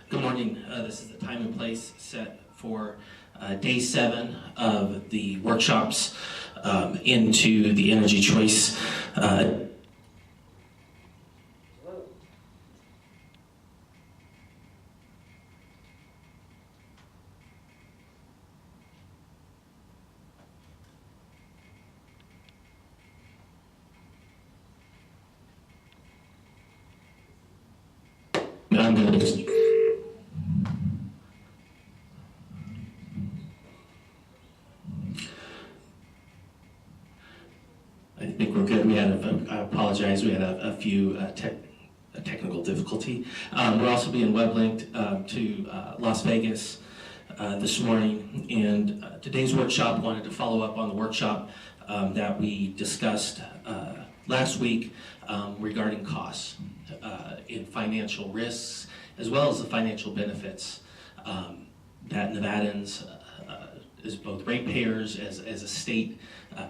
Good morning. This is the time and place set for day 7 of the workshops into the energy choice. I'm going to I think we're good. I apologize, we had a few technical difficulty. We're also being web linked to Las Vegas this morning, and today's workshop wanted to follow up on the workshop that we discussed last week regarding costs in financial risks, as well as the financial benefits that Nevadans, as both ratepayers, as a state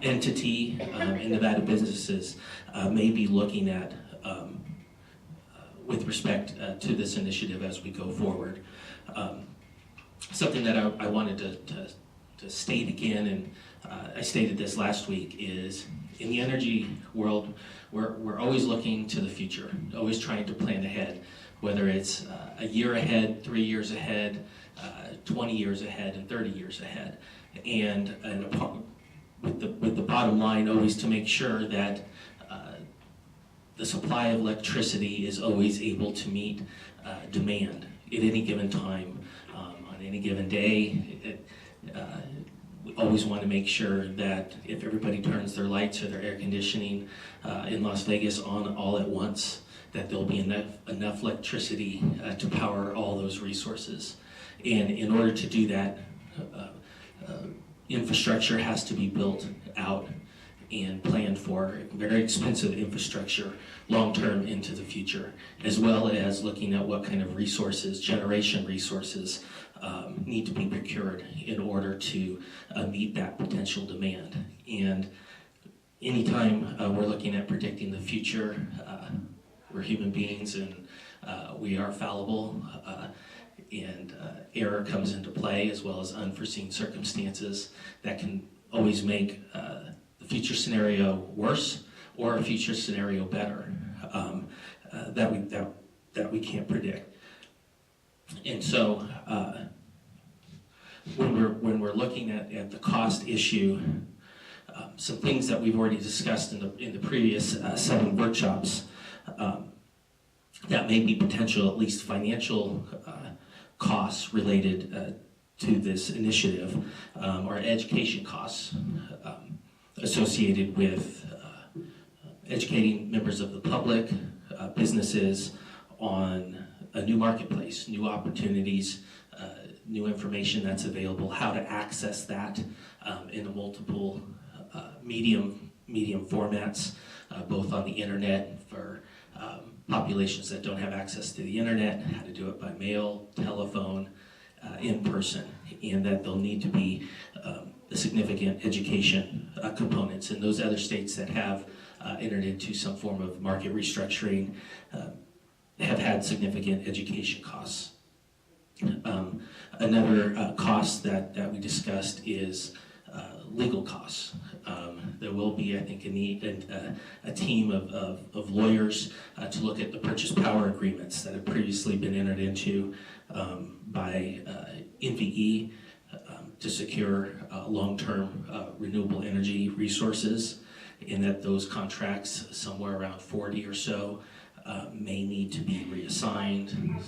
entity, and Nevada businesses may be looking at with respect to this initiative as we go forward. Something that I wanted to state again, and I stated this last week, is in the energy world, we're always looking to the future, always trying to plan ahead, whether it's a year ahead, 3 years ahead, 20 years ahead, and 30 years ahead. And with the bottom line always to make sure that the supply of electricity is always able to meet demand at any given time, on any given day. We always want to make sure that if everybody turns their lights or their air conditioning in Las Vegas on all at once, that there'll be enough electricity to power all those resources. And in order to do that, infrastructure has to be built out and planned for, very expensive infrastructure long-term into the future, as well as looking at what kind of resources, generation resources, need to be procured in order to meet that potential demand. And anytime we're looking at predicting the future, we're human beings and we are fallible, and error comes into play, as well as unforeseen circumstances that can always make the future scenario worse or a future scenario better that we can't predict. And so when we're looking at the cost issue, some things that we've already discussed in the previous 7 workshops that may be potential, at least financial costs related to this initiative, or education costs associated with educating members of the public, businesses on a new marketplace, new opportunities, new information that's available, how to access that in a multiple medium formats, both on the internet for populations that don't have access to the internet, how to do it by mail, telephone, in person, and that there'll need to be significant education components. And those other states that have entered into some form of market restructuring have had significant education costs. Another cost that we discussed is legal costs. There will be, I think, a team of lawyers to look at the purchase power agreements that have previously been entered into by NVE to secure long-term renewable energy resources, and that those contracts, somewhere around 40 or so, may need to be reassigned,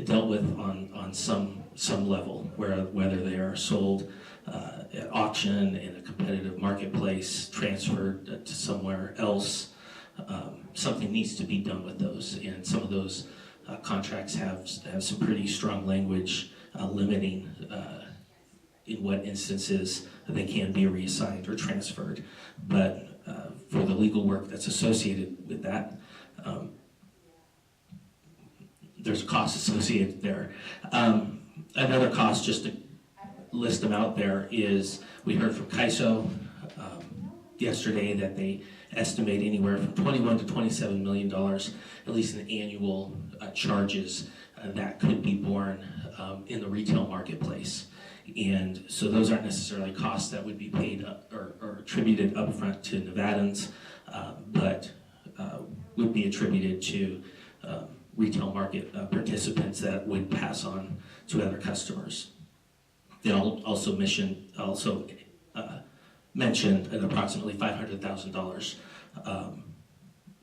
dealt with on some level, whether they are sold at auction in a competitive marketplace, transferred to somewhere else. Something needs to be done with those, and some of those contracts have some pretty strong language limiting in what instances they can be reassigned or transferred. But for the legal work that's associated with that, there's a cost associated there. Another cost, just to list them out there, is we heard from CAISO yesterday that they estimate anywhere from $21 to $27 million, at least in annual charges that could be borne in the retail marketplace. And so those aren't necessarily costs that would be paid or attributed upfront to Nevadans, but would be attributed to retail market participants that would pass on to other customers. They also mentioned an approximately $500,000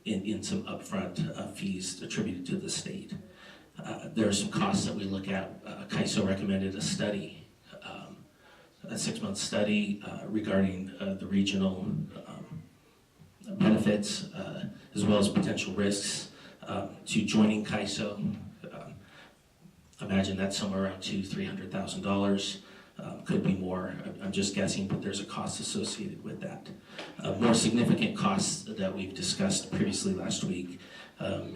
in some upfront fees attributed to the state. There are some costs that we look at. CAISO recommended a study, a 6-month study regarding the regional benefits as well as potential risks to joining CAISO. Imagine that's somewhere around $200,000-300,000. Could be more, I'm just guessing, but there's a cost associated with that. More significant costs that we've discussed previously last week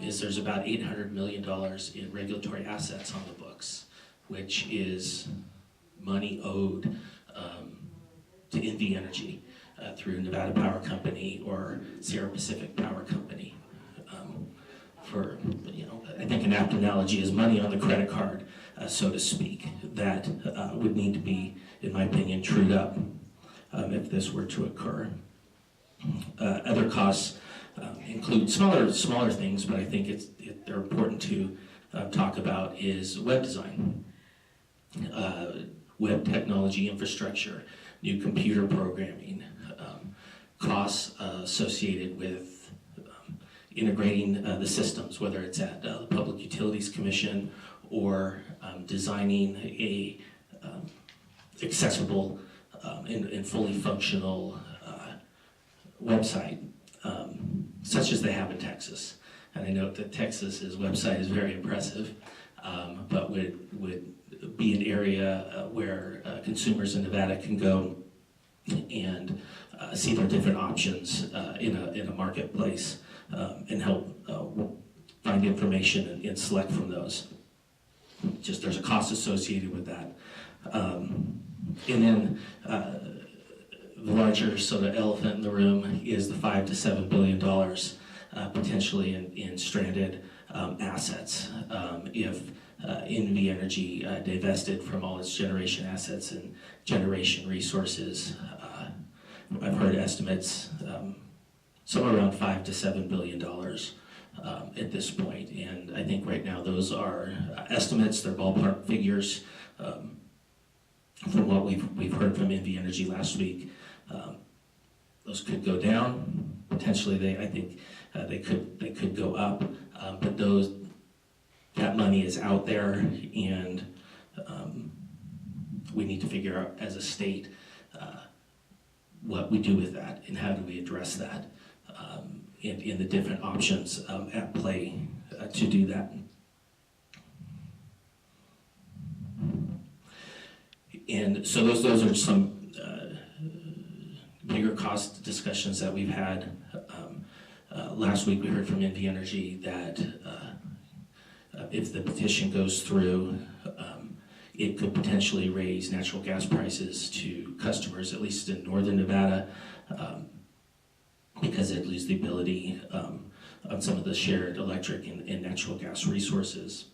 is there's about $800 million in regulatory assets on the books, which is money owed to NV Energy through Nevada Power Company or Sierra Pacific Power Company. For, I think an apt analogy is money on the credit card, so to speak, that would need to be, in my opinion, trued up if this were to occur. Other costs include smaller things, but I think they're important to talk about, is web design, web technology infrastructure, new computer programming, costs associated with integrating the systems, whether it's at the Public Utilities Commission or designing a accessible and fully functional website, such as they have in Texas. And I note that Texas's website is very impressive, but would be an area where consumers in Nevada can go and see their different options in a marketplace and help find information and select from those. Just there's a cost associated with that. And then the larger sort of elephant in the room is the $5 to $7 billion potentially in stranded assets. If NV Energy divested from all its generation assets and generation resources, I've heard estimates somewhere around $5 to $7 billion at this point, and I think right now those are estimates. They're ballpark figures from what we've heard from NV Energy last week. Those could go down potentially. I think they could go up, but that money is out there, and we need to figure out as a state what we do with that and how do we address that. In the different options at play to do that. And so those are some bigger cost discussions that we've had. Last week we heard from NV Energy that if the petition goes through, it could potentially raise natural gas prices to customers, at least in northern Nevada, because they'd lose the ability on some of the shared electric and natural gas resources.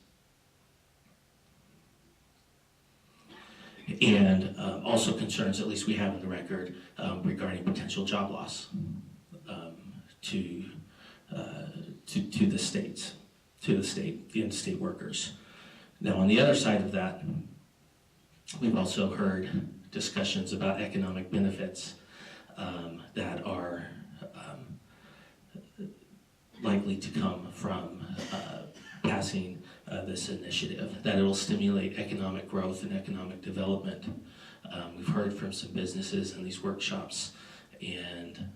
And also concerns, at least we have in the record, regarding potential job loss to the states, the in-state workers. Now, on the other side of that, we've also heard discussions about economic benefits that are likely to come from passing this initiative, that it'll stimulate economic growth and economic development. We've heard from some businesses in these workshops, and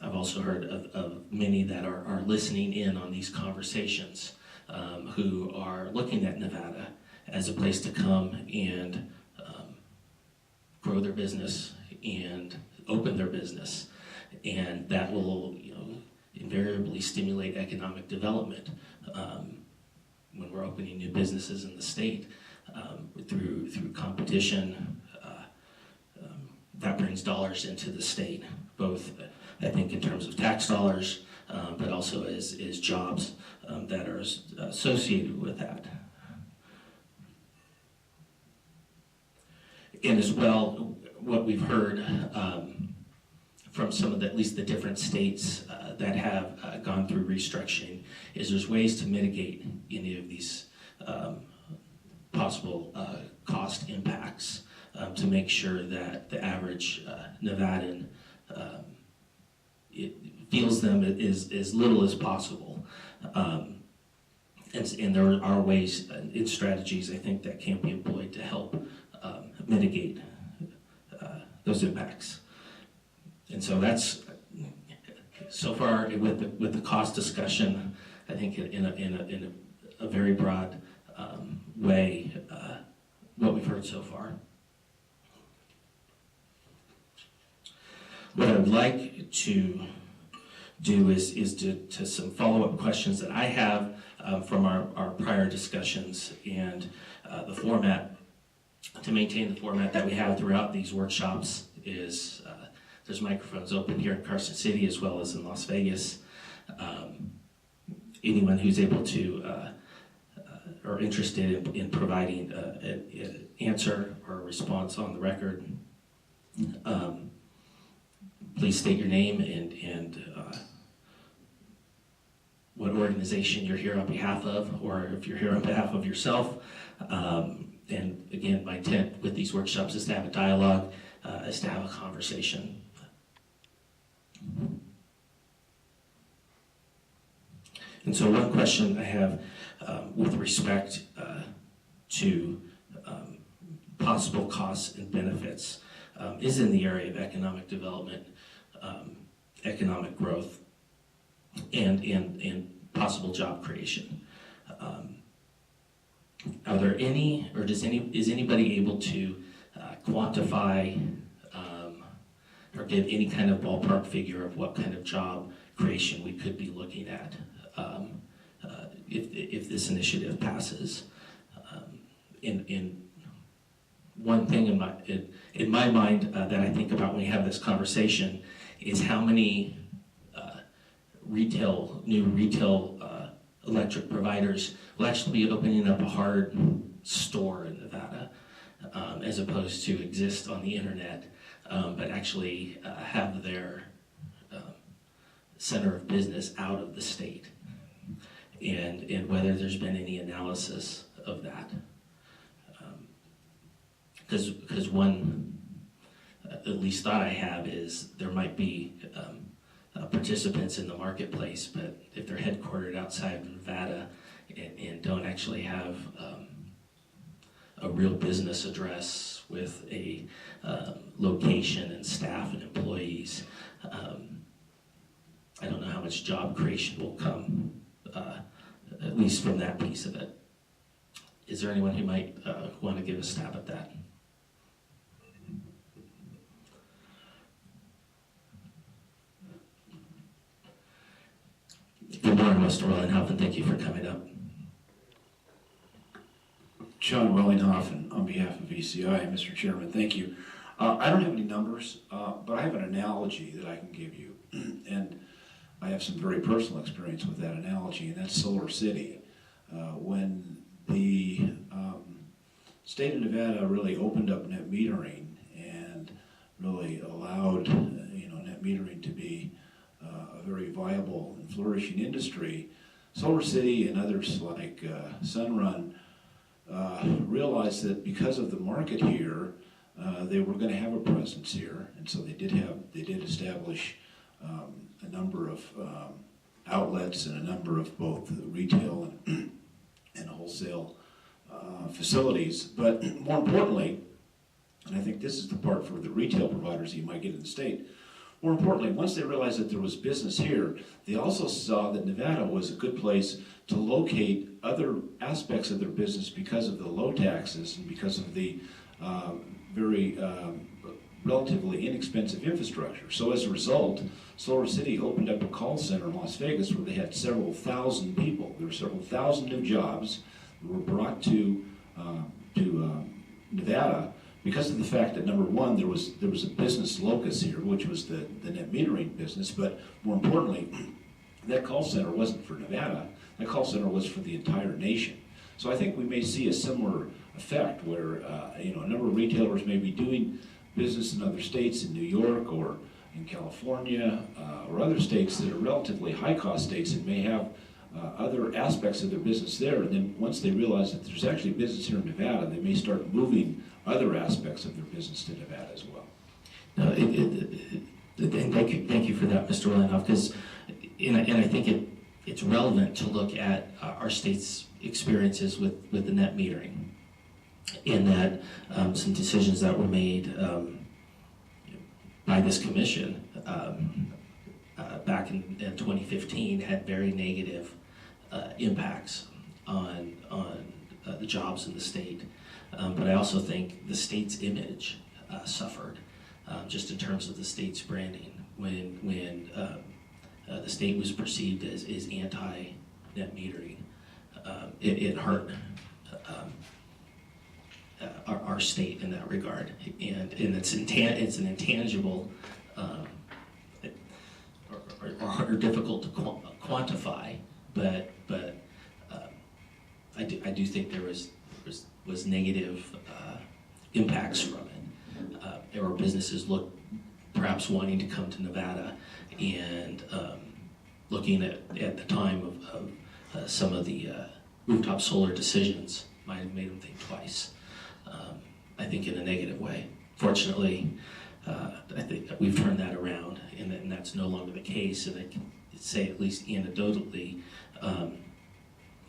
I've also heard of many that are listening in on these conversations, who are looking at Nevada as a place to come and grow their business and open their business, and that will, invariably stimulate economic development when we're opening new businesses in the state through competition. That brings dollars into the state, both I think in terms of tax dollars, but also as jobs that are associated with that. And as well, what we've heard from some of at least the different states that have gone through restructuring is there's ways to mitigate any of these possible cost impacts to make sure that the average Nevadan it feels them as little as possible. And there are ways and strategies, I think, that can be employed to help mitigate those impacts. And so that's, so far with the cost discussion, I think in a very broad way, what we've heard so far. What I would like to do is to some follow-up questions that I have from our prior discussions, and the format, to maintain the format that we have throughout these workshops is there's microphones open here in Carson City as well as in Las Vegas. Anyone who's able to or interested in providing an answer or a response on the record, please state your name and what organization you're here on behalf of, or if you're here on behalf of yourself. And again, my intent with these workshops is to have a dialogue, is to have a conversation. And so one question I have with respect to possible costs and benefits is in the area of economic development, economic growth, and possible job creation. Are there any, or is anybody able to quantify or give any kind of ballpark figure of what kind of job creation we could be looking at if this initiative passes? In one thing in my mind that I think about when we have this conversation is how many new retail electric providers will actually be opening up a hard store in Nevada, as opposed to exist on the internet, but actually have their center of business out of the state, and whether there's been any analysis of that. Because one at least thought I have is there might be participants in the marketplace, but if they're headquartered outside of Nevada and don't actually have a real business address with a location and staff and employees, I don't know how much job creation will come, at least from that piece of it. Is there anyone who might want to give a stab at that? Good morning, Mr. Rollenhoff, and thank you for coming up. John Wellinghoff, and on behalf of VCI, Mr. Chairman, thank you. I don't have any numbers, but I have an analogy that I can give you. And I have some very personal experience with that analogy, and that's Solar City. When the state of Nevada really opened up net metering and really allowed net metering to be a very viable and flourishing industry, Solar City and others like Sunrun realized that because of the market here, they were going to have a presence here, and so they did establish a number of outlets and a number of both retail and wholesale facilities. But more importantly, and I think this is the part for the retail providers you might get in the state, more importantly, once they realized that there was business here, they also saw that Nevada was a good place to locate other aspects of their business because of the low taxes and because of the very relatively inexpensive infrastructure. So as a result, Solar City opened up a call center in Las Vegas where they had several thousand people. There were several thousand new jobs that were brought to Nevada because of the fact that, number one, there was a business locus here, which was the net metering business, but more importantly, that call center wasn't for Nevada, that call center was for the entire nation. So I think we may see a similar effect where a number of retailers may be doing business in other states, in New York or in California or other states that are relatively high-cost states and may have other aspects of their business there, and then once they realize that there's actually business here in Nevada, they may start moving other aspects of their business to Nevada as well. And thank you for that, Mr. Wellinghoff, because I think it's relevant to look at our state's experiences with the net metering, in that some decisions that were made by this commission back in 2015 had very negative impacts on the jobs in the state. But I also think the state's image suffered, just in terms of the state's branding, when the state was perceived as anti-net metering. It hurt our state in that regard, and it's an intangible or difficult to quantify, but I do think there was negative impacts from it. There were businesses perhaps wanting to come to Nevada, and looking at the time of some of the rooftop solar decisions might have made them think twice. I think in a negative way. Fortunately, I think that we've turned that around, and that's no longer the case. And I can say, at least anecdotally,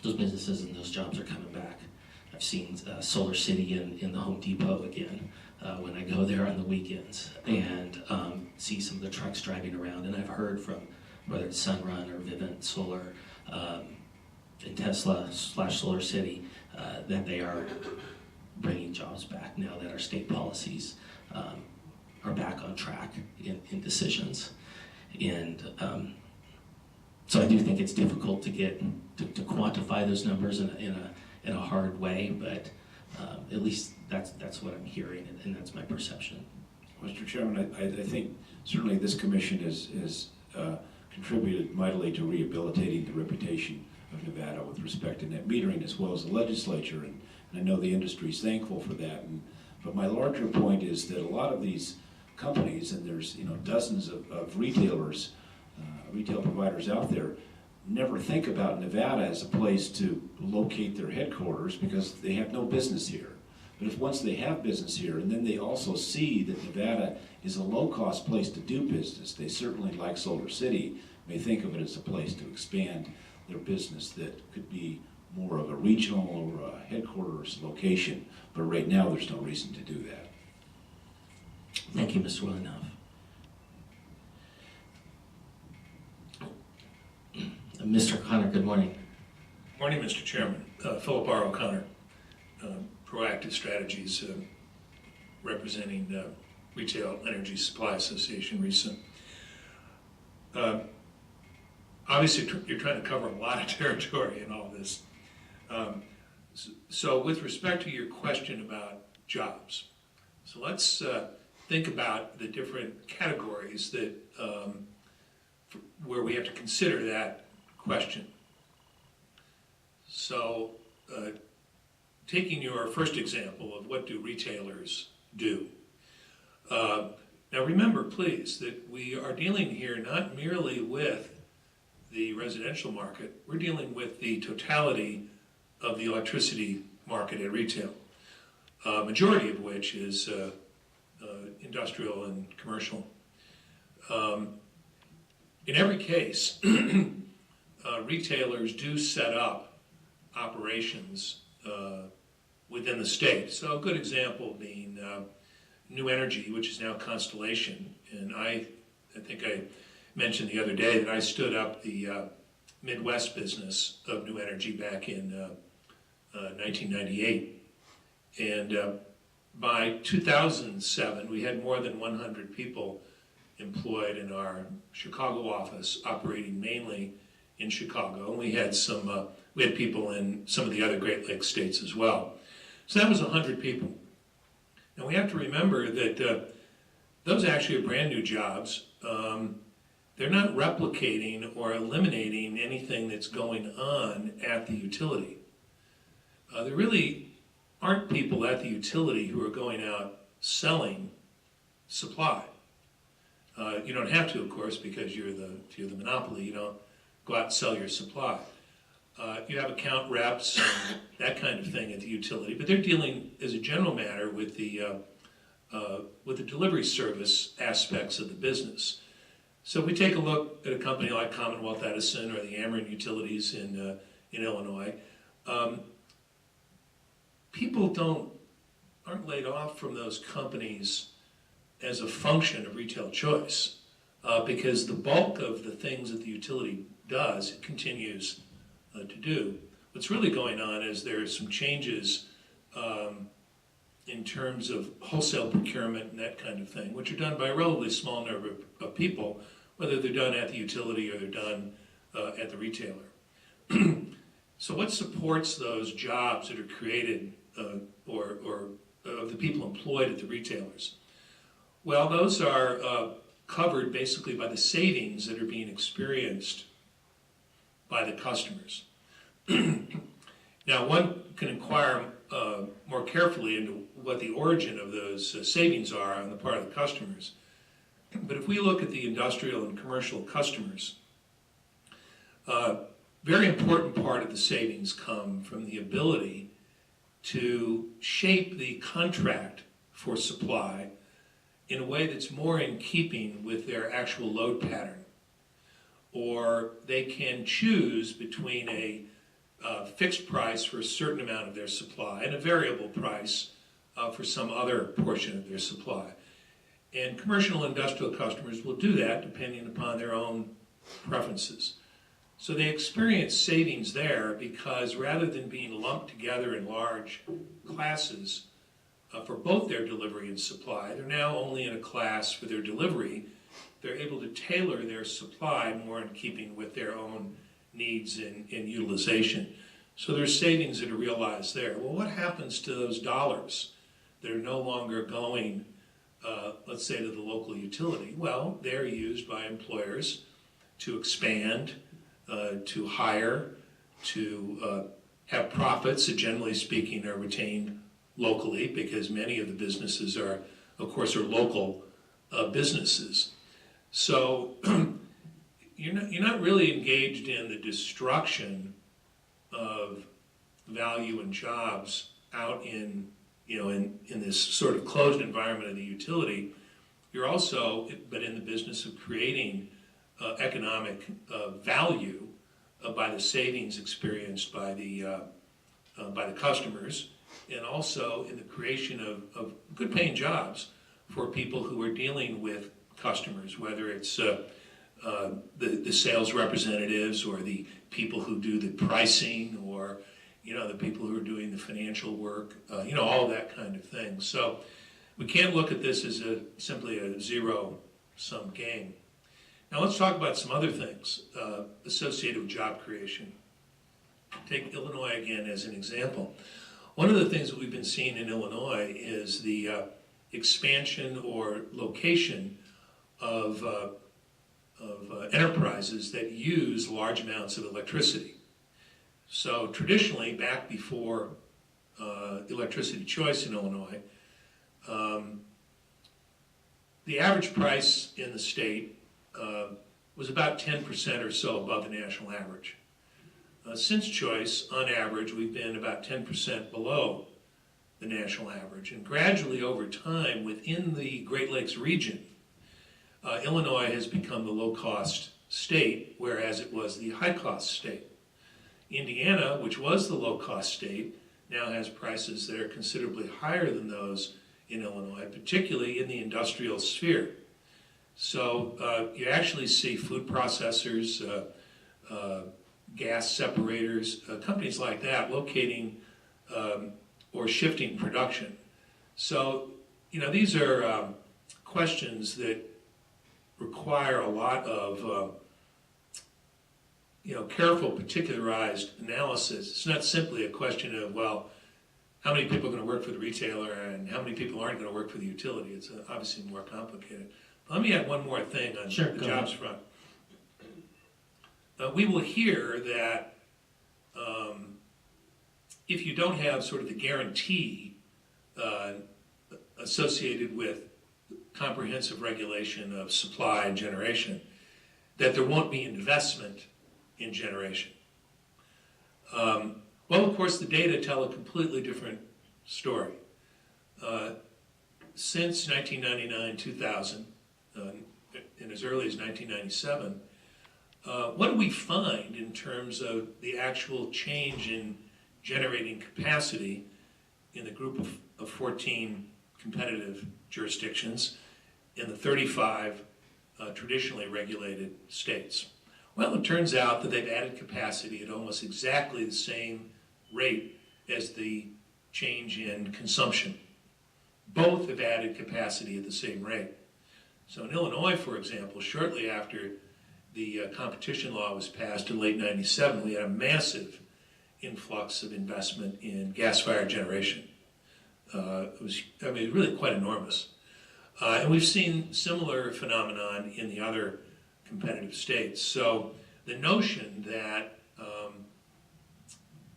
those businesses and those jobs are coming back. I've seen Solar City in the Home Depot again when I go there on the weekends, and see some of the trucks driving around. And I've heard from whether it's Sunrun or Vivint Solar and Tesla/Solar City that they are bringing jobs back now that our state policies are back on track in decisions. And so I do think it's difficult to quantify those numbers in a hard way, but at least that's what I'm hearing, and that's my perception. Mr. Chairman, I think certainly this commission has contributed mightily to rehabilitating the reputation of Nevada with respect to net metering, as well as the legislature, and I know the industry is thankful for that. But my larger point is that a lot of these companies, and there's dozens of retailers, retail providers out there, never think about Nevada as a place to locate their headquarters because they have no business here. But if once they have business here, and then they also see that Nevada is a low-cost place to do business, they certainly, like Solar City, may think of it as a place to expand their business that could be more of a regional or a headquarters location. But right now, there's no reason to do that. Thank you, Mr. Wellinghoff. Mr. O'Connor, good morning. Morning, Mr. Chairman. Philip R. O'Connor, Proactive Strategies, representing Retail Energy Supply Association, RESA. Obviously, you're trying to cover a lot of territory in all this. So with respect to your question about jobs, so let's think about the different categories that where we have to consider that question. So taking your first example of what do retailers do. Now remember, please, that we are dealing here not merely with the residential market, we're dealing with the totality of the electricity market at retail, majority of which is industrial and commercial. In every case, retailers do set up operations within the state. So a good example being New Energy, which is now Constellation. And I think I mentioned the other day that I stood up the Midwest business of New Energy back in 1998. And by 2007, we had more than 100 people employed in our Chicago office, operating mainly in Chicago. And we had we had people in some of the other Great Lakes states as well. So that was 100 people. Now we have to remember that those actually are brand new jobs. They're not replicating or eliminating anything that's going on at the utility. There really aren't people at the utility who are going out selling supply. You don't have to, of course, because you're the monopoly. You don't go out and sell your supply. You have account reps and that kind of thing at the utility, but they're dealing, as a general matter, with the delivery service aspects of the business. So if we take a look at a company like Commonwealth Edison or the Ameren Utilities in Illinois, people aren't laid off from those companies as a function of retail choice, because the bulk of the things that the utility does, it continues to do. What's really going on is there are some changes in terms of wholesale procurement and that kind of thing, which are done by a relatively small number of people, whether they're done at the utility or they're done at the retailer. So what supports those jobs that are created or of the people employed at the retailers? Well, those are covered basically by the savings that are being experienced by the customers. Now, one can inquire more carefully into what the origin of those savings are on the part of the customers. But if we look at the industrial and commercial customers, very important part of the savings come from the ability to shape the contract for supply in a way that's more in keeping with their actual load pattern. Or they can choose between a fixed price for a certain amount of their supply and a variable price for some other portion of their supply. And commercial and industrial customers will do that depending upon their own preferences. So they experience savings there because rather than being lumped together in large classes for both their delivery and supply, they're now only in a class for their delivery. They're able to tailor their supply more in keeping with their own needs and utilization. So there's savings that are realized there. Well, what happens to those dollars that are no longer going, let's say, to the local utility? Well, they're used by employers to expand, to hire, to have profits that, generally speaking, are retained locally, because many of the businesses are, of course, are local businesses. So you're not really engaged in the destruction of value and jobs out in this sort of closed environment of the utility. You're also, but in the business of creating economic value by the savings experienced by the customers, and also in the creation of good-paying jobs for people who are dealing with customers, whether it's the sales representatives or the people who do the pricing, or the people who are doing the financial work, all that kind of thing. So we can't look at this as simply a zero-sum game. Now let's talk about some other things associated with job creation. take Illinois again as an example. One of the things that we've been seeing in Illinois is the expansion or location of enterprises that use large amounts of electricity. So traditionally, back before electricity choice in Illinois, the average price in the state was about 10% or so above the national average. Since choice, on average, we've been about 10% below the national average. And gradually over time, within the Great Lakes region, Illinois has become the low-cost state, whereas it was the high-cost state. Indiana, which was the low-cost state, now has prices that are considerably higher than those in Illinois, particularly in the industrial sphere. So you actually see food processors, gas separators, companies like that locating or shifting production. So, these are questions that require a lot of careful, particularized analysis. It's not simply a question of, well, how many people are going to work for the retailer and how many people aren't going to work for the utility. It's obviously more complicated. But let me add one more thing on the jobs front. We will hear that if you don't have sort of the guarantee associated with comprehensive regulation of supply and generation, that there won't be investment in generation. Well, of course, the data tell a completely different story. Since 1999, 2000, and as early as 1997, what do we find in terms of the actual change in generating capacity in the group of 14 competitive jurisdictions in the 35 traditionally regulated states? Well, it turns out that they've added capacity at almost exactly the same rate as the change in consumption. Both have added capacity at the same rate. So in Illinois, for example, shortly after the competition law was passed in late '97, we had a massive influx of investment in gas-fired generation. It was really quite enormous. And we've seen similar phenomenon in the other competitive states. So the notion that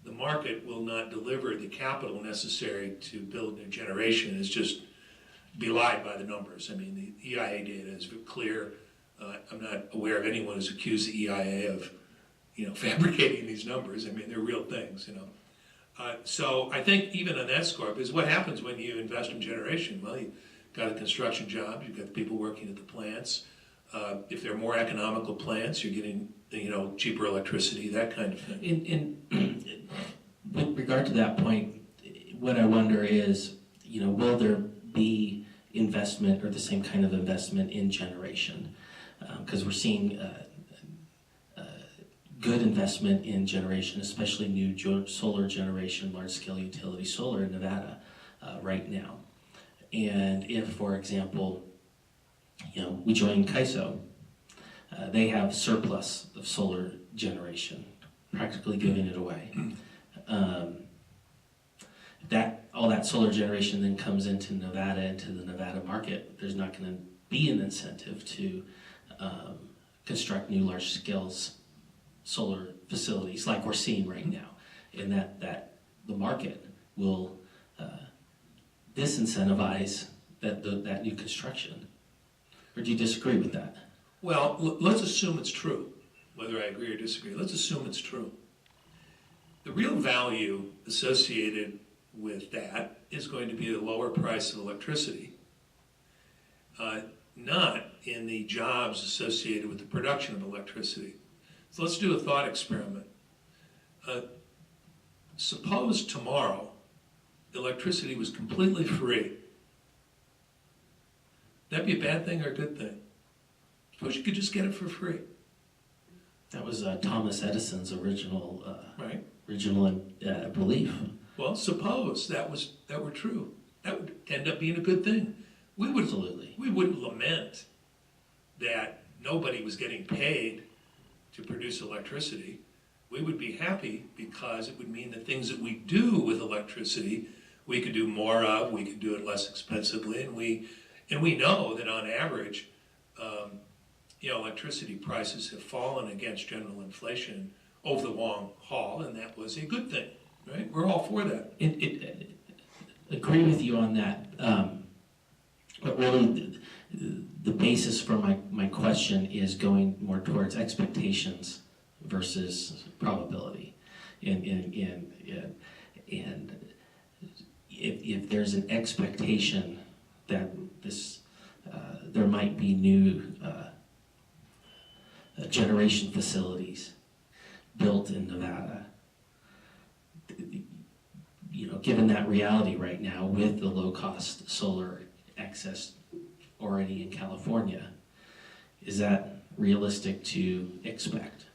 the market will not deliver the capital necessary to build new generation is just belied by the numbers. I mean, the EIA data is clear. I'm not aware of anyone who's accused the EIA of, fabricating these numbers. I mean, they're real things, So I think even on that score, because what happens when you invest in generation? Well, you've got a construction job, you've got the people working at the plants. If they're more economical plants, you're getting, cheaper electricity, that kind of thing. In with regard to that point, what I wonder is, will there be investment or the same kind of investment in generation? Because we're seeing good investment in generation, especially new solar generation, large-scale utility solar in Nevada right now. And if, for example, we join CAISO, they have surplus of solar generation, practically giving it away. All that solar generation then comes into Nevada, into the Nevada market. There's not going to be an incentive to construct new large-scale solar facilities like we're seeing right now, and that the market will disincentivize that new construction. Or do you disagree with that? Well, let's assume it's true, whether I agree or disagree. Let's assume it's true. The real value associated with that is going to be the lower price of electricity, not in the jobs associated with the production of electricity. So let's do a thought experiment. Suppose tomorrow electricity was completely free. That'd be a bad thing or a good thing? Suppose you could just get it for free. That was Thomas Edison's original Right. belief. Well, suppose that were true. That would end up being a good thing. Absolutely. We wouldn't lament that nobody was getting paid to produce electricity. we would be happy because it would mean that things that we do with electricity, we could do more of, we could do it less expensively, and we know that on average, electricity prices have fallen against general inflation over the long haul, and that was a good thing, right? We're all for that. Agree with you on that. But really, the basis for my question is going more towards expectations versus probability. And if there's an expectation that there might be new generation facilities built in Nevada, given that reality right now with the low-cost solar excess already in California, is that realistic to expect?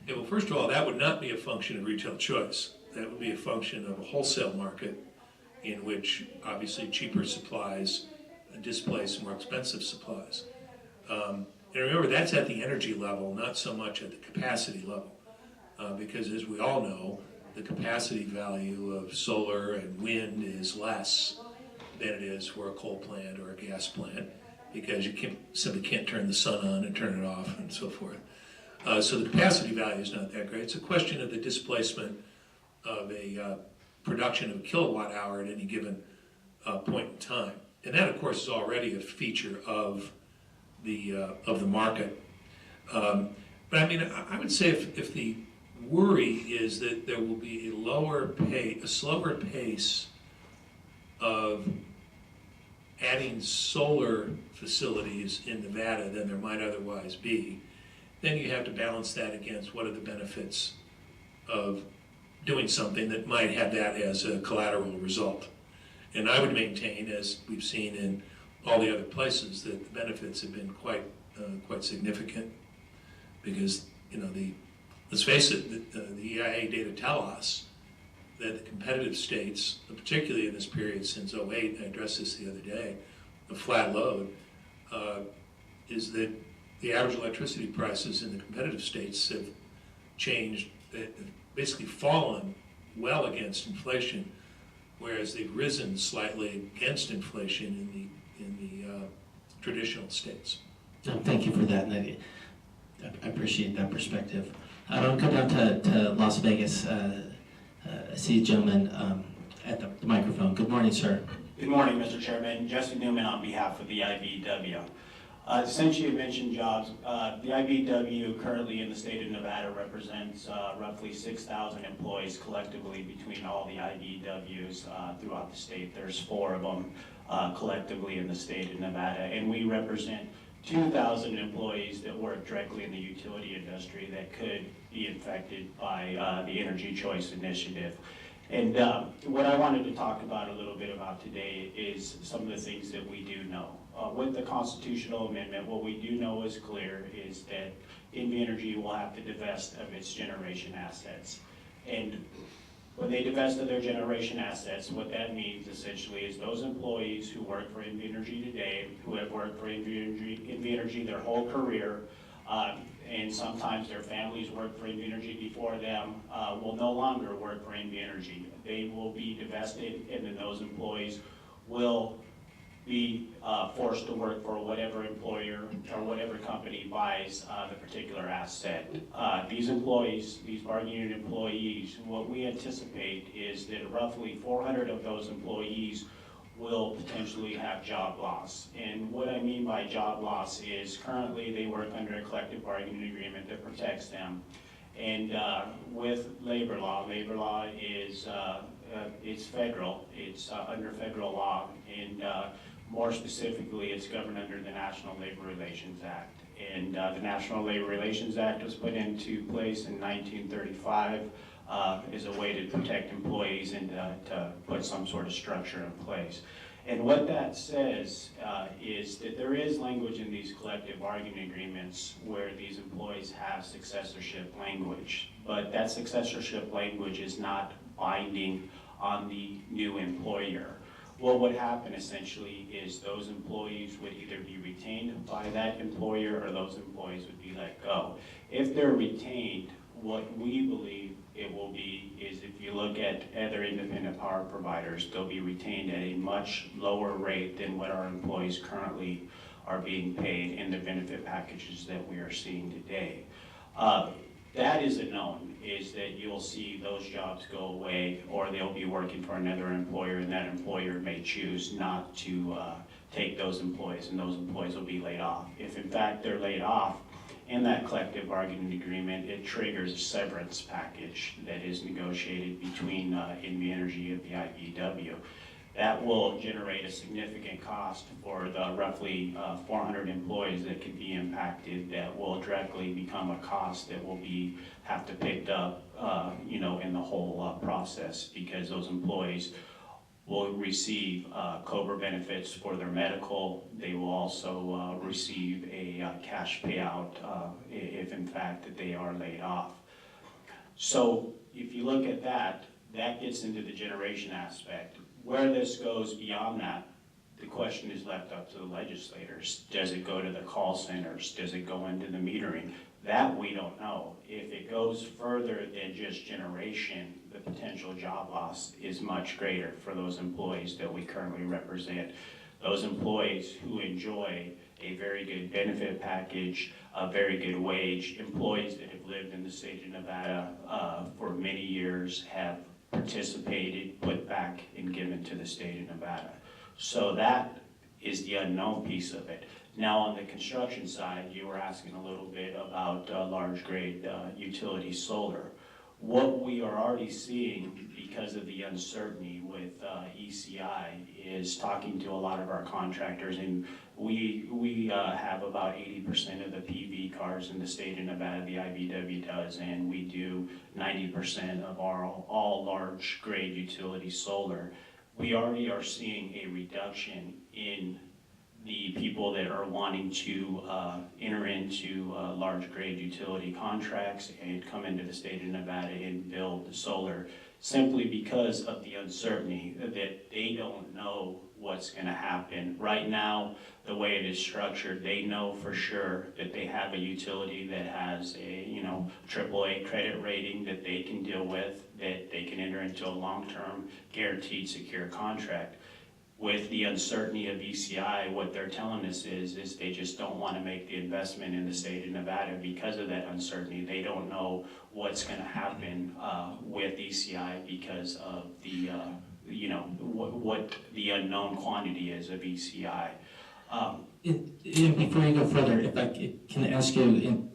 Yeah, well, first of all, that would not be a function of retail choice. That would be a function of a wholesale market in which obviously cheaper supplies displace more expensive supplies. And remember, that's at the energy level, not so much at the capacity level. Because as we all know, the capacity value of solar and wind is less than it is for a coal plant or a gas plant, because you simply can't turn the sun on and turn it off and so forth. So the capacity value is not that great. It's a question of the displacement of a production of a kilowatt hour at any given point in time. And that, of course, is already a feature of the market. But I mean, I would say if the worry is that there will be a slower pace of adding solar facilities in Nevada than there might otherwise be, then you have to balance that against what are the benefits of doing something that might have that as a collateral result. And I would maintain, as we've seen in all the other places, that the benefits have been quite significant, because let's face it, the EIA data tell us that the competitive states, particularly in this period since '08, I addressed this the other day, the flat load, is that the average electricity prices in the competitive states have changed, have basically fallen well against inflation, whereas they've risen slightly against inflation in the traditional states. Thank you for that, and I appreciate that perspective. I want to come down to Las Vegas. I see a gentleman at the microphone. Good morning, sir. Good morning, Mr. Chairman. Jesse Newman on behalf of the IBEW. Since you mentioned jobs, the IBEW currently in the state of Nevada represents roughly 6,000 employees collectively between all the IBEWs throughout the state. There's 4 of them collectively in the state of Nevada, and we represent 2,000 employees that work directly in the utility industry that could be affected by the Energy Choice Initiative. And what I wanted to talk about a little bit about today is some of the things that we do know. With the constitutional amendment, what we do know is clear is that NV Energy will have to divest of its generation assets. And when they divest of their generation assets, what that means essentially is those employees who work for NV Energy today, who have worked for NV Energy their whole career, and sometimes their families work for NV Energy before them, will no longer work for NV Energy. They will be divested, and then those employees will be forced to work for whatever employer or whatever company buys the particular asset. These employees, these bargaining unit employees, what we anticipate is that roughly 400 of those employees will potentially have job loss. And what I mean by job loss is currently they work under a collective bargaining agreement that protects them. And with labor law is it's federal, it's under federal law, and more specifically, it's governed under the National Labor Relations Act. And the National Labor Relations Act was put into place in 1935 as a way to protect employees and to put some sort of structure in place. And what that says is that there is language in these collective bargaining agreements where these employees have successorship language, but that successorship language is not binding on the new employer. What would happen essentially is those employees would either be retained by that employer or those employees would be let go. If they're retained, what we believe it will be is if you look at other independent power providers, they'll be retained at a much lower rate than what our employees currently are being paid in the benefit packages that we are seeing today. That is a known, is that you'll see those jobs go away, or they'll be working for another employer, and that employer may choose not to take those employees, and those employees will be laid off. If in fact they're laid off, in that collective bargaining agreement, it triggers a severance package that is negotiated between NV Energy and the IBEW. That will generate a significant cost for the roughly 400 employees that could be impacted. That will directly become a cost that will have to picked up, in the whole process, because those employees will receive COBRA benefits for their medical. They will also receive a cash payout if in fact that they are laid off. So if you look at that, that gets into the generation aspect. Where this goes beyond that, the question is left up to the legislators. Does it go to the call centers? Does it go into the metering? That we don't know. If it goes further than just generation, the potential job loss is much greater for those employees that we currently represent. Those employees who enjoy a very good benefit package, a very good wage, employees that have lived in the state of Nevada for many years, have participated, put back, and given to the state of Nevada. So that is the unknown piece of it. Now on the construction side, you were asking a little bit about large grade utility solar. What we are already seeing because of the uncertainty with ECI is talking to a lot of our contractors, and we have about 80% of the PV cars in the state of Nevada, the IBEW does, and we do 90% of our all large grade utility solar. We already are seeing a reduction in the people that are wanting to enter into large grade utility contracts and come into the state of Nevada and build solar, simply because of the uncertainty that they don't know what's going to happen. Right now, the way it is structured, they know for sure that they have a utility that has a AAA credit rating that they can deal with, that they can enter into a long-term guaranteed secure contract. With the uncertainty of ECI, what they're telling us is they just don't want to make the investment in the state of Nevada because of that uncertainty. They don't know what's going to happen with ECI because of the, what the unknown quantity is of ECI. And before you go further, if I can ask you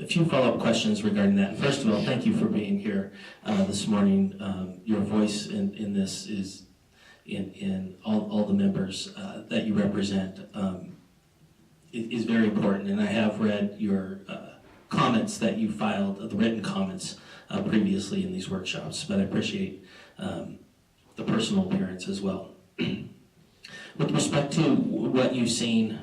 a few follow-up questions regarding that. First of all, thank you for being here this morning. Your voice in this is in all the members that you represent is very important, and I have read your comments that you filed, the written comments previously in these workshops, but I appreciate the personal appearance as well. With respect to what you've seen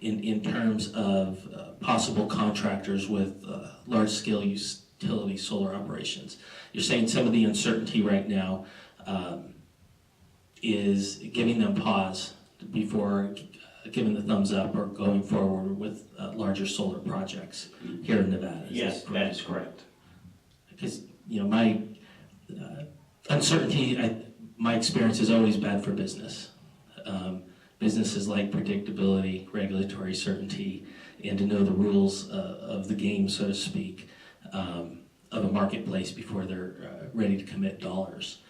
in terms of possible contractors with large-scale utility solar operations, you're saying some of the uncertainty right now is giving them pause before giving the thumbs up or going forward with larger solar projects here in Nevada. Yes, that is correct. Because my uncertainty, my experience is always bad for business. Businesses like predictability, regulatory certainty, and to know the rules of the game, so to speak, of a marketplace before they're ready to commit dollars.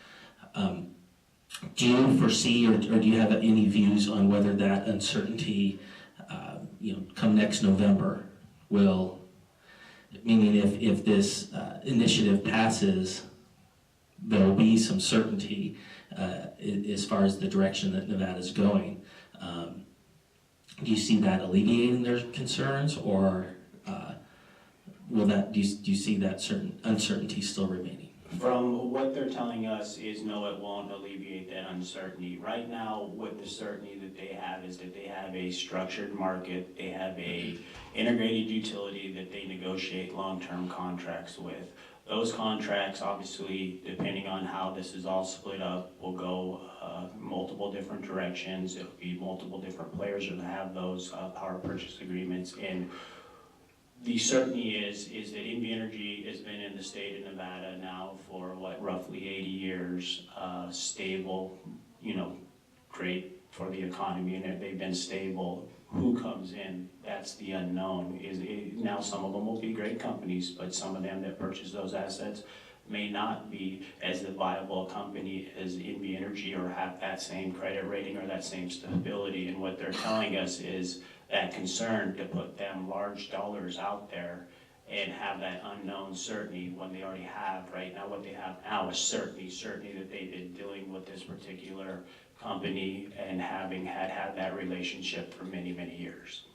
Do you foresee, or do you have any views on whether that uncertainty, come next November, will, meaning if this initiative passes, there will be some certainty as far as the direction that Nevada's going. Do you see that alleviating their concerns, or do you see that certain uncertainty still remaining? From what they're telling us is no, it won't alleviate that uncertainty. Right now, what the certainty that they have is that they have a structured market, they have a integrated utility that they negotiate long-term contracts with. Those contracts, obviously, depending on how this is all split up, will go multiple different directions. It'll be multiple different players that have those power purchase agreements. And The certainty is that NV Energy has been in the state of Nevada now for roughly 80 years, stable, great for the economy, and they've been stable. Who comes in, that's the unknown. Now some of them will be great companies, but some of them that purchase those assets may not be as a viable company as NV Energy or have that same credit rating or that same stability. And what they're telling us is that concern to put them large dollars out there and have that unknown certainty when they already have right now. What they have now is certainty that they've been dealing with this particular company and having had that relationship for many, many years.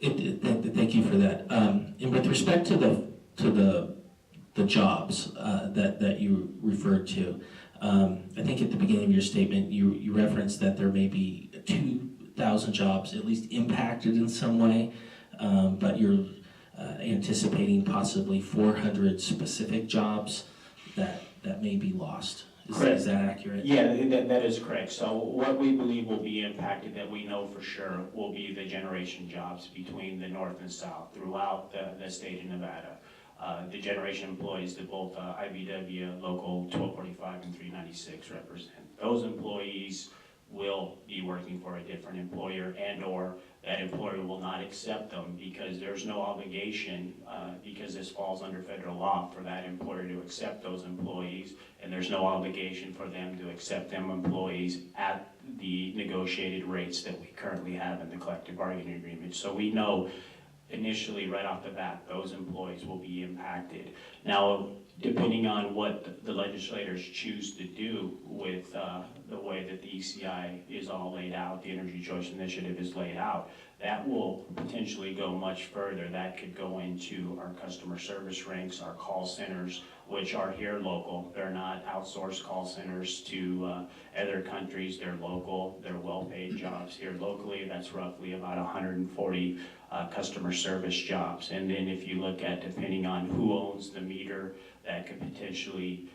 Thank you for that. And with respect to the jobs that you referred to, I think at the beginning of your statement you referenced that there may be 2,000 jobs at least impacted in some way, but you're anticipating possibly 400 specific jobs that may be lost. Is that accurate? Yeah, that is correct. So what we believe will be impacted, that we know for sure, will be the generation jobs between the north and south throughout the state of Nevada. The generation employees that both IBW, Local 1245 and 396 represent. Those employees will be working for a different employer, and or that employer will not accept them because there's no obligation, because this falls under federal law, for that employer to accept those employees, and there's no obligation for them to accept them employees at the negotiated rates that we currently have in the collective bargaining agreement. So we know initially right off the bat those employees will be impacted. Now, depending on what the legislators choose to do with the way that the ECI is all laid out, the Energy Choice Initiative is laid out, that will potentially go much further. That could go into our customer service ranks, our call centers, which are here local. They're not outsourced call centers to other countries. They're local. They're well-paid jobs here locally. That's roughly about 140 customer service jobs. And then if you look at, depending on who owns the meter, that could potentially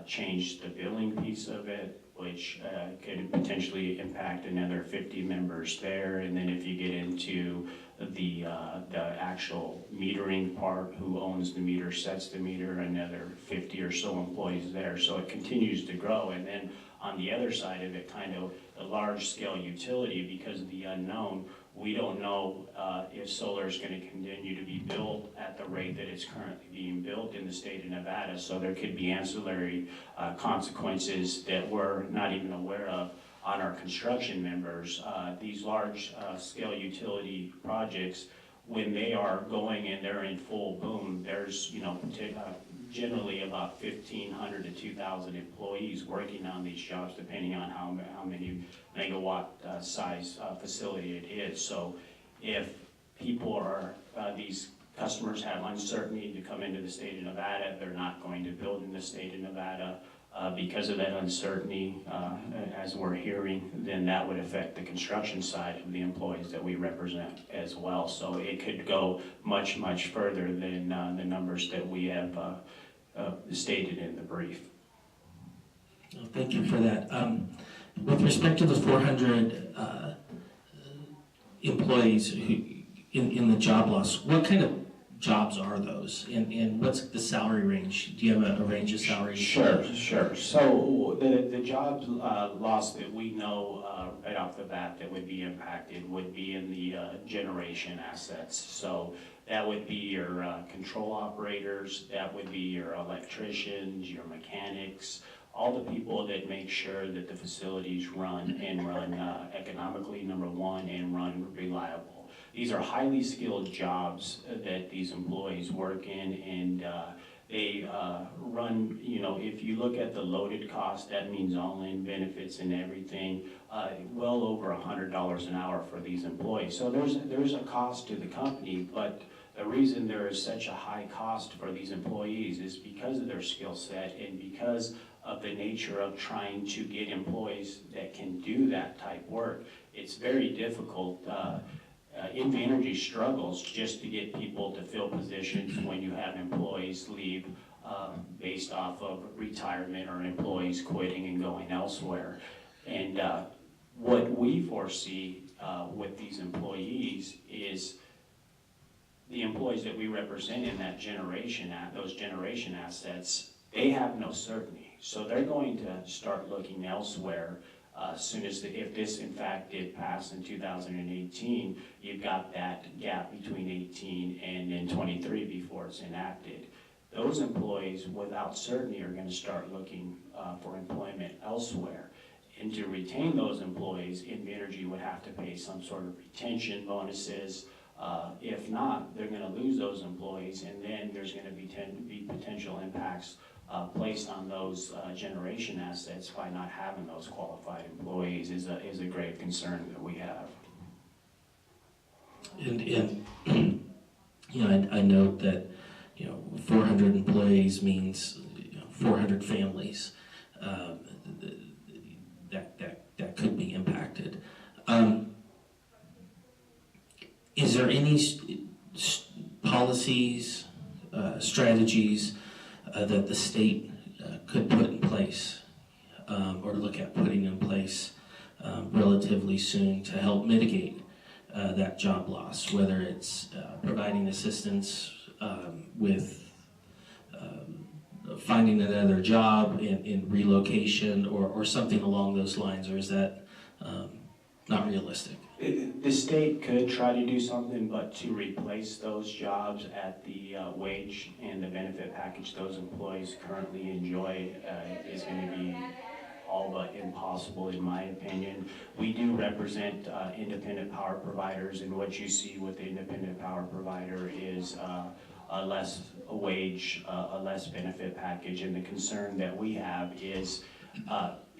change the billing piece of it, which could potentially impact another 50 members there. And then if you get into the actual metering part, who owns the meter, sets the meter, another 50 or so employees there. So it continues to grow. And then on the other side of it, kind of a large-scale utility, because of the unknown, we don't know if solar is going to continue to be built at the rate that it's currently being built in the state of Nevada. So there could be ancillary consequences that we're not even aware of on our construction members. These large-scale utility projects, when they are going and they're in full boom, there's generally about 1,500 to 2,000 employees working on these jobs, depending on how many megawatt size facility it is. So if people are, these customers have uncertainty to come into the state of Nevada, they're not going to build in the state of Nevada because of that uncertainty, as we're hearing, then that would affect the construction side of the employees that we represent as well. So it could go much, much further than the numbers that we have stated in the brief. Well, thank you for that. With respect to the 400 employees who, in the job loss, what kind of jobs are those, and what's the salary range? Do you have a range of salaries? Sure. So the jobs loss that we know right off the bat that would be impacted would be in the generation assets. So that would be your control operators, that would be your electricians, your mechanics, all the people that make sure that the facilities run economically, number one, and run reliable. These are highly skilled jobs that these employees work in, and they run, if you look at the loaded cost, that means all-in benefits and everything, well over $100 an hour for these employees. So there's a cost to the company, but the reason there is such a high cost for these employees is because of their skill set and because of the nature of trying to get employees that can do that type work. It's very difficult. NV Energy struggles just to get people to fill positions when you have employees leave based off of retirement or employees quitting and going elsewhere. And what we foresee with these employees is the employees that we represent in that those generation assets, they have no certainty. So they're going to start looking elsewhere as soon as, if this in fact did pass in 2018, you've got that gap between 18 and then 23 before it's enacted. Those employees without certainty are going to start looking for employment elsewhere. And to retain those employees, Energy would have to pay some sort of retention bonuses. If not, they're going to lose those employees, and then there's going to be potential impacts placed on those generation assets by not having those qualified employees is a grave concern that we have. And you know, I note that 400 employees means 400 families that could be impacted. Is there any policies, strategies that the state could put in place or look at putting in place relatively soon to help mitigate that job loss, whether it's providing assistance with finding another job in relocation or something along those lines, or is that not realistic? The state could try to do something, but to replace those jobs at the wage and the benefit package those employees currently enjoy is going to be all but impossible, in my opinion. We do represent independent power providers, and what you see with the independent power provider is a less wage, a less benefit package, and the concern that we have is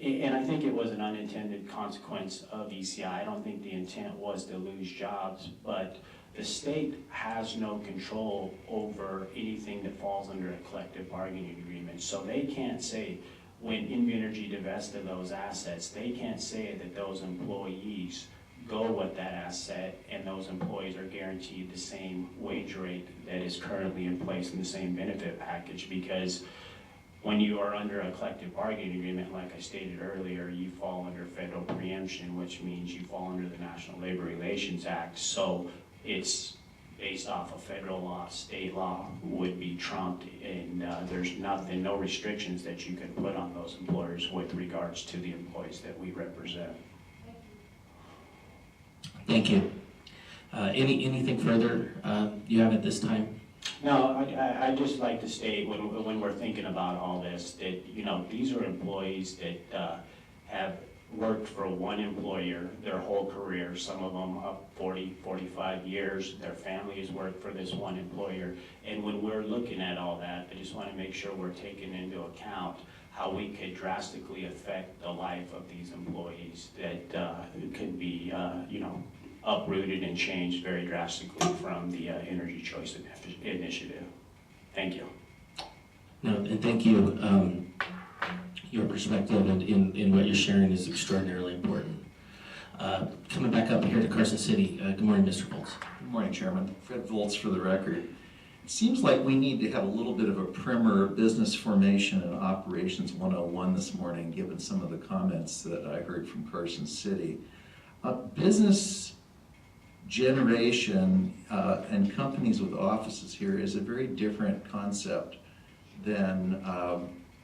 and I think it was an unintended consequence of ECI. I don't think the intent was to lose jobs, but the state has no control over anything that falls under a collective bargaining agreement. So they can't say, when Energy divested those assets, they can't say that those employees go with that asset and those employees are guaranteed the same wage rate that is currently in place in the same benefit package, because when you are under a collective bargaining agreement, like I stated earlier, you fall under federal preemption, which means you fall under the National Labor Relations Act. So it's based off of federal law. State law would be trumped, and there's no restrictions that you can put on those employers with regards to the employees that we represent. Thank you. Anything further you have at this time? No, I'd just like to state when we're thinking about all this that, these are employees that have worked for one employer their whole career, some of them up 40, 45 years. Their families worked for this one employer. And when we're looking at all that, I just want to make sure we're taking into account how we could drastically affect the life of these employees that could be, uprooted and changed very drastically from the Energy Choice Initiative. Thank you. No, and thank you. Your perspective and in what you're sharing is extraordinarily important. Coming back up here to Carson City, good morning, Mr. Volz. Good morning, Chairman. Fred Volz for the record. It seems like we need to have a little bit of a primer of business formation and operations 101 this morning, given some of the comments that I heard from Carson City. Business generation and companies with offices here is a very different concept than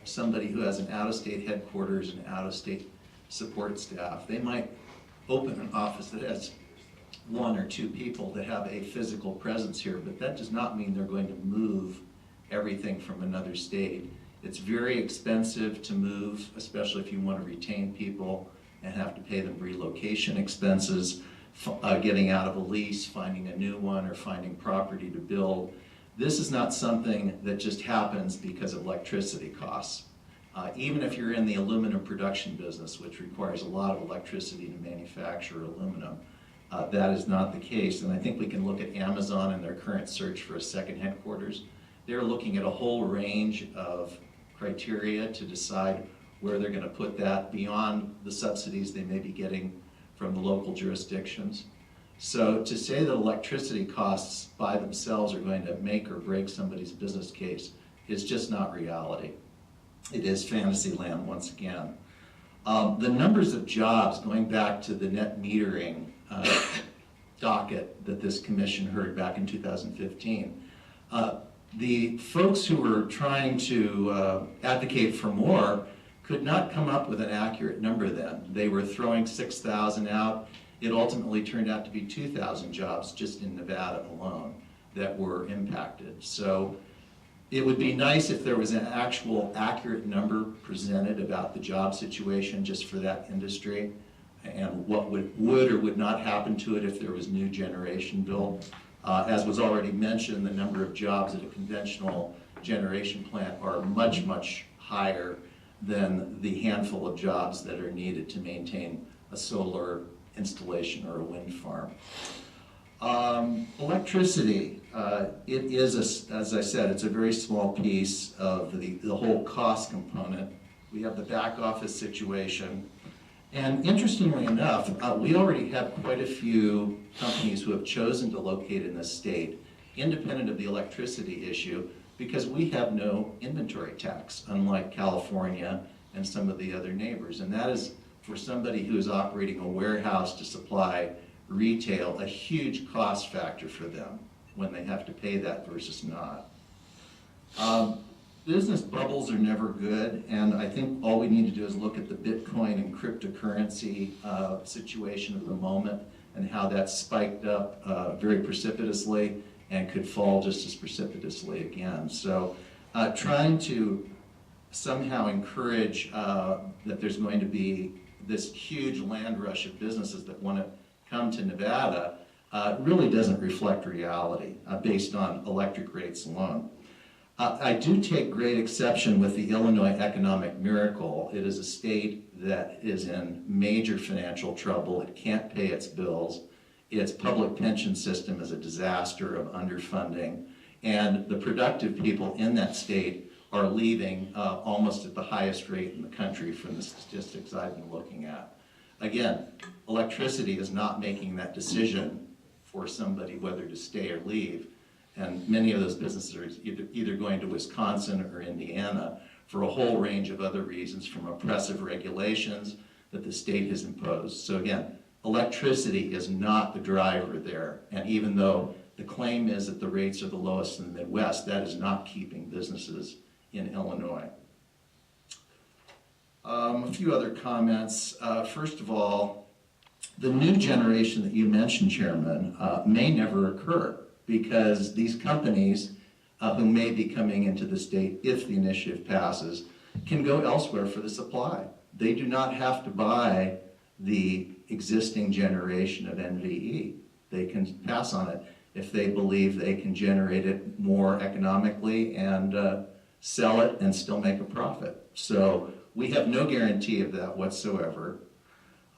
somebody who has an out-of-state headquarters and out-of-state support staff. They might open an office that has one or two people that have a physical presence here, but that does not mean they're going to move everything from another state. It's very expensive to move, especially if you want to retain people and have to pay them relocation expenses, getting out of a lease, finding a new one, or finding property to build. This is not something that just happens because of electricity costs. Even if you're in the aluminum production business, which requires a lot of electricity to manufacture aluminum, that is not the case. And I think we can look at Amazon and their current search for a second headquarters. They're looking at a whole range of criteria to decide where they're going to put that beyond the subsidies they may be getting from the local jurisdictions. So to say that electricity costs by themselves are going to make or break somebody's business case is just not reality. It is fantasy land once again. The numbers of jobs, going back to the net metering docket that this commission heard back in 2015. The folks who were trying to advocate for more could not come up with an accurate number then. They were throwing 6,000 out. It ultimately turned out to be 2,000 jobs just in Nevada alone that were impacted. So it would be nice if there was an actual accurate number presented about the job situation just for that industry and what would or would not happen to it if there was new generation built. As was already mentioned, the number of jobs at a conventional generation plant are much, much higher than the handful of jobs that are needed to maintain a solar installation or a wind farm. Electricity, it is, as I said, it's a very small piece of the whole cost component. We have the back office situation. And interestingly enough, we already have quite a few companies who have chosen to locate in this state, independent of the electricity issue, because we have no inventory tax, unlike California and some of the other neighbors. And that is, for somebody who is operating a warehouse to supply retail, a huge cost factor for them when they have to pay that versus not. Business bubbles are never good, and I think all we need to do is look at the Bitcoin and cryptocurrency situation of the moment and how that's spiked up very precipitously and could fall just as precipitously again. So trying to somehow encourage that there's going to be this huge land rush of businesses that want to come to Nevada really doesn't reflect reality based on electric rates alone. I do take great exception with the Illinois economic miracle. It is a state that is in major financial trouble. It can't pay its bills. Its public pension system is a disaster of underfunding. And the productive people in that state are leaving almost at the highest rate in the country from the statistics I've been looking at. Again, electricity is not making that decision for somebody whether to stay or leave. And many of those businesses are either going to Wisconsin or Indiana for a whole range of other reasons, from oppressive regulations that the state has imposed. So again, electricity is not the driver there. And even though the claim is that the rates are the lowest in the Midwest, that is not keeping businesses in Illinois. A few other comments. First of all, the new generation that you mentioned, Chairman, may never occur, because these companies who may be coming into the state if the initiative passes can go elsewhere for the supply. They do not have to buy the existing generation of NVE. They can pass on it if they believe they can generate it more economically and sell it and still make a profit. So we have no guarantee of that whatsoever.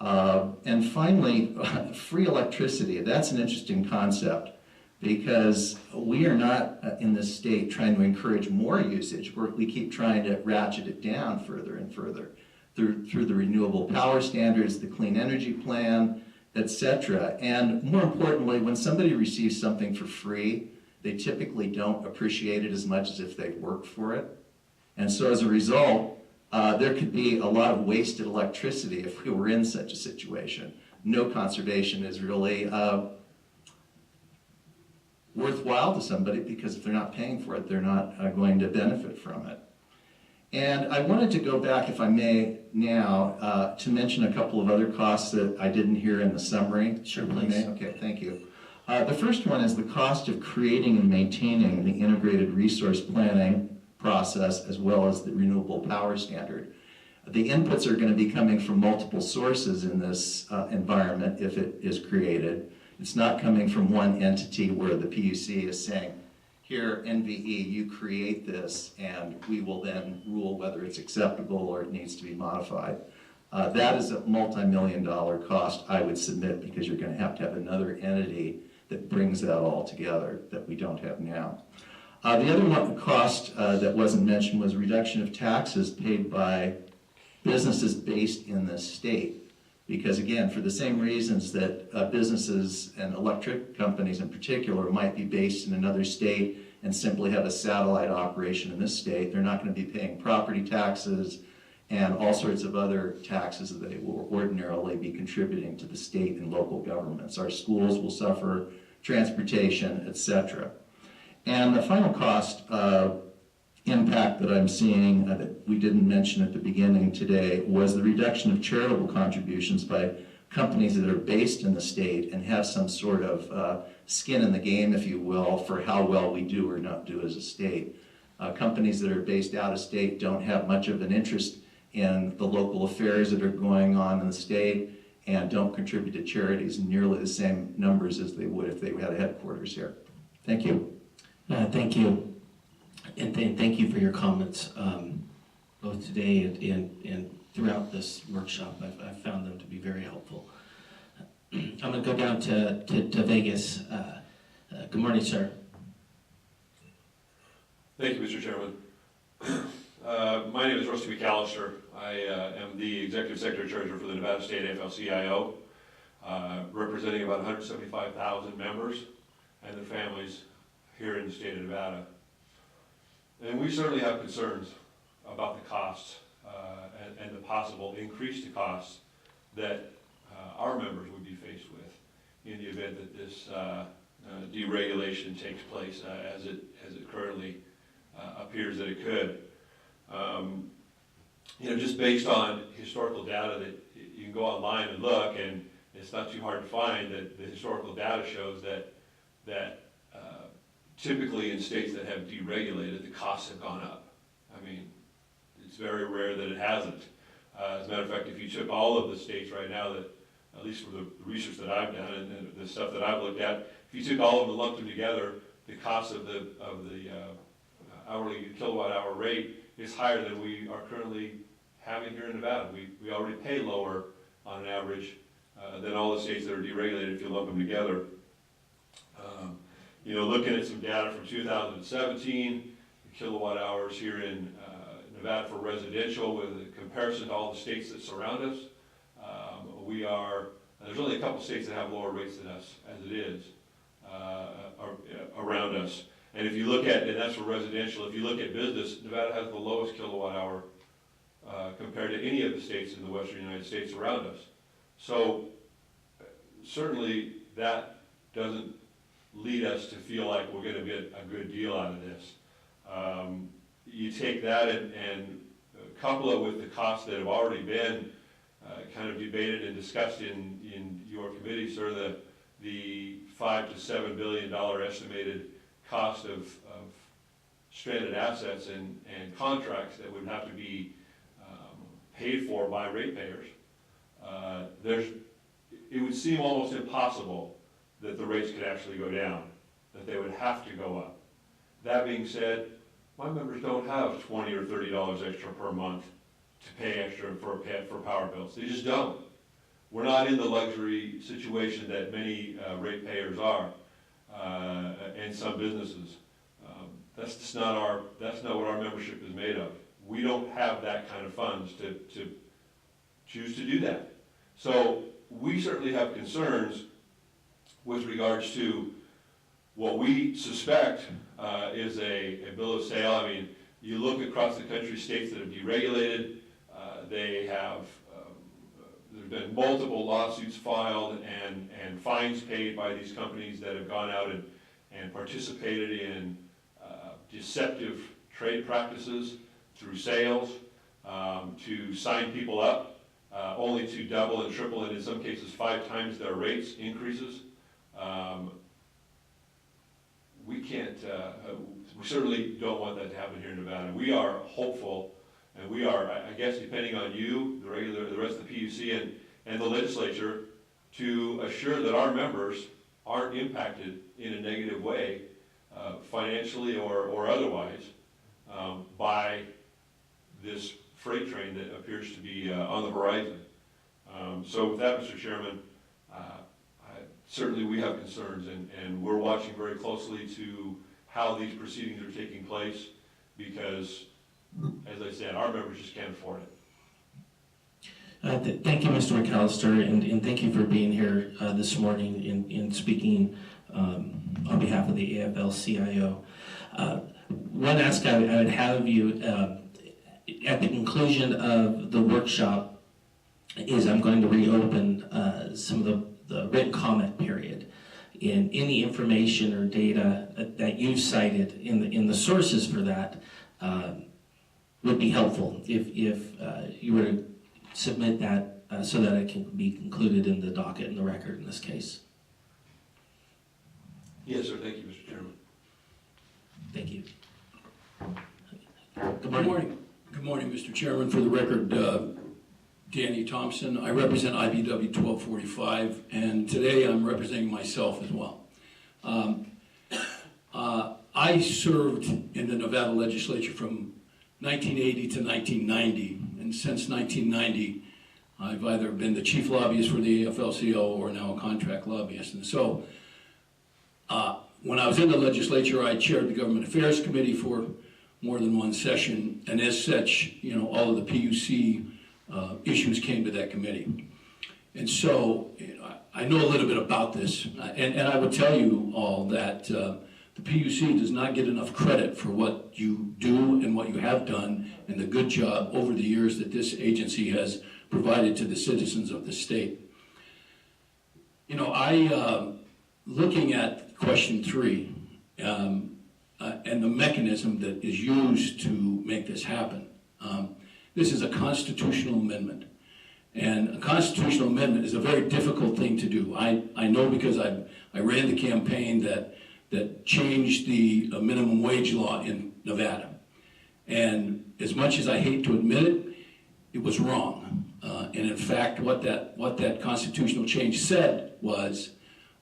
And finally, free electricity. That's an interesting concept, because we are not in this state trying to encourage more usage. We keep trying to ratchet it down further and further through the renewable power standards, the clean energy plan, etc. And more importantly, when somebody receives something for free, they typically don't appreciate it as much as if they've worked for it. And so as a result, there could be a lot of wasted electricity if we were in such a situation. No conservation is really worthwhile to somebody, because if they're not paying for it, they're not going to benefit from it. And I wanted to go back, if I may now, to mention a couple of other costs that I didn't hear in the summary. Sure, please. Okay, thank you. The first one is the cost of creating and maintaining the integrated resource planning process, as well as the renewable power standard. The inputs are going to be coming from multiple sources in this environment if it is created. It's not coming from one entity where the PUC is saying, here, NVE, you create this, and we will then rule whether it's acceptable or it needs to be modified. That is a multi-million-dollar cost, I would submit, because you're going to have another entity that brings that all together that we don't have now. The other one, cost that wasn't mentioned, was reduction of taxes paid by businesses based in the state. Because again, for the same reasons that businesses and electric companies in particular might be based in another state and simply have a satellite operation in this state, they're not going to be paying property taxes and all sorts of other taxes that they will ordinarily be contributing to the state and local governments. Our schools will suffer, transportation, etc. And the final cost impact that I'm seeing that we didn't mention at the beginning today was the reduction of charitable contributions by companies that are based in the state and have some sort of skin in the game, if you will, for how well we do or not do as a state. Companies that are based out of state don't have much of an interest in the local affairs that are going on in the state and don't contribute to charities in nearly the same numbers as they would if they had a headquarters here. Thank you. Thank you. And thank you for your comments, both today and throughout this workshop. I've found them to be very helpful. I'm going to go down to Vegas. Good morning, sir. Thank you, Mr. Chairman. My name is Rusty McAllister. I am the Executive Secretary Treasurer for the Nevada State AFL-CIO, representing about 175,000 members and their families here in the state of Nevada. And we certainly have concerns about the costs and the possible increase to costs that our members would be faced with in the event that this deregulation takes place as it currently appears that it could. Just based on historical data that you can go online and look, and it's not too hard to find that the historical data shows that typically in states that have deregulated, the costs have gone up. I mean, it's very rare that it hasn't. As a matter of fact, if you took all of the states right now that, at least for the research that I've done and the stuff that I've looked at, if you took all of them and lumped them together, the cost of the hourly kilowatt hour rate is higher than we are currently having here in Nevada. We already pay lower on an average than all the states that are deregulated if you lump them together. Looking at some data from 2017, the kilowatt hours here in Nevada for residential with a comparison to all the states that surround us, there's only a couple states that have lower rates than us as it is around us. And if you look at, and that's for residential, if you look at business, Nevada has the lowest kilowatt hour compared to any of the states in the western United States around us. So certainly that doesn't lead us to feel like we're going to get a good deal out of this. You take that and couple it with the costs that have already been kind of debated and discussed in your committee, sir, the $5 to $7 billion estimated cost of stranded assets and contracts that would have to be paid for by ratepayers. It would seem almost impossible that the rates could actually go down, that they would have to go up. That being said, my members don't have $20 or $30 extra per month to pay extra for power bills. They just don't. We're not in the luxury situation that many ratepayers are, and some businesses. That's just not what our membership is made of. We don't have that kind of funds to choose to do that. So we certainly have concerns with regards to what we suspect is a bill of sale. I mean, you look across the country, states that have deregulated, they have, there's been multiple lawsuits filed and fines paid by these companies that have gone out and participated in deceptive trade practices through sales to sign people up only to double and triple and in some cases 5 times their rates increases. We can't, we certainly don't want that to happen here in Nevada. We are hopeful, and we are, I guess, depending on you, the rest of the PUC and the legislature, to assure that our members aren't impacted in a negative way, financially or otherwise, by this freight train that appears to be on the horizon. So with that, Mr. Chairman, certainly we have concerns, and we're watching very closely to how these proceedings are taking place because, as I said, our members just can't afford it. Thank you, Mr. McAllister, and thank you for being here this morning and speaking on behalf of the AFL-CIO. One ask I would have of you at the conclusion of the workshop is I'm going to reopen some of the written comment period. In any information or data that you've cited in the sources for that would be helpful if you were to submit that so that it can be included in the docket and the record in this case. Yes, sir, thank you, Mr. Chairman. Thank you. Good morning. Good morning, Mr. Chairman. For the record, Danny Thompson. I represent IBW 1245, and today I'm representing myself as well. I served in the Nevada legislature from 1980 to 1990, and since 1990, I've either been the chief lobbyist for the AFL-CIO or now a contract lobbyist. And so, when I was in the legislature, I chaired the Government Affairs Committee for more than one session, and as such, you know, all of the PUC issues came to that committee. And so, I know a little bit about this, and I would tell you all that the PUC does not get enough credit for what you do and what you have done and the good job over the years that this agency has provided to the citizens of the state. You know, looking at question 3 and the mechanism that is used to make this happen, this is a constitutional amendment. And a constitutional amendment is a very difficult thing to do. I know because I ran the campaign that changed the minimum wage law in Nevada. And as much as I hate to admit it, it was wrong. And in fact, what that constitutional change said was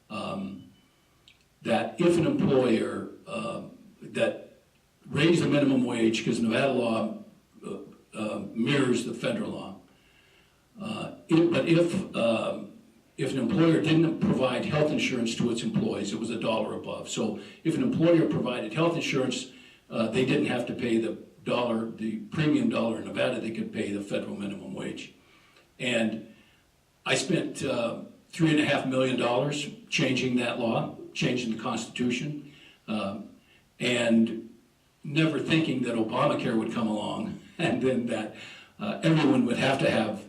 that if an employer that raised the minimum wage, because Nevada law mirrors the federal law, but if an employer didn't provide health insurance to its employees, it was $1 above. So if an employer provided health insurance, they didn't have to pay the premium dollar in Nevada, they could pay the federal minimum wage. And I spent $3.5 million changing that law, changing the Constitution, and never thinking that Obamacare would come along and then that everyone would have to have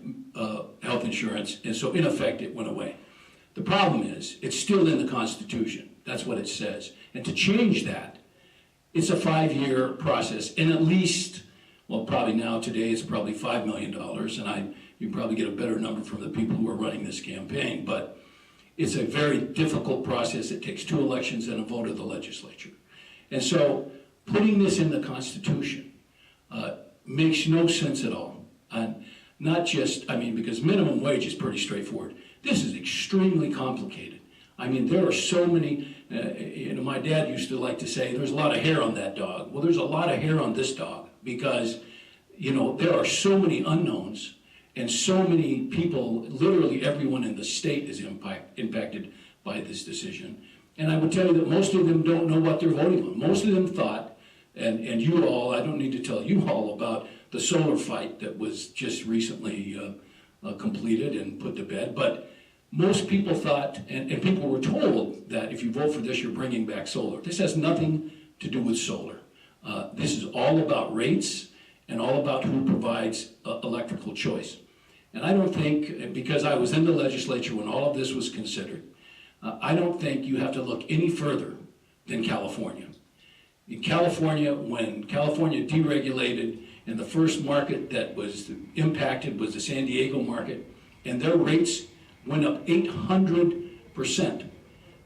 health insurance, and so in effect it went away. The problem is, it's still in the Constitution. That's what it says. And to change that, it's a 5-year process, and at least, well, probably now today it's probably $5 million, and you probably get a better number from the people who are running this campaign, but it's a very difficult process. It takes 2 elections and a vote of the legislature. And so putting this in the Constitution makes no sense at all. And not just, I mean, because minimum wage is pretty straightforward. This is extremely complicated. I mean, there are so many, you know, my dad used to like to say, there's a lot of hair on that dog. Well, there's a lot of hair on this dog because, you know, there are so many unknowns and so many people, literally everyone in the state is impacted by this decision. And I would tell you that most of them don't know what they're voting on. Most of them thought, and you all, I don't need to tell you all about the solar fight that was just recently completed and put to bed, but most people thought, and people were told that if you vote for this, you're bringing back solar. This has nothing to do with solar. This is all about rates and all about who provides electrical choice. And I don't think, because I was in the legislature when all of this was considered, I don't think you have to look any further than California. In California, when California deregulated, and the first market that was impacted was the San Diego market, and their rates went up 800%.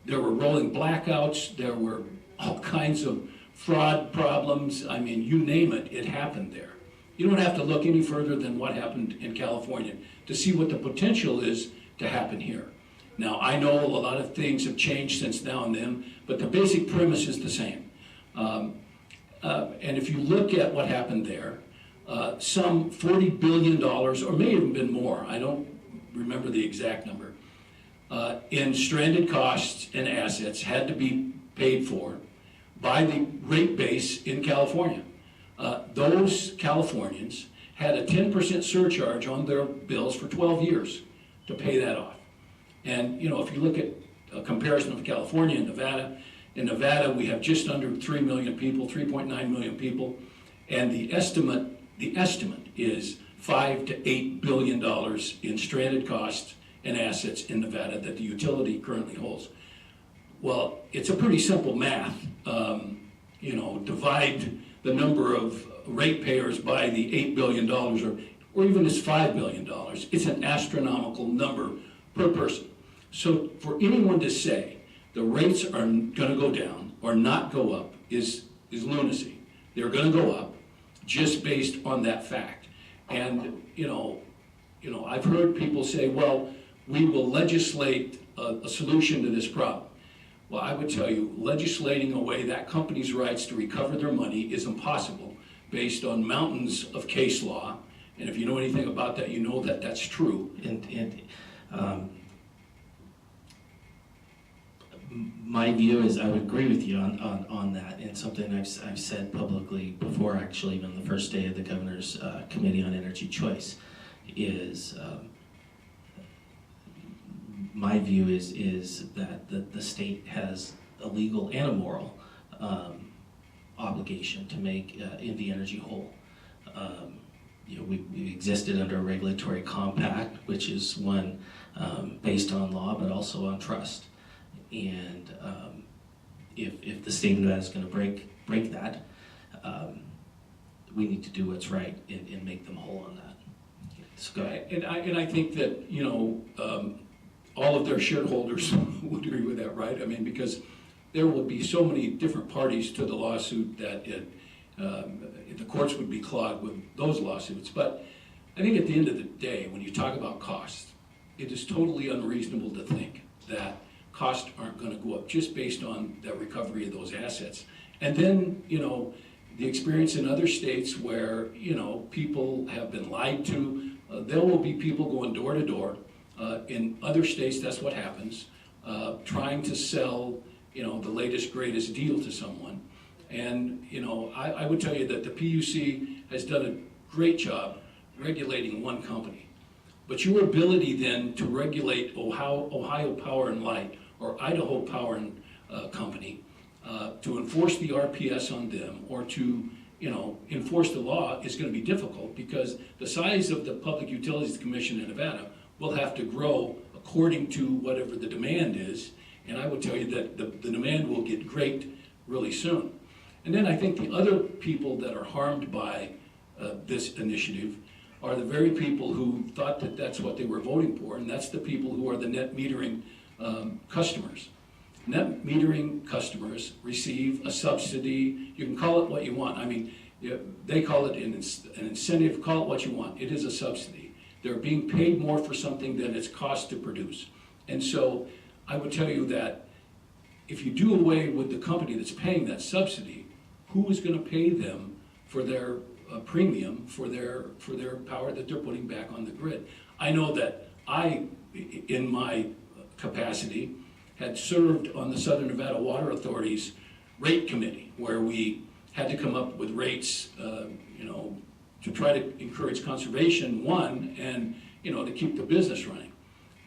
There were rolling blackouts, there were all kinds of fraud problems. I mean, you name it, it happened there. You don't have to look any further than what happened in California to see what the potential is to happen here. Now, I know a lot of things have changed since now and then, but the basic premise is the same. And if you look at what happened there, some $40 billion, or may have been more, I don't remember the exact number, in stranded costs and assets had to be paid for by the rate base in California. Those Californians had a 10% surcharge on their bills for 12 years to pay that off. And, you know, if you look at a comparison of California and Nevada, in Nevada we have just under 3 million people, 3.9 million people, and the the estimate is $5 to $8 billion in stranded costs and assets in Nevada that the utility currently holds. Well, it's a pretty simple math. Divide the number of ratepayers by the $8 billion or even this $5 billion. It's an astronomical number per person. So for anyone to say the rates are gonna go down or not go up is lunacy. They're gonna go up just based on that fact. And, I've heard people say, well, we will legislate a solution to this problem. Well, I would tell you, legislating away that company's rights to recover their money is impossible based on mountains of case law. And if you know anything about that, you know that that's true. My view is I would agree with you on that, and something I've said publicly before, actually, even the first day of the Governor's Committee on Energy Choice, is my view is that the state has a legal and a moral obligation to make NV Energy whole. We existed under a regulatory compact, which is one based on law but also on trust. And if the state of Nevada is going to break that, we need to do what's right and make them whole on that. So go ahead. And I think that all of their shareholders would agree with that, right? I mean, because there will be so many different parties to the lawsuit that the courts would be clogged with those lawsuits. But I think at the end of the day, when you talk about costs, it is totally unreasonable to think that costs aren't going to go up just based on the recovery of those assets. And then, the experience in other states where, people have been lied to, there will be people going door to door. In other states, that's what happens, trying to sell, the latest, greatest deal to someone. And, I would tell you that the PUC has done a great job regulating one company. But your ability then to regulate Ohio Power and Light or Idaho Power and Company, to enforce the RPS on them or to enforce the law is going to be difficult because the size of the Public Utilities Commission in Nevada will have to grow according to whatever the demand is. And I would tell you that the demand will get great really soon. And then I think the other people that are harmed by this initiative are the very people who thought that that's what they were voting for, and that's the people who are the net metering customers. Net metering customers receive a subsidy. You can call it what you want. I mean, they call it an incentive, call it what you want. It is a subsidy. They're being paid more for something than it's cost to produce. And so I would tell you that if you do away with the company that's paying that subsidy, who is going to pay them for their premium for their power that they're putting back on the grid? I know that I, in my capacity, had served on the Southern Nevada Water Authority's rate committee, where we had to come up with rates, to try to encourage conservation, one, and to keep the business running.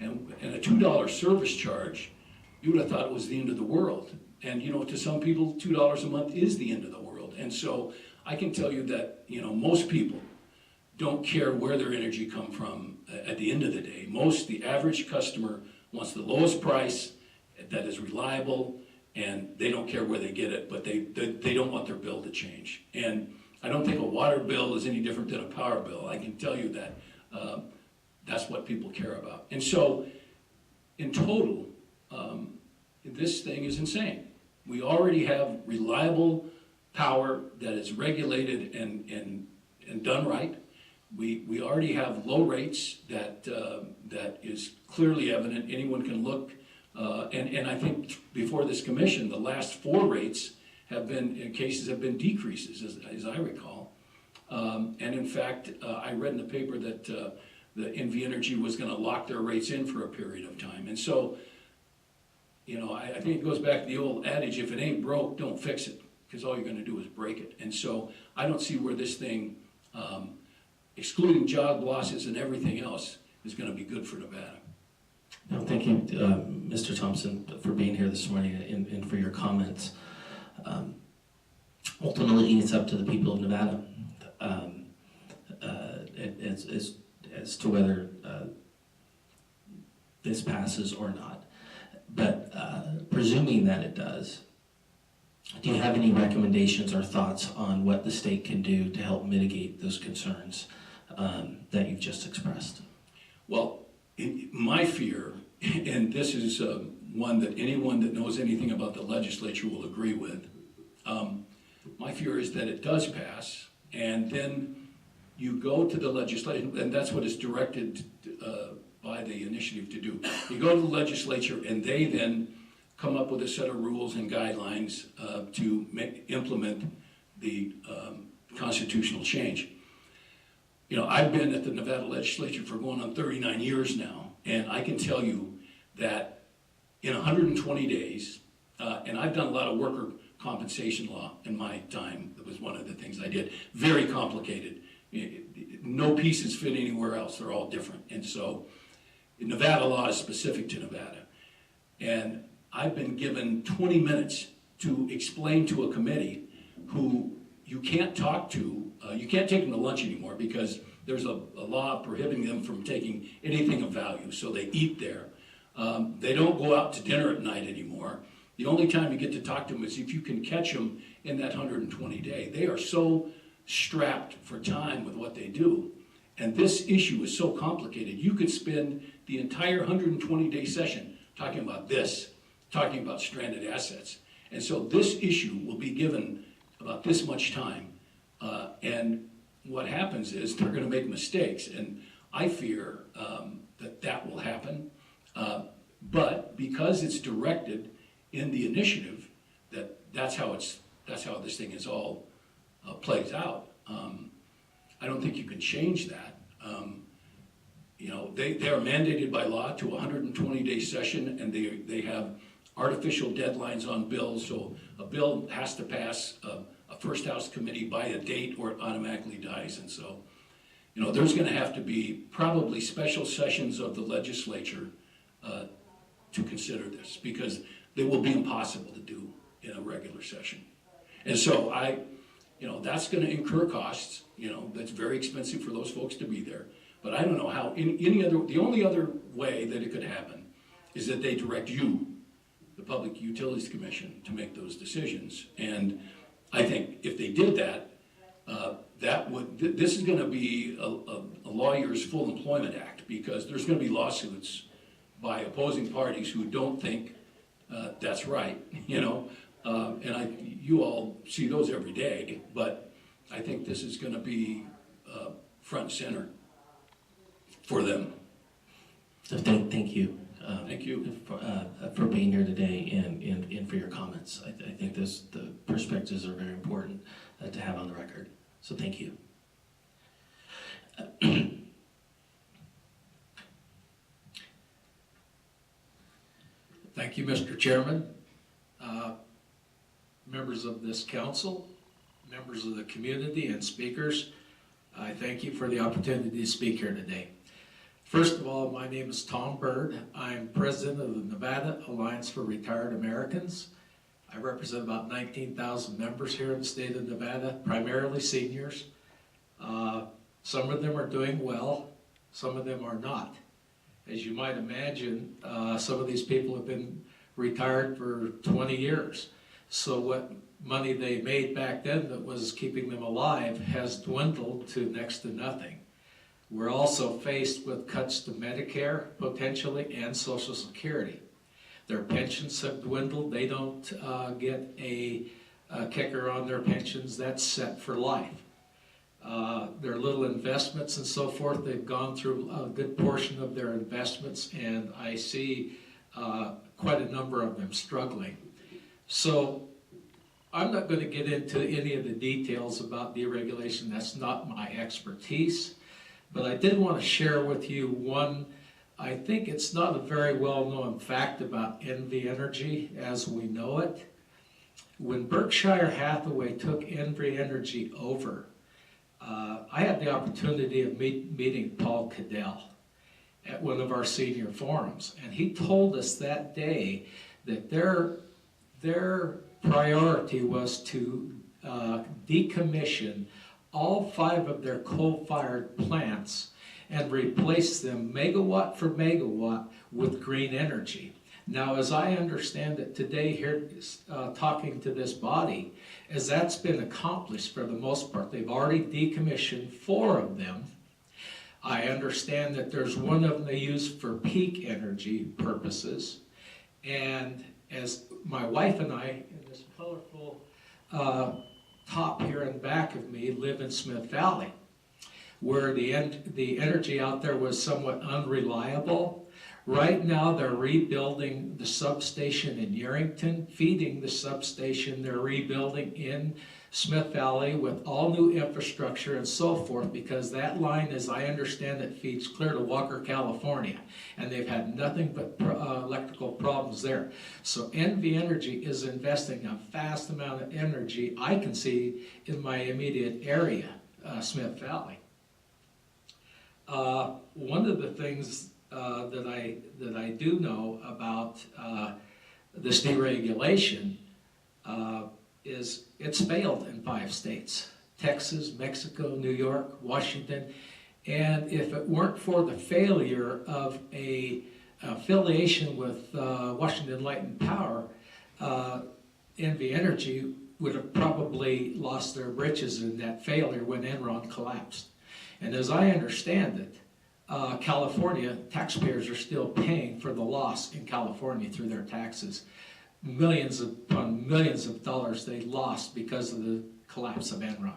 And a $2 service charge, you would have thought it was the end of the world. And to some people, $2 a month is the end of the world. And so I can tell you that most people don't care where their energy come from at the end of the day. The average customer wants the lowest price that is reliable, and they don't care where they get it, but they don't want their bill to change. And I don't think a water bill is any different than a power bill. I can tell you that that's what people care about. And so in total, this thing is insane. We already have reliable power that is regulated and done right. We already have low rates that is clearly evident. Anyone can look. And I think before this commission, the last 4 rates have been decreases, as I recall. And in fact, I read in the paper that the NV Energy was going to lock their rates in for a period of time. And so, I think it goes back to the old adage, if it ain't broke, don't fix it, because all you're going to do is break it. And so I don't see where this thing, excluding job losses and everything else, is going to be good for Nevada. No, thank you, Mr. Thompson, for being here this morning and for your comments. Ultimately, it's up to the people of Nevada. as to whether this passes or not. But presuming that it does, do you have any recommendations or thoughts on what the state can do to help mitigate those concerns that you've just expressed? Well, my fear, and this is one that anyone that knows anything about the legislature will agree with, my fear is that it does pass, and then you go to the legislature, and that's what is directed by the initiative to do. You go to the legislature, and they then come up with a set of rules and guidelines to implement the constitutional change. You know, I've been at the Nevada legislature for going on 39 years now, and I can tell you that in 120 days, and I've done a lot of worker compensation law in my time. That was one of the things I did. Very complicated. No pieces fit anywhere else. They're all different. And so Nevada law is specific to Nevada. And I've been given 20 minutes to explain to a committee who you can't talk to, you can't take them to lunch anymore because there's a law prohibiting them from taking anything of value, so they eat there. They don't go out to dinner at night anymore. The only time you get to talk to them is if you can catch them in that 120 day. They are so strapped for time with what they do. And this issue is so complicated. You could spend the entire 120 day session talking about this, talking about stranded assets. And so this issue will be given about this much time. And what happens is they're gonna make mistakes. And I fear that will happen. But because it's directed in the initiative, that's how this thing is all plays out. I don't think you can change that. You know, they are mandated by law to a 120-day session, and they have artificial deadlines on bills. So a bill has to pass a first house committee by a date, or it automatically dies. And so, you know, there's going to have to be probably special sessions of the legislature to consider this, because they will be impossible to do in a regular session. And so you know, that's going to incur costs. You know, that's very expensive for those folks to be there. But I don't know how the only other way that it could happen is that they direct you, the Public Utilities Commission, to make those decisions. And I think if they did that, this is going to be a lawyer's full employment act, because there's going to be lawsuits by opposing parties who don't think that's right, you know. And you all see those every day, but I think this is going to be front and center for them. So thank you. Thank you. For being here today and for your comments. I think the perspectives are very important to have on the record. So thank you. Thank you, Mr. Chairman. Members of this council, members of the community, and speakers, I thank you for the opportunity to speak here today. First of all, my name is Tom Bird. I'm president of the Nevada Alliance for Retired Americans. I represent about 19,000 members here in the state of Nevada, primarily seniors. Some of them are doing well, some of them are not. As you might imagine, some of these people have been retired for 20 years. So what money they made back then that was keeping them alive has dwindled to next to nothing. We're also faced with cuts to Medicare, potentially, and Social Security. Their pensions have dwindled. They don't get a kicker on their pensions. That's set for life. Their little investments and so forth, they've gone through a good portion of their investments, and I see quite a number of them struggling. So I'm not going to get into any of the details about deregulation. That's not my expertise. But I did want to share with you one, I think it's not a very well-known fact about NV Energy as we know it. When Berkshire Hathaway took NV Energy over, I had the opportunity of meeting Paul Cadell at one of our senior forums, and he told us that day that their priority was to decommission all 5 of their coal-fired plants and replace them megawatt for megawatt with green energy. Now, as I understand it today here, talking to this body, as that's been accomplished for the most part, they've already decommissioned 4 of them. I understand that there's 1 of them they use for peak energy purposes. And as my wife and I, in this colorful top here in back of me, live in Smith Valley, where the energy out there was somewhat unreliable. Right now, they're rebuilding the substation in Yerington, feeding the substation they're rebuilding in Smith Valley with all new infrastructure and so forth, because that line, as I understand it, feeds clear to Walker, California, and they've had nothing but electrical problems there. So NV Energy is investing a vast amount of energy I can see in my immediate area, Smith Valley. One of the things that I do know about this deregulation is it's failed in 5 states: Texas, Mexico, New York, Washington. And if it weren't for the failure of a affiliation with Washington Light and Power, NV Energy would have probably lost their britches in that failure when Enron collapsed. And as I understand it, California taxpayers are still paying for the loss in California through their taxes. Millions upon millions of dollars they lost because of the collapse of Enron.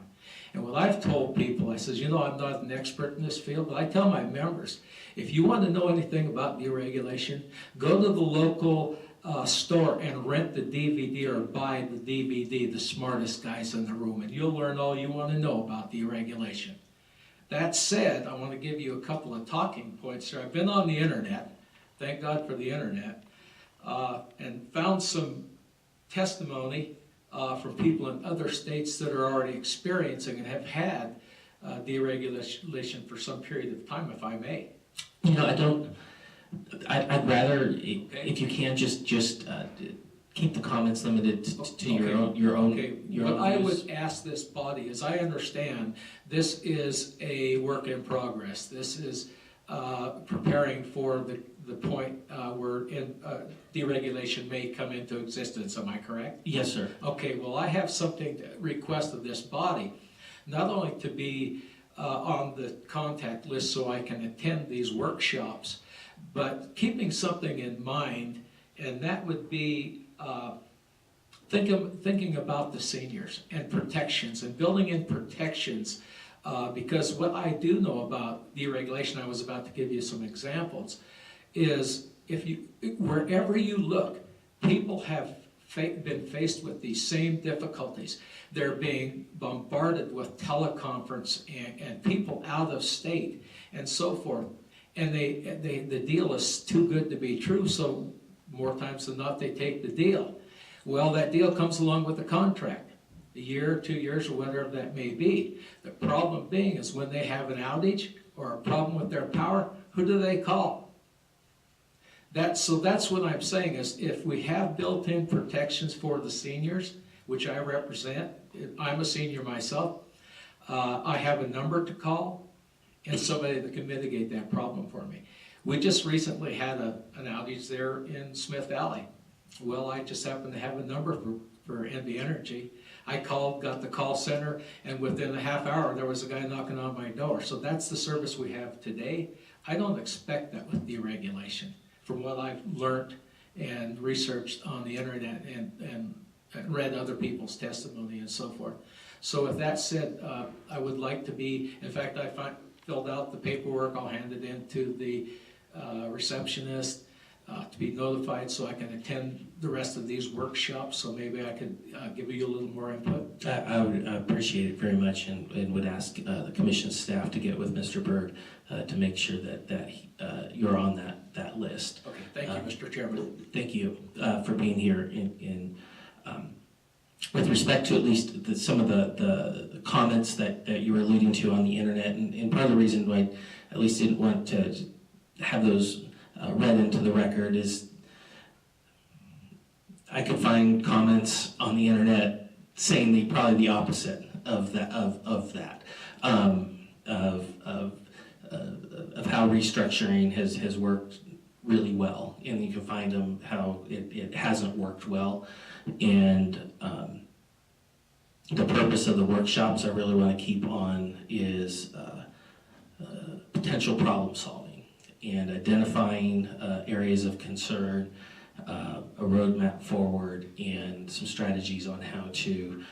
And what I've told people, I says, you know, I'm not an expert in this field, but I tell my members, if you want to know anything about deregulation, go to the local store and rent the DVD or buy the DVD, The Smartest Guys in the Room, and you'll learn all you want to know about deregulation. That said, I want to give you a couple of talking points here. I've been on the internet, thank God for the internet, and found some testimony from people in other states that are already experiencing and have had deregulation for some period of time, if I may. You know, I'd rather, if you can, just keep the comments limited to your own. Okay. Your what own I views. would ask this body, as I understand, this is a work in progress. This is preparing for the point where deregulation may come into existence. Am I correct? Yes, sir. Okay. Well, I have something to request of this body, not only to be on the contact list so I can attend these workshops, but keeping something in mind, and that would be thinking about the seniors and protections and building in protections, because what I do know about deregulation, I was about to give you some examples, is wherever you look, people have been faced with these same difficulties. They're being bombarded with teleconference and people out of state and so forth. And the deal is too good to be true, so more times than not they take the deal. Well, that deal comes along with a contract, a year, 2 years, or whatever that may be. The problem being is when they have an outage or a problem with their power, who do they call? So that's what I'm saying is if we have built-in protections for the seniors, which I represent, I'm a senior myself, I have a number to call and somebody that can mitigate that problem for me. We just recently had an outage there in Smith Valley. Well, I just happened to have a number for NV Energy. I called, got the call center, and within a half hour there was a guy knocking on my door. So that's the service we have today. I don't expect that with deregulation, from what I've learned and researched on the internet and read other people's testimony and so forth. So with that said, I would like to be, in fact, filled out the paperwork, I'll hand it in to the receptionist to be notified so I can attend the rest of these workshops, so maybe I could give you a little more input. I would appreciate it very much and would ask the commission staff to get with Mr. Berg to make sure that you're on that list. Okay, thank you, Mr. Chairman. Thank you for being here with respect to at least some of the comments that you were alluding to on the internet, and part of the reason why I at least didn't want to have those read into the record is I could find comments on the internet saying probably the opposite of that, of how restructuring has worked really well, and you can find them how it hasn't worked well, and the purpose of the workshops I really want to keep on is potential problem solving and identifying areas of concern, a roadmap forward, and some strategies on how to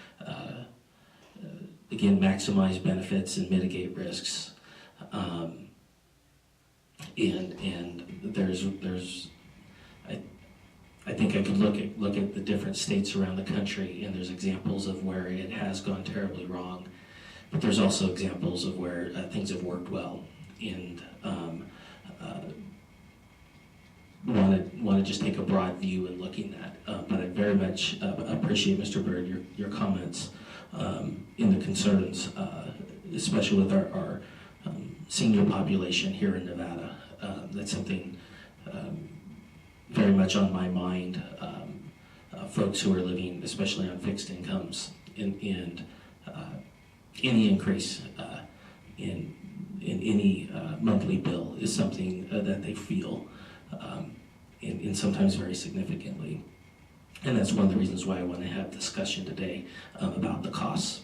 again maximize benefits and mitigate risks. And there's I think I could look at the different states around the country, and there's examples of where it has gone terribly wrong, but there's also examples of where things have worked well. And want to just take a broad view in looking at. But I very much appreciate, Mr. Byrd, your comments in the concerns, especially with our senior population here in Nevada. That's something very much on my mind. Folks who are living, especially on fixed incomes, and any increase in any monthly bill is something that they feel, and sometimes very significantly. And that's one of the reasons why I want to have discussion today about the costs.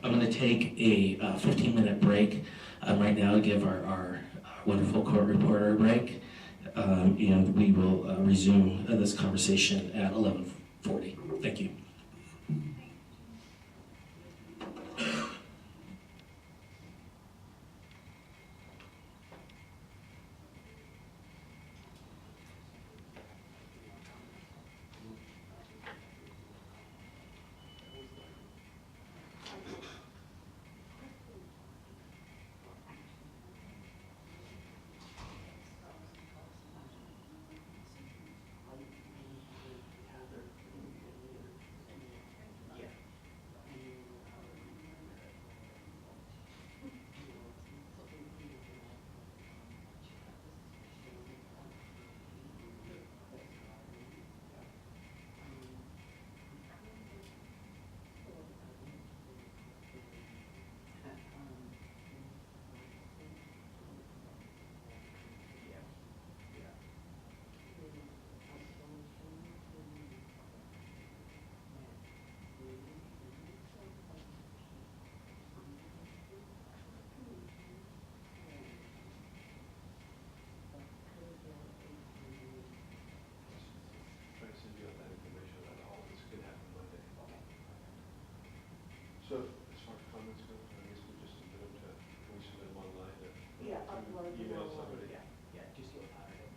I'm going to take a 15-minute break right now to give our wonderful court reporter a break, and we will resume this conversation at 11:40. Thank you. So as far as comments go, I guess we just submit them to, can we submit them online? Yeah, upload them Email online. somebody? Yeah, just go higher.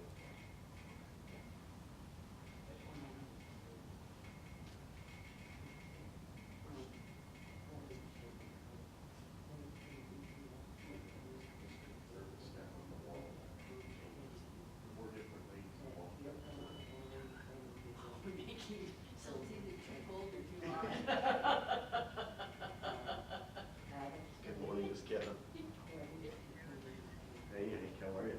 We're making something that's too cold or too hot. Good morning, Miss Kevin. Hey, Hank, how are you?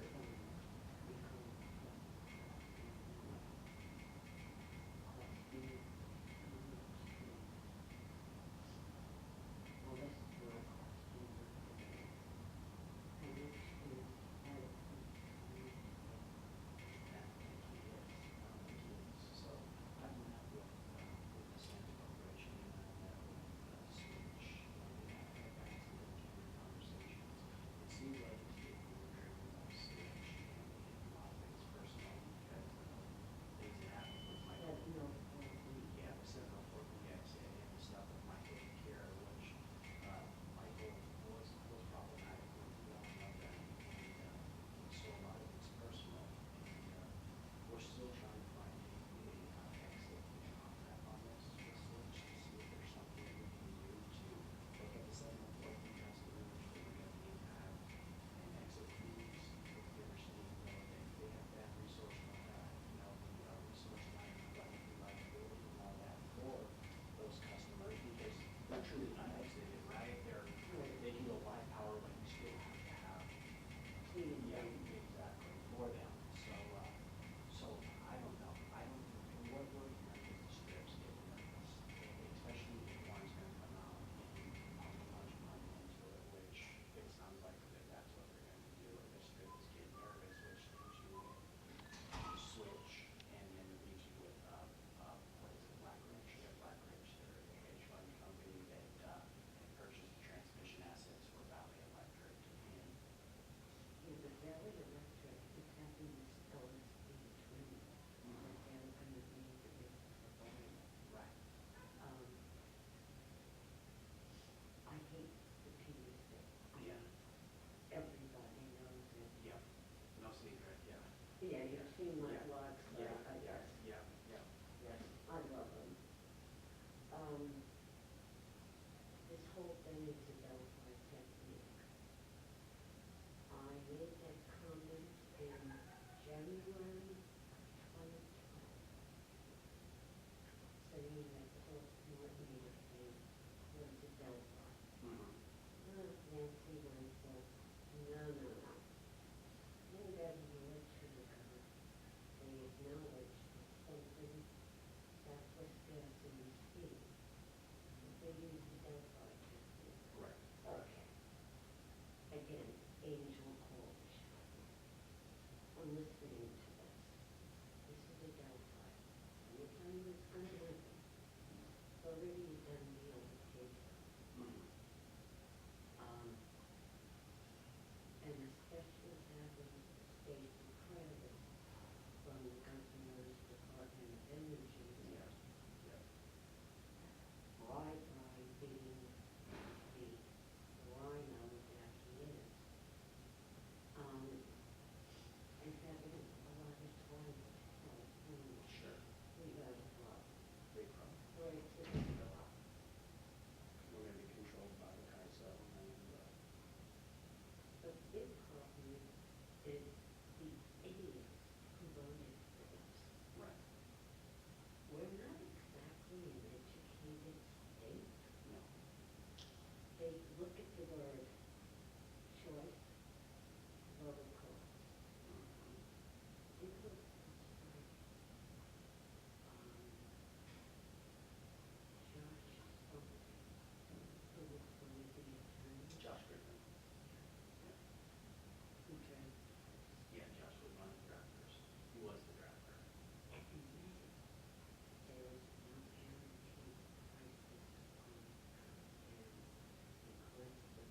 they use the Delphi testing. Correct. Okay. Again, Angel Coalition. I'm listening to this. This is a Delphi. And the time is unlimited. It's already a done deal with data. And especially having state credit from the governor's Department of Energy. Yes. Yes. Bright being the rhino that he is. And having a lot of time to help him. Sure. We got a problem. Big problem. Right, it's a big problem. We're gonna be controlled by the CAISO and, The big problem is the idiots who voted for this. right. We're not exactly an educated state. No. They look at the word choice, vote correct. It was like, Josh something, who was one of the attorneys, Josh Griffin. who drafted Yeah, Josh was one of the drafters. He was the drafter. and admitted there is no guaranteed prices on and because the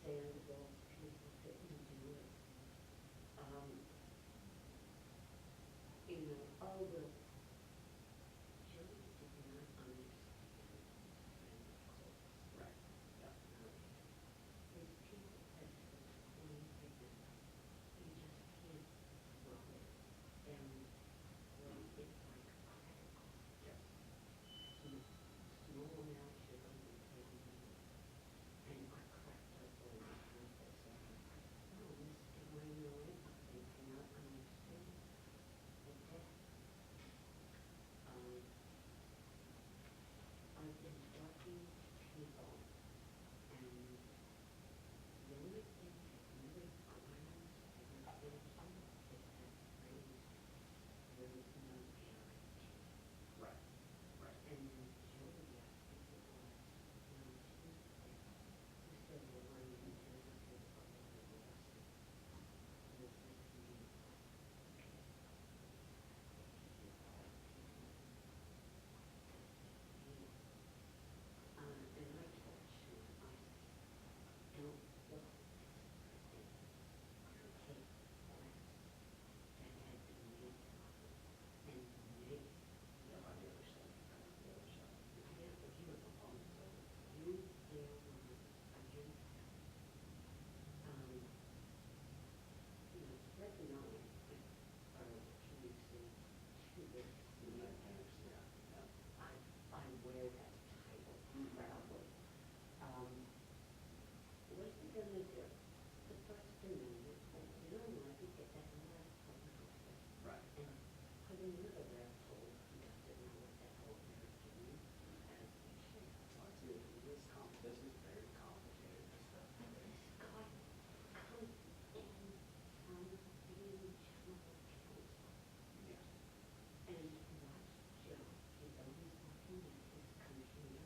understandable, people didn't do it. You know, oh, well, Joey did not understand friend calls. Right, yeah. These people that have 20 figures, you just can't throw it down when it's like a credit card. Yeah. Small amounts you're going to be paying more. And I cracked up on the campus and I was like, no, Mr. Minor, I cannot understand the debt. I've been talking to people and the only thing that really grinds their attention is that phrase, there is no guarantee. Right, right. And then Joey, I think it was on Tuesday, who said, well, are you interested in a lawsuit? And I said to me, okay, and I told Sean, I said, don't look at take class that had been made and make Yeah, on the other side, on the other side. yeah, but The components of it. you there against that. You know, Fred and I are PUC two years. Yeah, yeah. I wear that title proudly. What are you gonna do? The First Amendment, you don't want to get that asshole out there. Right. And put another asshole who doesn't know what the hell they're doing as the chair. Well, this is very complicated, this stuff. This guy comes in from being general counsel. Yeah. And watch Joe, he's always looking at his computer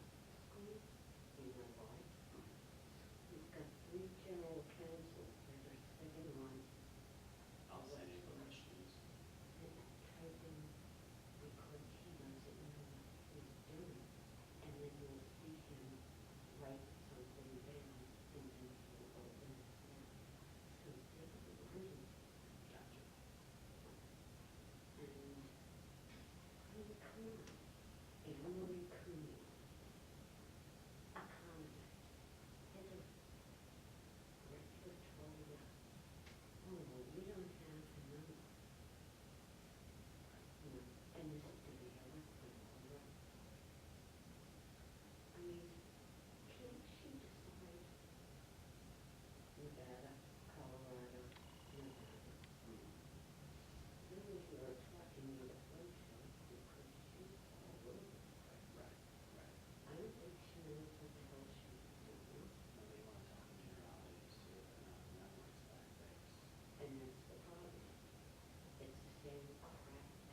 screen in the light. He's got 3 general counsels that are sitting on I'll send you the questions. and typing because he doesn't know what he's doing. And then you'll see him write something down and then he'll open it up. So they're learning. Gotcha. And I mean, come on. Anne Marie Cooney, economist, head of regulatory, oh, well, we don't have the number. You know, and this is to be eloquent, all right. I mean, can't she decide Nevada, Colorado, Nevada? Really, you are talking with a friendship because she's all over the place. Right, right. I don't think she knows what the hell she's doing. Nobody wants to talk in generalities too, they're not words back things. And that's the problem. It's the same crap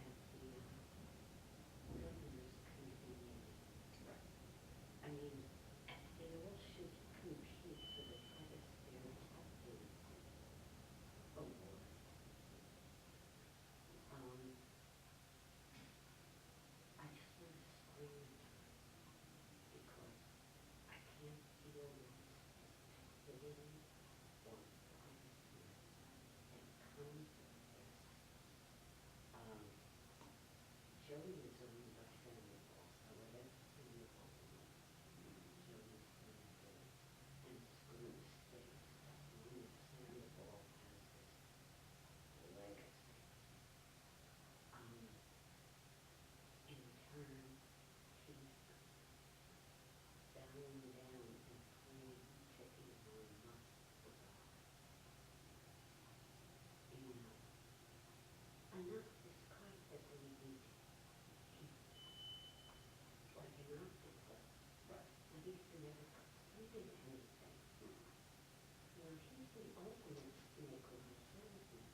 at the governor's convening. Right. I mean, they all should compete for the Fred Captain Award. I just want to scream at them because I can't deal with stupidity or biasness that comes with this. Joey is owned by Sandoval, so whatever Sandoval wants, Joey's going to do. And it's going to stay as long as Sandoval has this legacy. In turn, he's bowing down and playing chicken on Musk's you know, enough this guy that we need. He's like an octopus. Right. And he's never completed anything. You know, he's the ultimate snake oil salesman,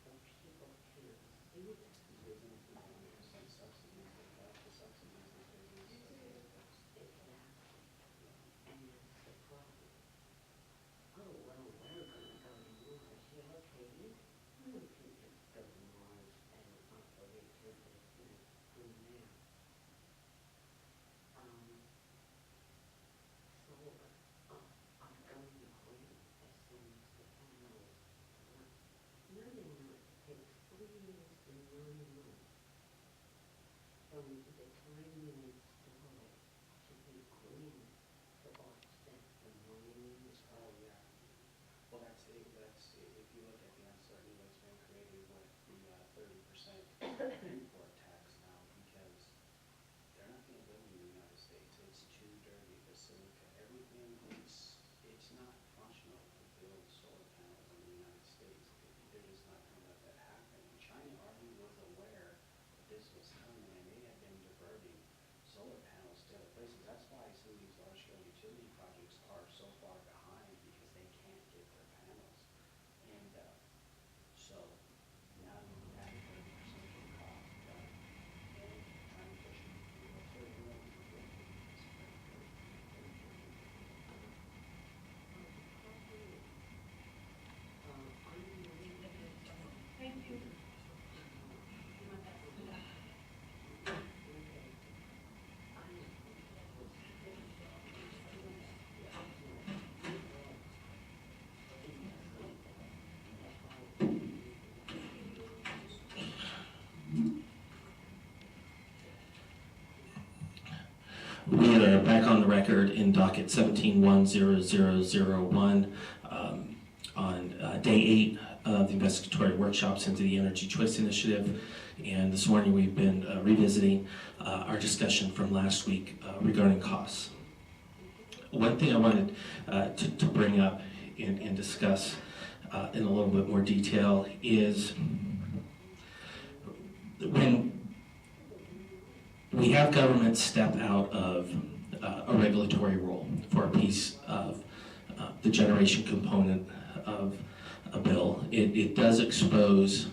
but people can't see that. Business is on there, some subsidies, the subsidies of business. Exactly. And that's the problem. Oh, well, we're gonna go to Mars. Yeah, okay, you can just go to Mars and operate your business from there. Solar, I'm going to green from the time you install it to be clean to offset the mining? Oh, yeah. Well, that's, if you look at the uncertainty that's been created with the 30% import tax now, because they're not gonna build in the United States. It's too dirty, the silica, everything, it's not functional to build solar panels in the United States. They're just not gonna let that happen. And China already was aware that this was coming, and they have been diverting solar panels to other places. That's why some of these large-scale utility projects are so far behind, because they can't get their panels. And so now you add 30% to the cost, and trying to push it through a certain way. We are back on the record in docket 17-10001 on day 8 of the investigatory workshops into the Energy Choice Initiative. And this morning we've been revisiting our discussion from last week regarding costs. One thing I wanted to bring up and discuss in a little bit more detail is when we have government step out of a regulatory role for a piece of the generation component of a bill. It does expose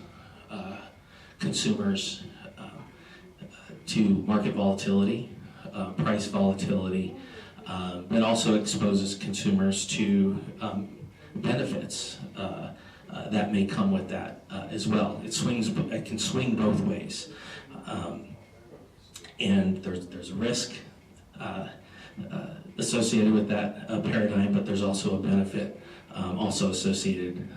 consumers to market volatility, price volatility, but also exposes consumers to benefits that may come with that as well. It can swing both ways. And there's a risk associated with that paradigm, but there's also a benefit also associated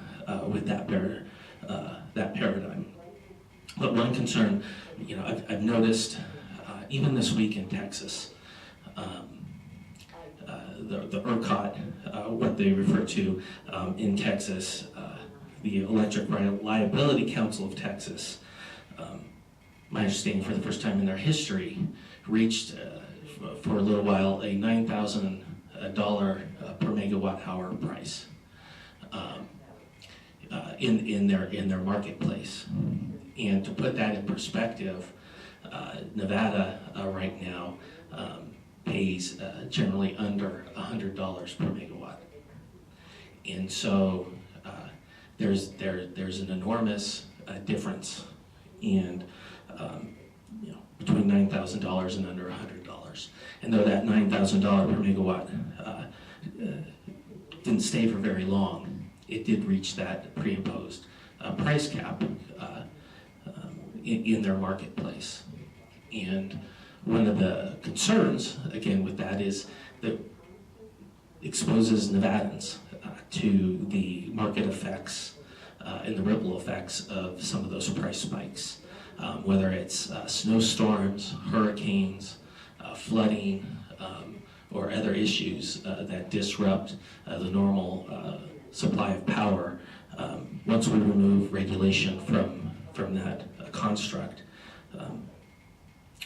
with that paradigm. But one concern, I've noticed even this week in Texas, the ERCOT, what they refer to in Texas, the Electric Reliability Council of Texas, my understanding for the first time in their history, reached for a little while a $9,000 per megawatt hour price in their marketplace. And to put that in perspective, Nevada right now pays generally under $100 per megawatt. And so there's an enormous difference in between $9,000 and under $100. And though that $9,000 per megawatt didn't stay for very long, it did reach that pre-imposed price cap in their marketplace. And one of the concerns, again, with that is that exposes Nevadans to the market effects and the ripple effects of some of those price spikes. Whether it's snowstorms, hurricanes, flooding, or other issues that disrupt the normal supply of power. Once we remove regulation from that construct,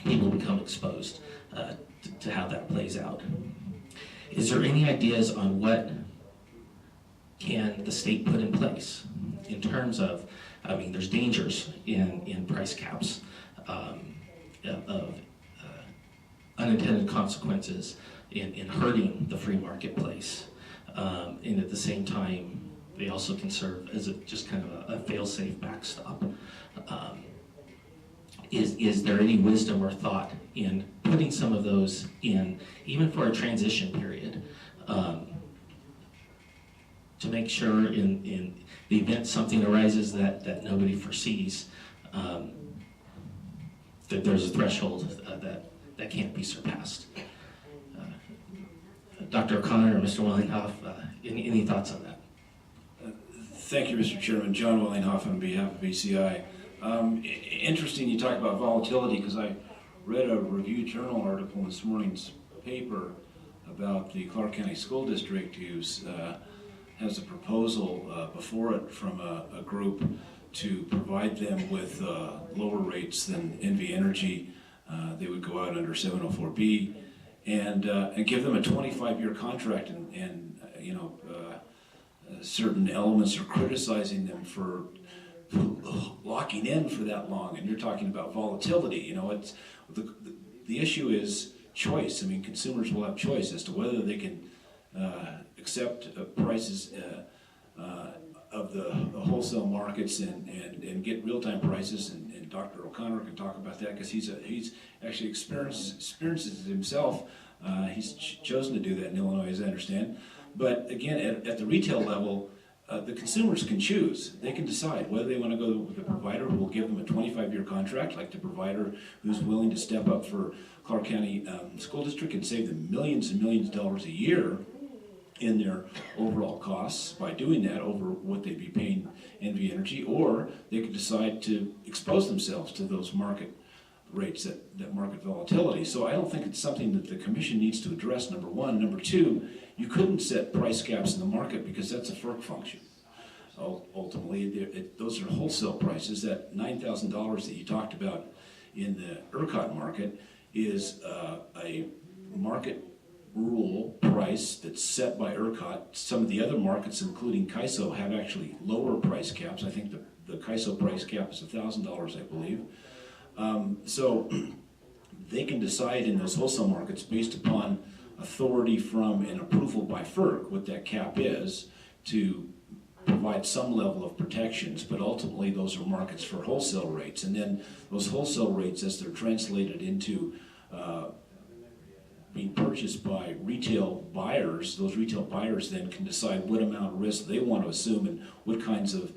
people become exposed to how that plays out. Is there any ideas on what can the state put in place in terms of, there's dangers in price caps of unintended consequences in hurting the free marketplace. And at the same time, they also can serve as just kind of a fail-safe backstop. Is there any wisdom or thought in putting some of those in, even for a transition period, to make sure in the event something arises that nobody foresees, that there's a threshold that can't be surpassed? Dr. O'Connor or Mr. Wellinghoff, any thoughts on that? Thank you, Mr. Chairman. John Wellinghoff on behalf of ACI. Interesting you talk about volatility, because I read a Review Journal article in this morning's paper about the Clark County School District who has a proposal before it from a group to provide them with lower rates than NV Energy. They would go out under 704B and give them a 25-year contract, and certain elements are criticizing them for locking in for that long. And you're talking about volatility. It's the issue is choice. I mean, consumers will have choice as to whether they can accept prices of the wholesale markets and get real-time prices, and Dr. O'Connor can talk about that because he's actually experiences it himself. He's chosen to do that in Illinois, as I understand. But again, at the retail level, the consumers can choose. They can decide whether they want to go with the provider who will give them a 25-year contract, like the provider who's willing to step up for Clark County School District and save them millions and millions of dollars a year in their overall costs by doing that over what they'd be paying NV Energy, or they could decide to expose themselves to those market rates, that market volatility. So I don't think it's something that the commission needs to address, number one. Number two, you couldn't set price caps in the market because that's a FERC function. Ultimately, those are wholesale prices. That $9,000 that you talked about in the ERCOT market is a market rule price that's set by ERCOT. Some of the other markets, including CAISO, have actually lower price caps. I think the CAISO price cap is $1,000, I believe. So they can decide in those wholesale markets based upon authority from an approval by FERC, what that cap is, to provide some level of protections, but ultimately those are markets for wholesale rates. And then those wholesale rates, as they're translated into being purchased by retail buyers, those retail buyers then can decide what amount of risk they want to assume and what kinds of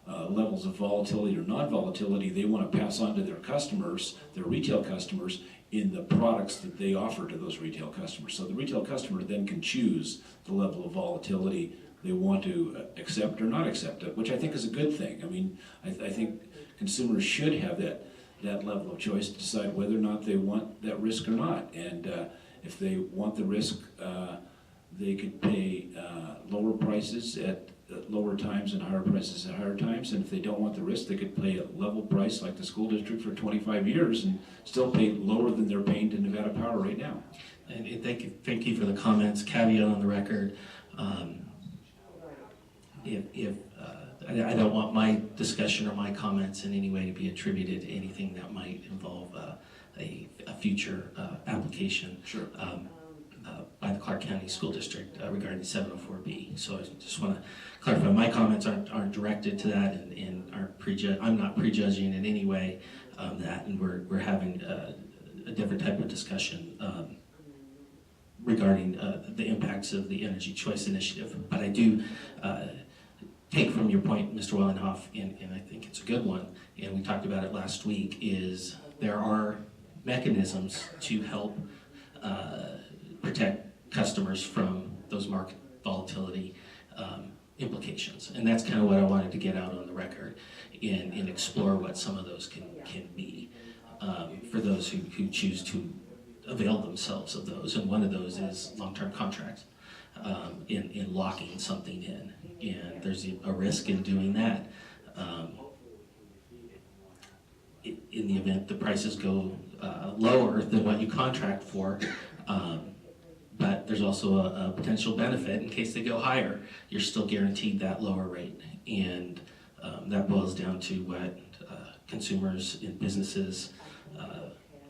levels of volatility or non-volatility they want to pass on to their customers, their retail customers, in the products that they offer to those retail customers. So the retail customer then can choose the level of volatility they want to accept or not accept it, which I think is a good thing. I mean, I think consumers should have that level of choice to decide whether or not they want that risk or not. And if they want the risk, they could pay lower prices at lower times and higher prices at higher times. And if they don't want the risk, they could pay a level price like the school district for 25 years and still pay lower than they're paying to Nevada Power right now. And thank you for the comments. Caveat on the record. I don't want my discussion or my comments in any way to be attributed to anything that might involve a future application. Sure. By the Clark County School District regarding 704B. So I just want to clarify, my comments aren't directed to that and aren't I'm not prejudging in any way that, and we're having a different type of discussion regarding the impacts of the Energy Choice Initiative. But I do take from your point, Mr. Wellenhoff, and I think it's a good one, and we talked about it last week, is there are mechanisms to help protect customers from those market volatility implications. And that's kind of what I wanted to get out on the record and explore what some of those can be for those who choose to avail themselves of those. And one of those is long-term contracts in locking something in. And there's a risk in doing that. In the event the prices go lower than what you contract for, but there's also a potential benefit in case they go higher. You're still guaranteed that lower rate, and that boils down to what consumers and businesses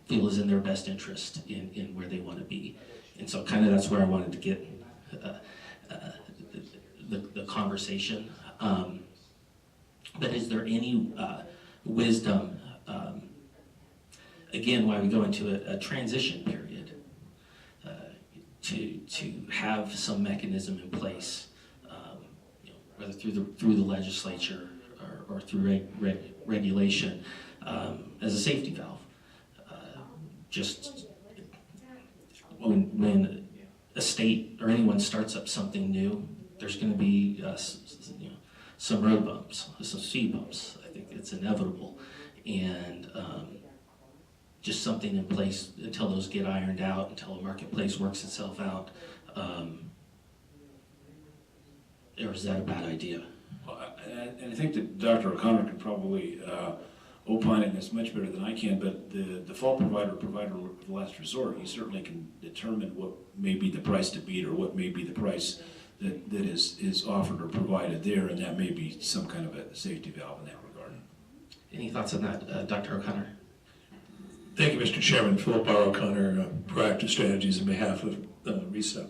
feel is in their best interest in where they want to be. And so kind of that's where I wanted to get the conversation. But is there any wisdom, again, why we go into a transition period, to have some mechanism in place, whether through the legislature or through regulation, as a safety valve. Just when a state or anyone starts up something new, there's going to be some road bumps, some speed bumps. I think it's inevitable, and just something in place until those get ironed out, until the marketplace works itself out? Or is that a bad idea? And I think that Dr. O'Connor can probably opine in this much better than I can, but the default provider of last resort, he certainly can determine what may be the price to beat or what may be the price that is offered or provided there, and that may be some kind of a safety valve in that regard. Any thoughts on that, Dr. O'Connor? Thank you, Mr. Chairman. Philip R. O'Connor, Proactive Strategies on behalf of RISA.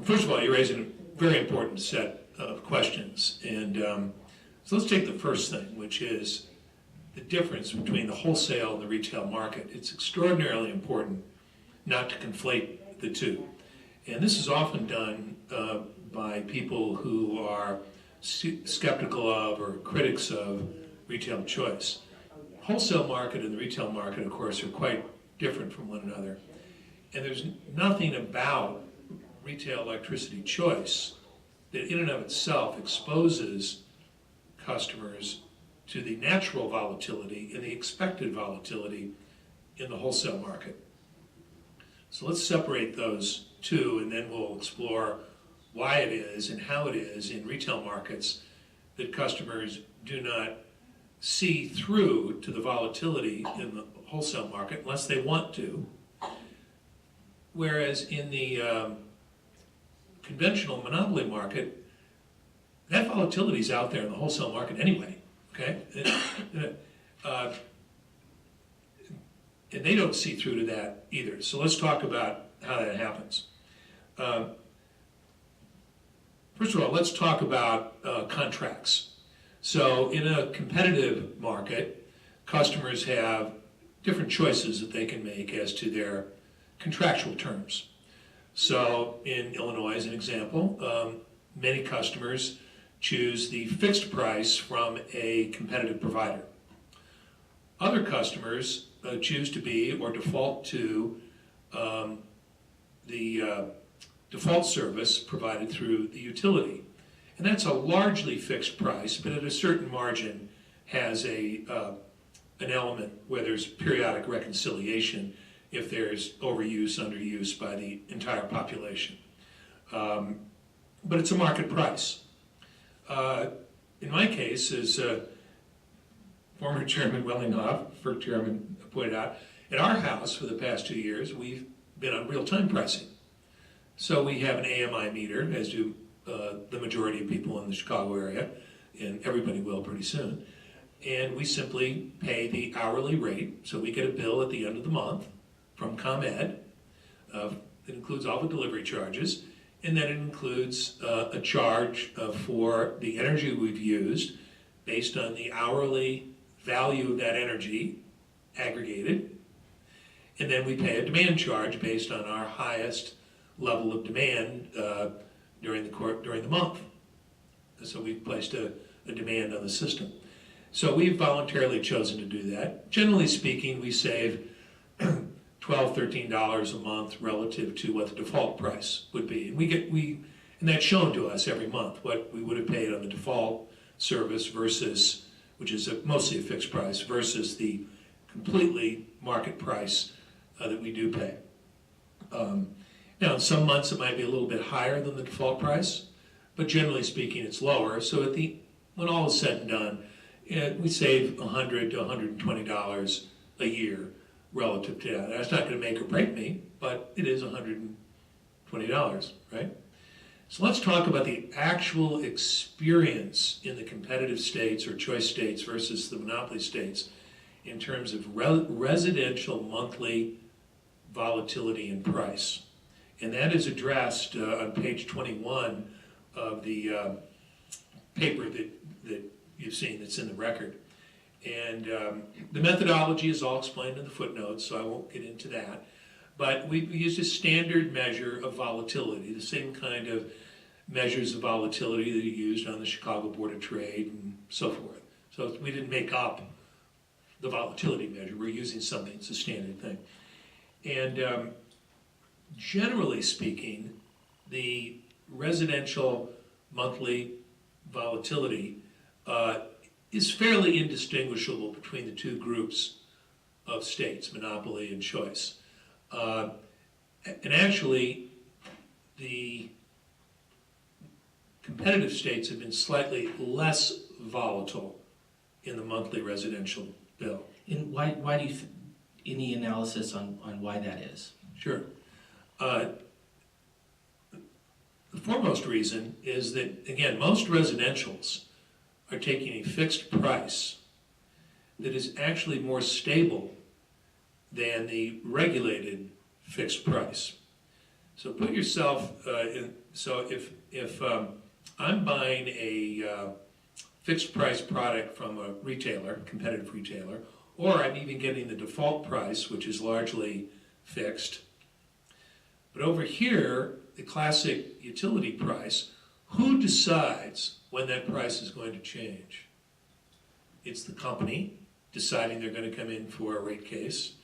First of all, you're raising a very important set of questions. And so let's take the first thing, which is the difference between the wholesale and the retail market. It's extraordinarily important not to conflate the two. And this is often done by people who are skeptical of or critics of retail choice. Wholesale market and the retail market, of course, are quite different from one another. And there's nothing about retail electricity choice that in and of itself exposes customers to the natural volatility and the expected volatility in the wholesale market. So let's separate those two, and then we'll explore why it is and how it is in retail markets that customers do not see through to the volatility in the wholesale market unless they want to. Whereas in the conventional monopoly market, that volatility is out there in the wholesale market anyway, okay? And they don't see through to that either. So let's talk about how that happens. First of all, let's talk about contracts. So in a competitive market, customers have different choices that they can make as to their contractual terms. So in Illinois, as an example, many customers choose the fixed price from a competitive provider. Other customers choose to be or default to the default service provided through the utility. And that's a largely fixed price, but at a certain margin has an element where there's periodic reconciliation if there's overuse, underuse by the entire population. But it's a market price. In my case, as former Chairman Wellinghoff, FERC Chairman, pointed out, at our house for the past 2 years, we've been on real-time pricing. So we have an AMI meter, as do the majority of people in the Chicago area, and everybody will pretty soon. And we simply pay the hourly rate, so we get a bill at the end of the month from ComEd. It includes all the delivery charges, and then it includes a charge for the energy we've used based on the hourly value of that energy aggregated. And then we pay a demand charge based on our highest level of demand during the month. So we've placed a demand on the system. So we've voluntarily chosen to do that. Generally speaking, we save $12, $13 a month relative to what the default price would be. And that's shown to us every month, what we would have paid on the default service versus, which is mostly a fixed price, versus the completely market price that we do pay. Now, in some months it might be a little bit higher than the default price, but generally speaking it's lower. So when all is said and done, we save $100 to $120 a year relative to that. That's not going to make or break me, but it is $120, right? So let's talk about the actual experience in the competitive states or choice states versus the monopoly states in terms of residential monthly volatility and price. And that is addressed on page 21 of the paper that you've seen that's in the record. And the methodology is all explained in the footnotes, so I won't get into that. But we used a standard measure of volatility, the same kind of measures of volatility that are used on the Chicago Board of Trade and so forth. So we didn't make up the volatility measure. We're using something that's a standard thing. And generally speaking, the residential monthly volatility is fairly indistinguishable between the two groups of states, monopoly and choice. And actually, the competitive states have been slightly less volatile in the monthly residential bill. And why do you, any analysis on why that is? Sure. The foremost reason is that, again, most residentials are taking a fixed price that is actually more stable than the regulated fixed price. So put yourself in, so if I'm buying a fixed price product from a retailer, competitive retailer, or I'm even getting the default price, which is largely fixed. But over here, the classic utility price, who decides when that price is going to change? It's the company deciding they're going to come in for a rate case,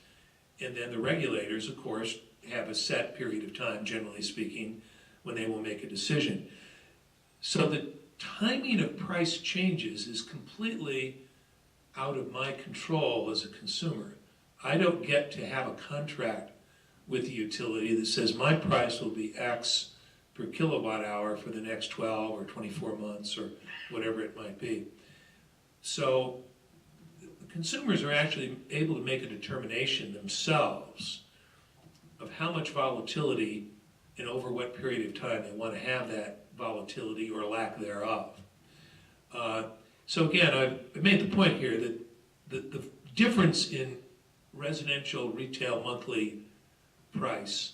and then the regulators, of course, have a set period of time, generally speaking, when they will make a decision. So the timing of price changes is completely out of my control as a consumer. I don't get to have a contract with the utility that says my price will be X per kilowatt hour for the next 12 or 24 months or whatever it might be. So consumers are actually able to make a determination themselves of how much volatility and over what period of time they want to have that volatility or lack thereof. So again, I've made the point here that the difference in residential retail monthly price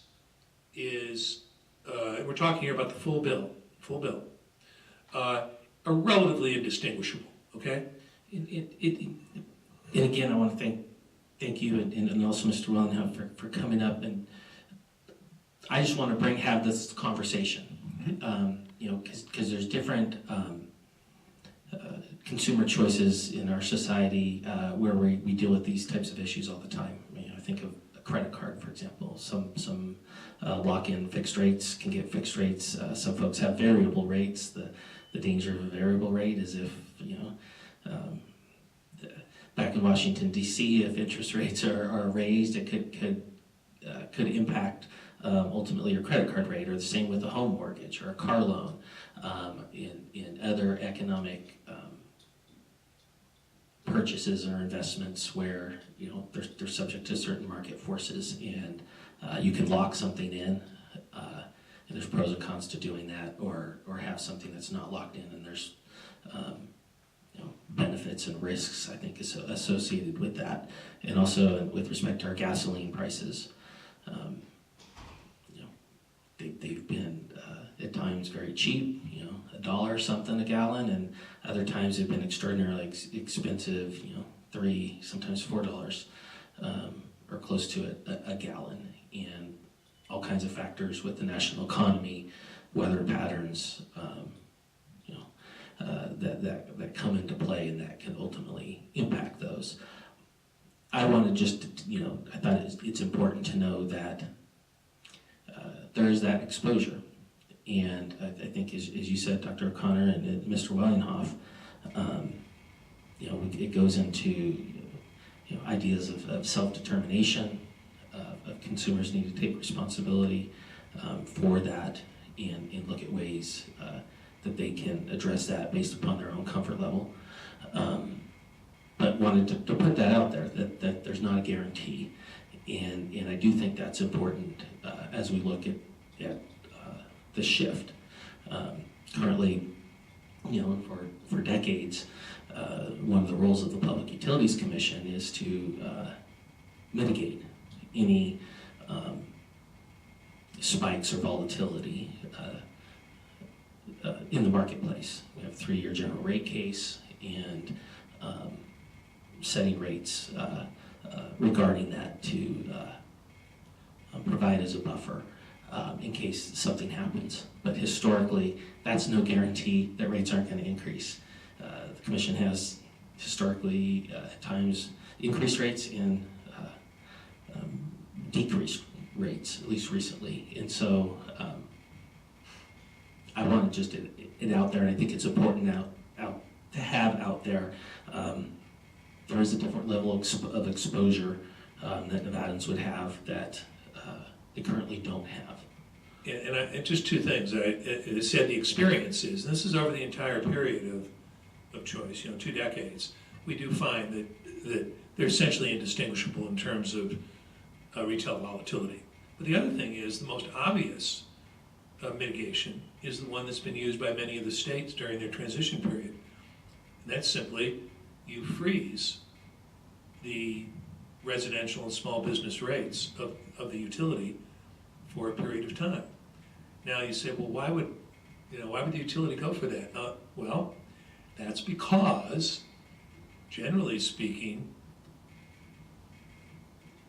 is, we're talking here about the full bill, are relatively indistinguishable, okay? And again, I want to thank you and also Mr. Wellenhoff for coming up, and I just want to have this conversation, you know, because there's different consumer choices in our society where we deal with these types of issues all the time. You know, I think of a credit card, for example. Some lock-in fixed rates can get fixed rates. Some folks have variable rates. The danger of a variable rate is if, you know, back in Washington, D.C., if interest rates are raised, it could impact ultimately your credit card rate, or the same with a home mortgage or a car loan, in other economic purchases or investments where, you know, they're subject to certain market forces, and you can lock something in, and there's pros and cons to doing that, or have something that's not locked in, and there's you know, benefits and risks, I think, is associated with that. And also with respect to our gasoline prices, you know, they've been at times very cheap, you know, $1 something a gallon, and other times they've been extraordinarily expensive, you know, $3, sometimes $4, or close to it a gallon, and all kinds of factors with the national economy, weather patterns, you know, that come into play, and that can ultimately impact those. I want to just, you know, I thought it's important to know that there is that exposure. And I think, as you said, Dr. O'Connor and Mr. Wellenhoff, you know, it goes into, you know, ideas of self-determination, of consumers need to take responsibility for that, and look at ways that they can address that based upon their own comfort level. But wanted to put that out there, that there's not a guarantee. And I do think that's important as we look at the shift. Currently, you know, for decades, one of the roles of the Public Utilities Commission is to mitigate any spikes or volatility in the marketplace. We have a 3-year general rate case, and setting rates regarding that to provide as a buffer in case something happens. But historically, that's no guarantee that rates aren't going to increase. The Commission has historically at times increased rates and decreased rates, at least recently. And so I want to just it out there, and I think it's important out to have out there. There is a different level of exposure that Nevadans would have that they currently don't have. And just two things. I said the experience is, and this is over the entire period of choice, 2 decades, we do find that they're essentially indistinguishable in terms of retail volatility. But the other thing is, the most obvious mitigation is the one that's been used by many of the states during their transition period. And that's simply, you freeze the residential and small business rates of the utility for a period of time. Now you say, well, why would the utility go for that? Well, that's because, generally speaking,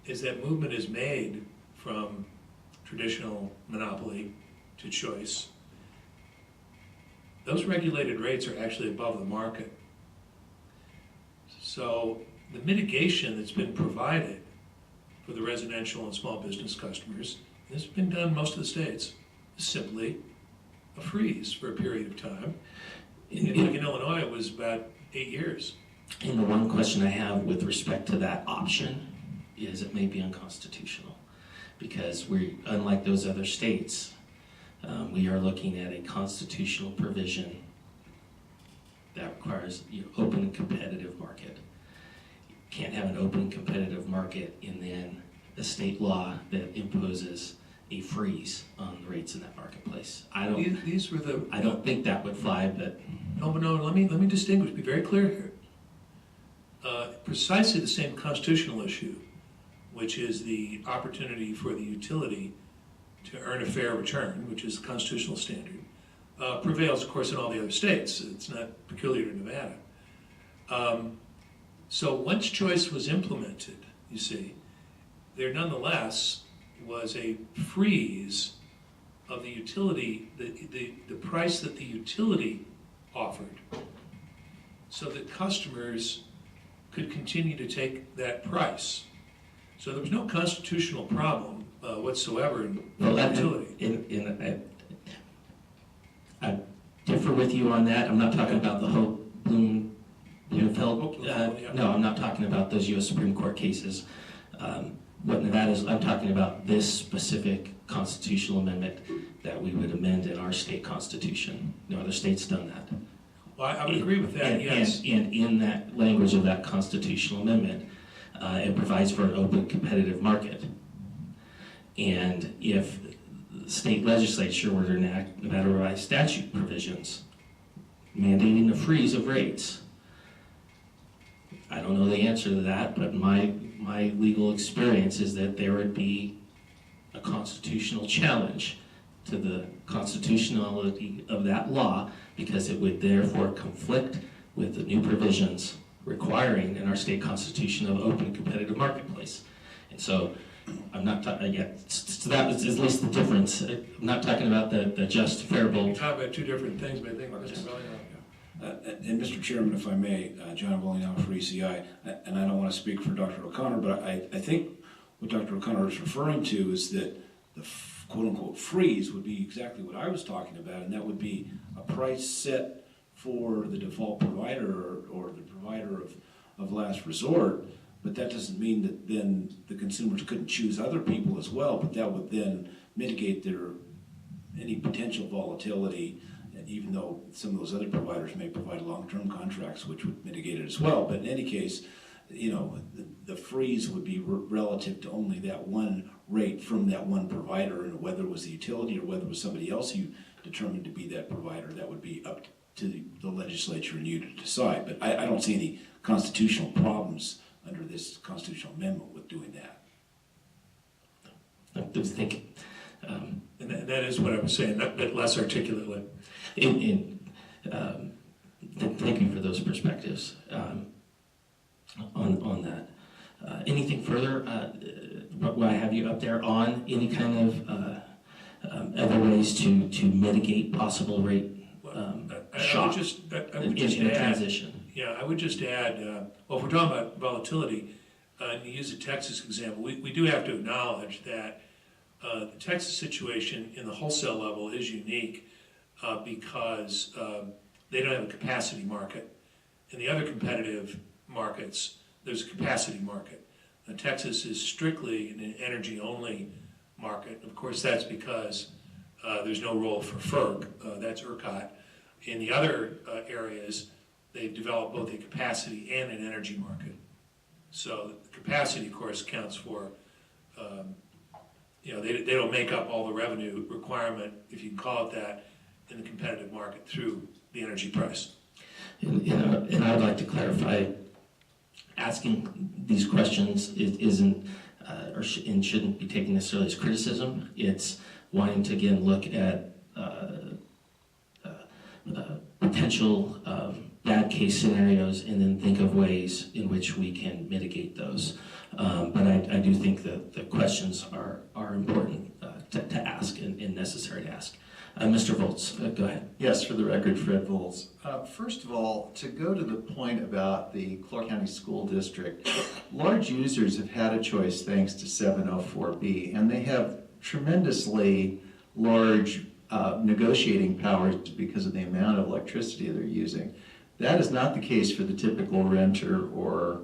as that movement is made from traditional monopoly to choice, those regulated rates are actually above the market. So the mitigation that's been provided for the residential and small business customers, this has been done in most of the states, is simply a freeze for a period of time. Like in Illinois, it was about 8 years. And the one question I have with respect to that option is it may be unconstitutional, because unlike those other states, we are looking at a constitutional provision that requires open and competitive market. You can't have an open and competitive market and then a state law that imposes a freeze on the rates in that marketplace. I don't think that would fly, but No, let me distinguish, be very clear here. Precisely the same constitutional issue, which is the opportunity for the utility to earn a fair return, which is the constitutional standard, prevails, of course, in all the other states. It's not peculiar to Nevada. So once choice was implemented, you see, there nonetheless was a freeze of the utility, the price that the utility offered, so that customers could continue to take that price. So there was no constitutional problem whatsoever in utility. I differ with you on that. I'm not talking about the Hope Bloom Blumenfeld. No, I'm not talking about those U.S. Supreme Court cases. What Nevada's, I'm talking about this specific constitutional amendment that we would amend in our state constitution. No other state's done that. Well, I would agree with that, yes. And in that language of that constitutional amendment, it provides for an open competitive market. And if the state legislature were to enact Nevada revised statute provisions mandating a freeze of rates, I don't know the answer to that, but my legal experience is that there would be a constitutional challenge to the constitutionality of that law, because it would therefore conflict with the new provisions requiring in our state constitution of open competitive marketplace. And so I'm not talking, so that was at least the difference. I'm not talking about the just, fair, You're bold. talking about two different things, but I think Mr. Bellion, And Mr. Chairman, if I may, John William for ECI, and I don't want to speak for Dr. O'Connor, but I think what Dr. O'Connor is referring to is that the quote-unquote freeze would be exactly what I was talking about, and that would be a price set for the default provider or the provider of last resort. But that doesn't mean that then the consumers couldn't choose other people as well, but that would then mitigate any potential volatility, even though some of those other providers may provide long-term contracts, which would mitigate it as well. But in any case, the freeze would be relative to only that one rate from that one provider, and whether it was the utility or whether it was somebody else you determined to be that provider, that would be up to the legislature and you to decide. But I don't see any constitutional problems under this constitutional amendment with doing that. I was thinking. and that is what I was saying, a bit less articulately. Thank you for those perspectives on that. Anything further while I have you up there on any kind of other ways to mitigate possible rate shock I would in just the add, transition? Yeah, I would just add, well, if we're talking about volatility, and you use the Texas example, we do have to acknowledge that the Texas situation in the wholesale level is unique because they don't have a capacity market. In the other competitive markets, there's a capacity market. Texas is strictly an energy-only market. Of course, that's because there's no role for FERC, that's ERCOT. In the other areas, they've developed both a capacity and an energy market. So the capacity, of course, counts for, they don't make up all the revenue requirement, if you can call it that, in the competitive market through the energy price. And I would like to clarify, asking these questions isn't, and shouldn't be taken necessarily as criticism. It's wanting to, again, look at potential bad case scenarios and then think of ways in which we can mitigate those. But I do think that the questions are important to ask and necessary to ask. Mr. Volz, go ahead. Yes, for the record, Fred Volz. First of all, to go to the point about the Clark County School District, large users have had a choice thanks to 704B, and they have tremendously large negotiating powers because of the amount of electricity they're using. That is not the case for the typical renter or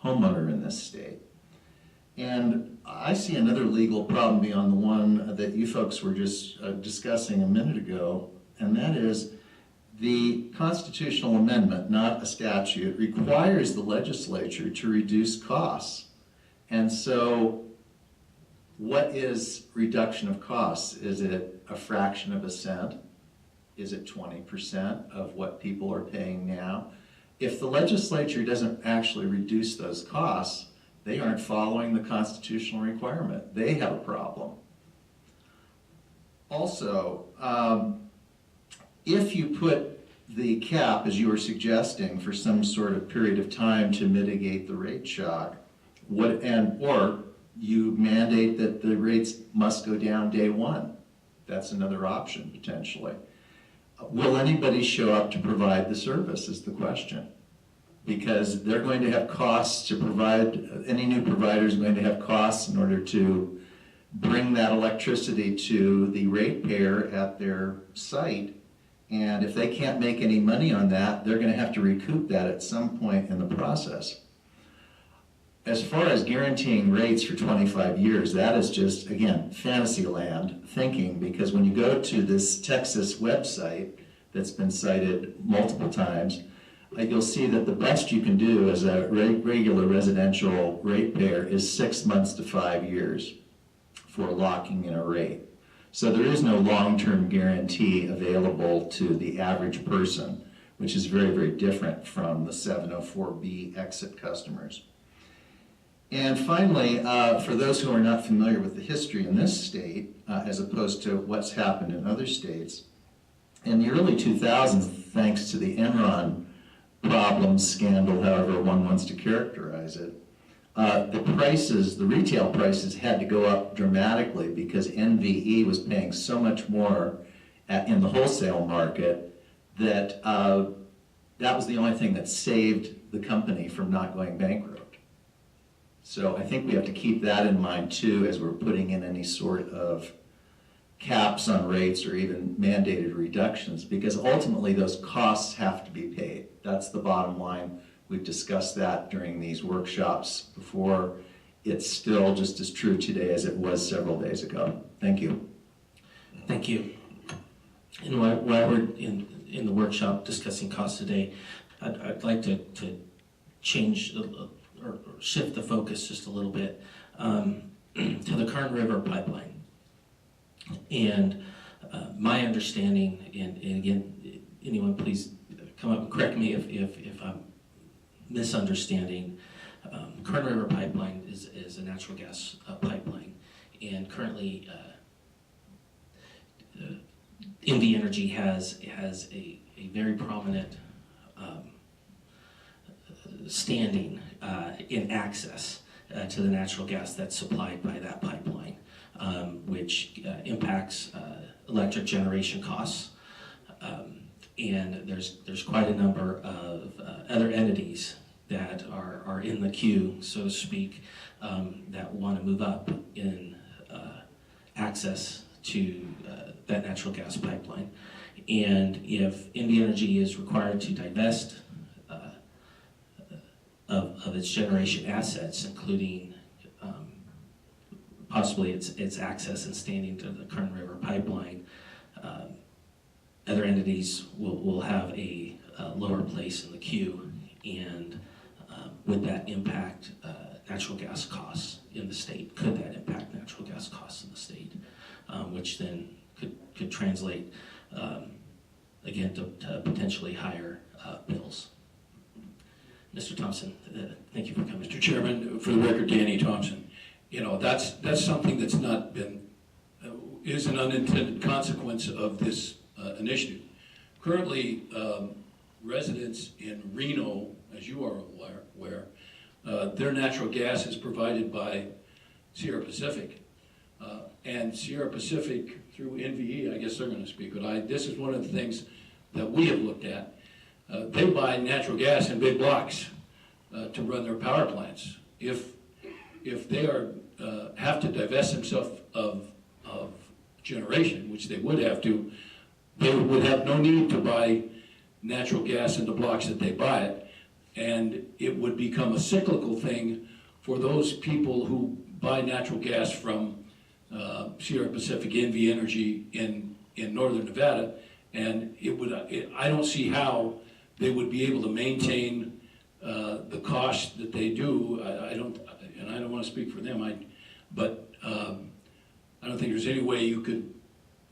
homeowner in this state. And I see another legal problem beyond the one that you folks were just discussing a minute ago, and that is the constitutional amendment, not a statute, requires the legislature to reduce costs. And so what is reduction of costs? Is it a fraction of a cent? Is it 20% of what people are paying now? If the legislature doesn't actually reduce those costs, they aren't following the constitutional requirement. They have a problem. Also, if you put the cap, as you were suggesting, for some sort of period of time to mitigate the rate shock, or you mandate that the rates must go down day one, that's another option potentially. Will anybody show up to provide the service is the question. Because they're going to have costs to provide, any new provider is going to have costs in order to bring that electricity to the ratepayer at their site. And if they can't make any money on that, they're going to have to recoup that at some point in the process. As far as guaranteeing rates for 25 years, that is just, again, fantasy land thinking, because when you go to this Texas website that's been cited multiple times, you'll see that the best you can do as a regular residential ratepayer is 6 months to 5 years for locking in a rate. So there is no long-term guarantee available to the average person, which is very, very different from the 704B exit customers. And finally, for those who are not familiar with the history in this state, as opposed to what's happened in other states, in the early 2000s, thanks to the Enron problem, scandal, however one wants to characterize it, the retail prices had to go up dramatically because NVE was paying so much more in the wholesale market that that was the only thing that saved the company from not going bankrupt. So I think we have to keep that in mind too as we're putting in any sort of caps on rates or even mandated reductions, because ultimately those costs have to be paid. That's the bottom line. We've discussed that during these workshops before. It's still just as true today as it was several days ago. Thank you. Thank you. And while we're in the workshop discussing costs today, I'd like to change or shift the focus just a little bit to the Kern River pipeline. And my understanding, and again, anyone please come up and correct me if I'm misunderstanding, Kern River pipeline is a natural gas pipeline, and currently NV Energy has a very prominent standing in access to the natural gas that's supplied by that pipeline, which impacts electric generation costs. And there's quite a number of other entities that are in the queue, so to speak, that want to move up in access to that natural gas pipeline. And if NV Energy is required to divest of its generation assets, including possibly its access and standing to the Kern River pipeline, other entities will have a lower place in the queue, and would that impact natural gas costs in the state? Could that impact natural gas costs in the state? Which then could translate, again, to potentially higher bills. Mr. Thompson, thank you for coming. Mr. Chairman, for the record, Danny Thompson, you know, that's something that's not been, is an unintended consequence of this initiative. Currently, residents in Reno, as you are aware, their natural gas is provided by Sierra Pacific. And Sierra Pacific, through NVE, I guess they're going to speak, but this is one of the things that we have looked at. They buy natural gas in big blocks to run their power plants. If they have to divest themselves of generation, which they would have to, they would have no need to buy natural gas in the blocks that they buy it, and it would become a cyclical thing for those people who buy natural gas from Sierra Pacific NV Energy in northern Nevada, and I don't see how they would be able to maintain the cost that they do. I don't want to speak for them, but I don't think there's any way you could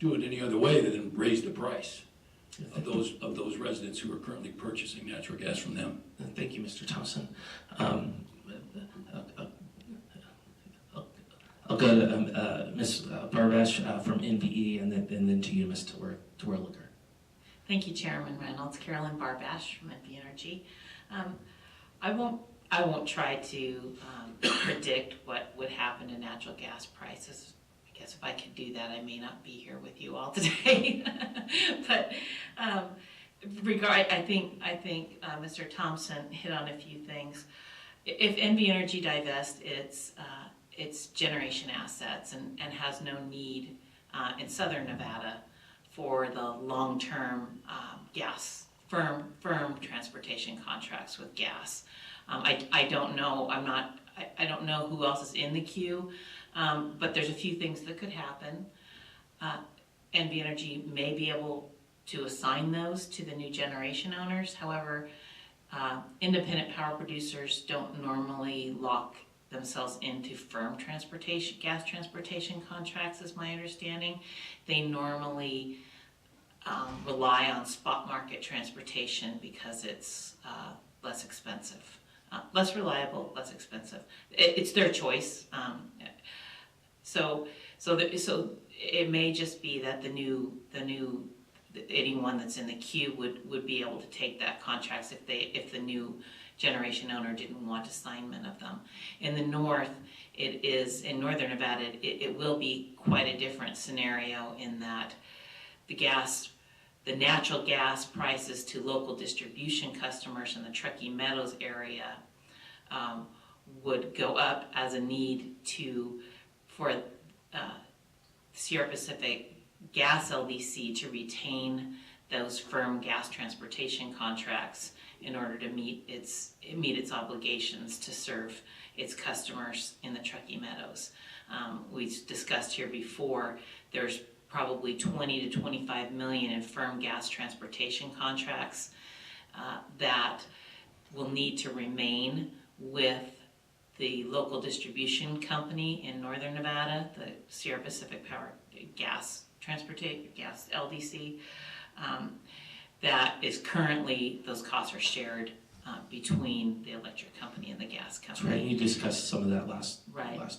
do it any other way than raise the price of those residents who are currently purchasing natural gas from them. Thank you, Mr. Thompson. I'll go to Ms. Barbash from NVE, and then to you, Ms. Terwilliger. Thank you, Chairman Reynolds. Carolyn Barbash from NV Energy. I won't try to predict what would happen to natural gas prices. I guess if I could do that, I may not be here with you all today. But I think Mr. Thompson hit on a few things. If NV Energy divests its generation assets and has no need in southern Nevada for the long-term gas firm transportation contracts with gas. I don't know. I don't know who else is in the queue, but there's a few things that could happen. NV Energy may be able to assign those to the new generation owners. However, independent power producers don't normally lock themselves into firm gas transportation contracts, is my understanding. They normally rely on spot market transportation because it's less expensive, less reliable, less expensive. It's their choice. So it may just be that anyone that's in the queue would be able to take that contracts if the new generation owner didn't want assignment of them. In the north, in northern Nevada, it will be quite a different scenario in that the natural gas prices to local distribution customers in the Truckee Meadows area would go up as a need for Sierra Pacific Gas LDC to retain those firm gas transportation contracts in order to meet its obligations to serve its customers in the Truckee Meadows. We've discussed here before, there's probably 20 to 25 million in firm gas transportation contracts that will need to remain with the local distribution company in northern Nevada, the Sierra Pacific Power Gas LDC. That is currently, those costs are shared between the electric company and the gas company. That's right. You discussed some of that last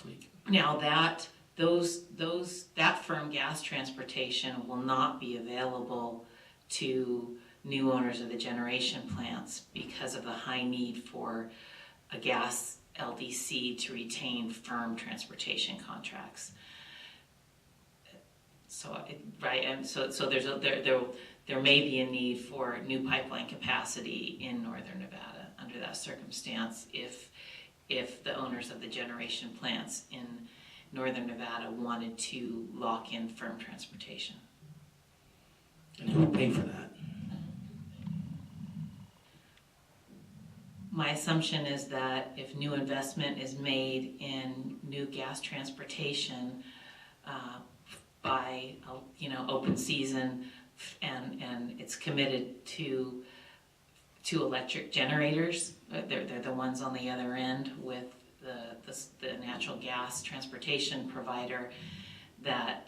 week. Now that firm gas transportation will not be available to new owners of the generation plants because of the high need for a gas LDC to retain firm transportation contracts. So there may be a need for new pipeline capacity in northern Nevada under that circumstance if the owners of the generation plants in northern Nevada wanted to lock in firm transportation. And who would pay for that? my assumption is that if new investment is made in new gas transportation by, open season, and it's committed to electric generators, they're the ones on the other end with the natural gas transportation provider, that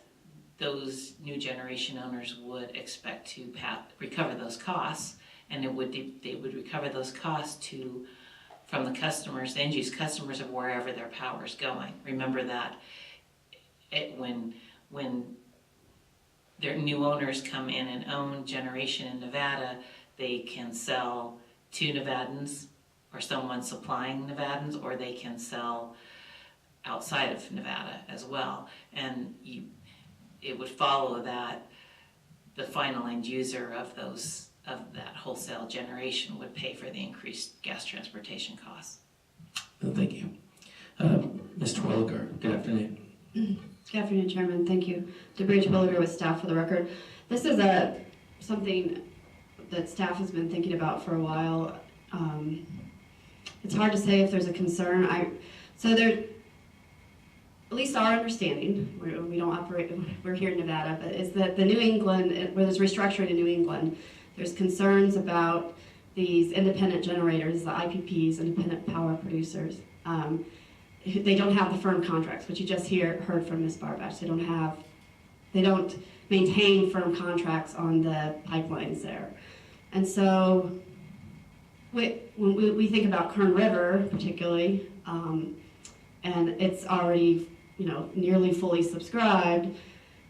those new generation owners would expect to recover those costs, and they would recover those costs from the customers, the end-use customers of wherever their power is going. Remember that when their new owners come in and own generation in Nevada, they can sell to Nevadans or someone supplying Nevadans, or they can sell outside of Nevada as well. And it would follow that the final end user of that wholesale generation would pay for the increased gas transportation costs. Thank you. Mr. Williger, good afternoon. Good afternoon, Chairman. Thank you. DeBridge Williger with staff for the record. This is something that staff has been thinking about for a while. It's hard to say if there's a concern. So there, at least our understanding, we don't operate, we're here in Nevada, but is that the New England, where there's restructuring in New England, there's concerns about these independent generators, the IPPs, independent power producers. They don't have the firm contracts, which you just heard from Ms. Barbash. They don't maintain firm contracts on the pipelines there. And so when we think about Kern River particularly, and it's already, nearly fully subscribed,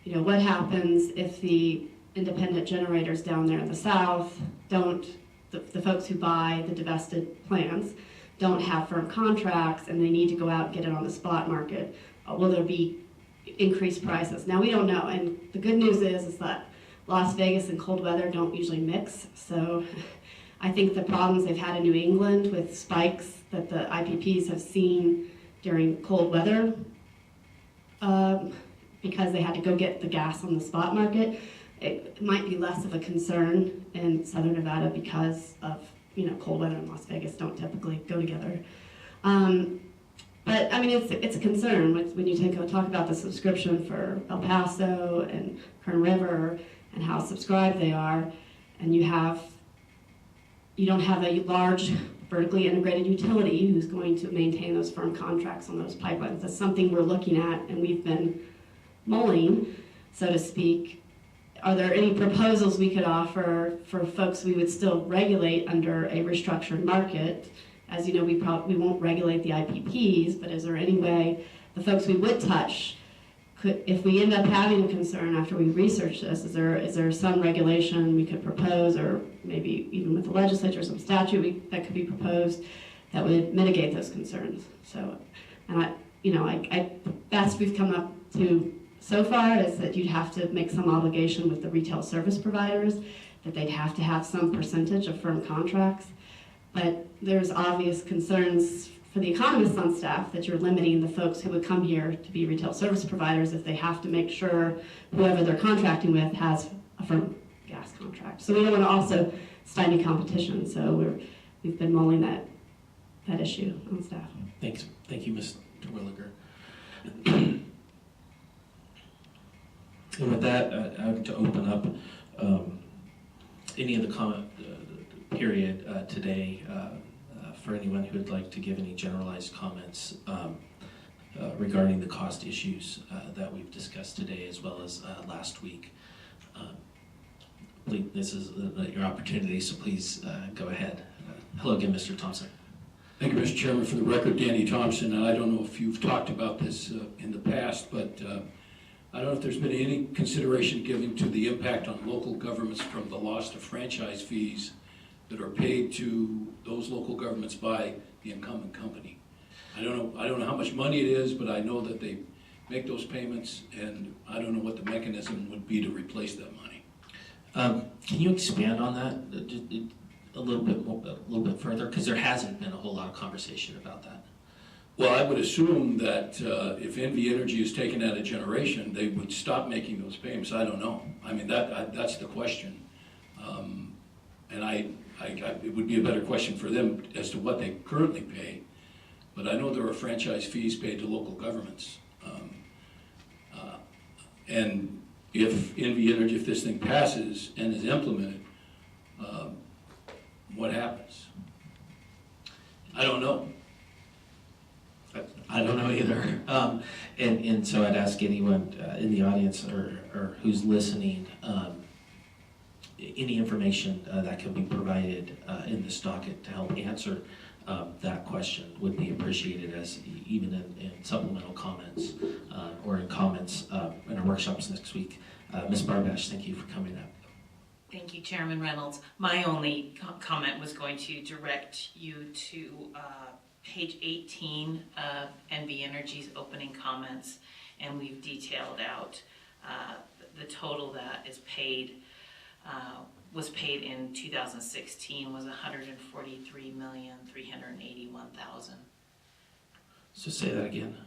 what happens if the independent generators down there in the south the folks who buy the divested plants don't have firm contracts and they need to go out and get it on the spot market? Will there be increased prices? Now, we don't know, and the good news is that Las Vegas and cold weather don't usually mix, so I think the problems they've had in New England with spikes that the IPPs have seen during cold weather, because they had to go get the gas on the spot market, it might be less of a concern in Southern Nevada because of, cold weather and Las Vegas don't typically go together. But I mean, it's a concern when you talk about the subscription for El Paso and Kern River and how subscribed they are, and you don't have a large vertically integrated utility who's going to maintain those firm contracts on those pipelines. That's something we're looking at and we've been mulling, so to speak. Are there any proposals we could offer for folks we would still regulate under a restructured market? As you know, we won't regulate the IPPs, but is there any way the folks we would touch if we end up having a concern after we research this, is there some regulation we could propose, or maybe even with the legislature, some statute that could be proposed that would mitigate those concerns? So, and I best we've come up to so far is that you'd have to make some obligation with the retail service providers, that they'd have to have some percentage of firm contracts. But there's obvious concerns for the economists on staff that you're limiting the folks who would come here to be retail service providers if they have to make sure whoever they're contracting with has a firm gas contract. So we don't want to also stymie competition. So we've been mulling that issue on staff. Thanks. Thank you, Mr. Williger. And with that, I would to open up any of the comment period today for anyone who would like to give any generalized comments regarding the cost issues that we've discussed today as well as last week. Please, this is your opportunity, so please go ahead. Hello again, Mr. Thompson. Thank you, Mr. Chairman. For the record, Danny Thompson, and I don't know if you've talked about this in the past, but I don't know if there's been any consideration given to the impact on local governments from the loss of franchise fees that are paid to those local governments by the incumbent company. I don't know how much money it is, but I know that they make those payments, and I don't know what the mechanism would be to replace that money. Can you expand on that a little bit further? Because there hasn't been a whole lot of conversation about that. Well, I would assume that if NV Energy is taken out of generation, they would stop making those payments. I don't know. I mean, that's the question. And it would be a better question for them as to what they currently pay, but I know there are franchise fees paid to local governments. And if NV Energy, if this thing passes and is implemented, what happens? I don't know. I don't know either. And so I'd ask anyone in the audience or who's listening, any information that can be provided in this docket to help answer that question would be appreciated, as even in supplemental comments or in comments in our workshops next week. Ms. Barbash, thank you for coming up. Thank you, Chairman Reynolds. My only comment was going to direct you to page 18 of NV Energy's opening comments, and we've detailed out the total that is paid, was paid in 2016 was $143,381,000. So say that again.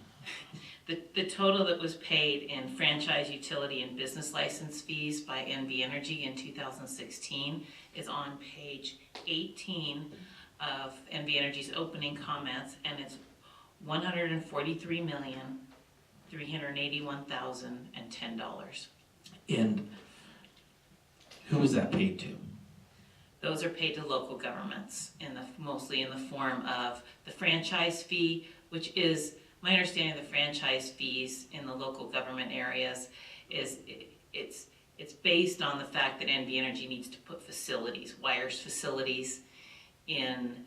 The total that was paid in franchise, utility, and business license fees by NV Energy in 2016 is on page 18 of NV Energy's opening comments, and it's $143,381,010. And who is that paid to? Those are paid to local governments, mostly in the form of the franchise fee, which is, my understanding of the franchise fees in the local government areas is it's based on the fact that NV Energy needs to put facilities, wires facilities in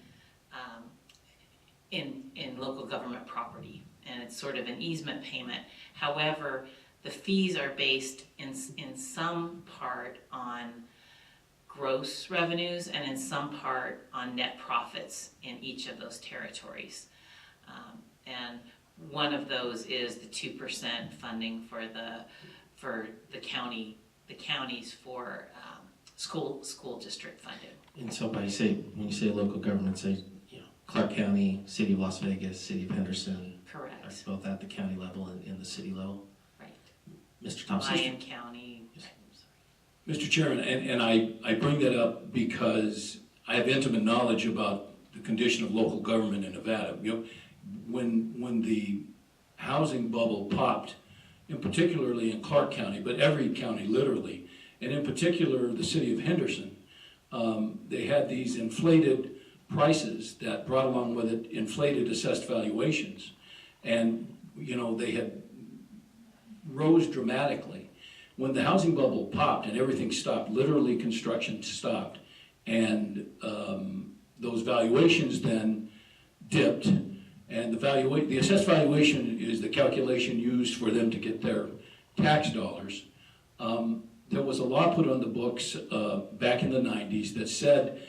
local government property, and it's sort of an easement payment. However, the fees are based in some part on gross revenues and in some part on net profits in each of those territories. And one of those is the 2% funding for the counties for school district funding. And so when you say local government, say, Clark County, City of Las Vegas, City of Henderson. Correct. Are both at the county level and in the city level? Right. Mr. Thompson? Lyon County. Yes. Mr. Chairman, and I bring that up because I have intimate knowledge about the condition of local government in Nevada. When the housing bubble popped, and particularly in Clark County, but every county literally, and in particular the city of Henderson, they had these inflated prices that brought along with it inflated assessed valuations. And, they had rose dramatically. When the housing bubble popped and everything stopped, literally construction stopped, and those valuations then dipped, and the assessed valuation is the calculation used for them to get their tax dollars. There was a law put on the books back in the 90s that said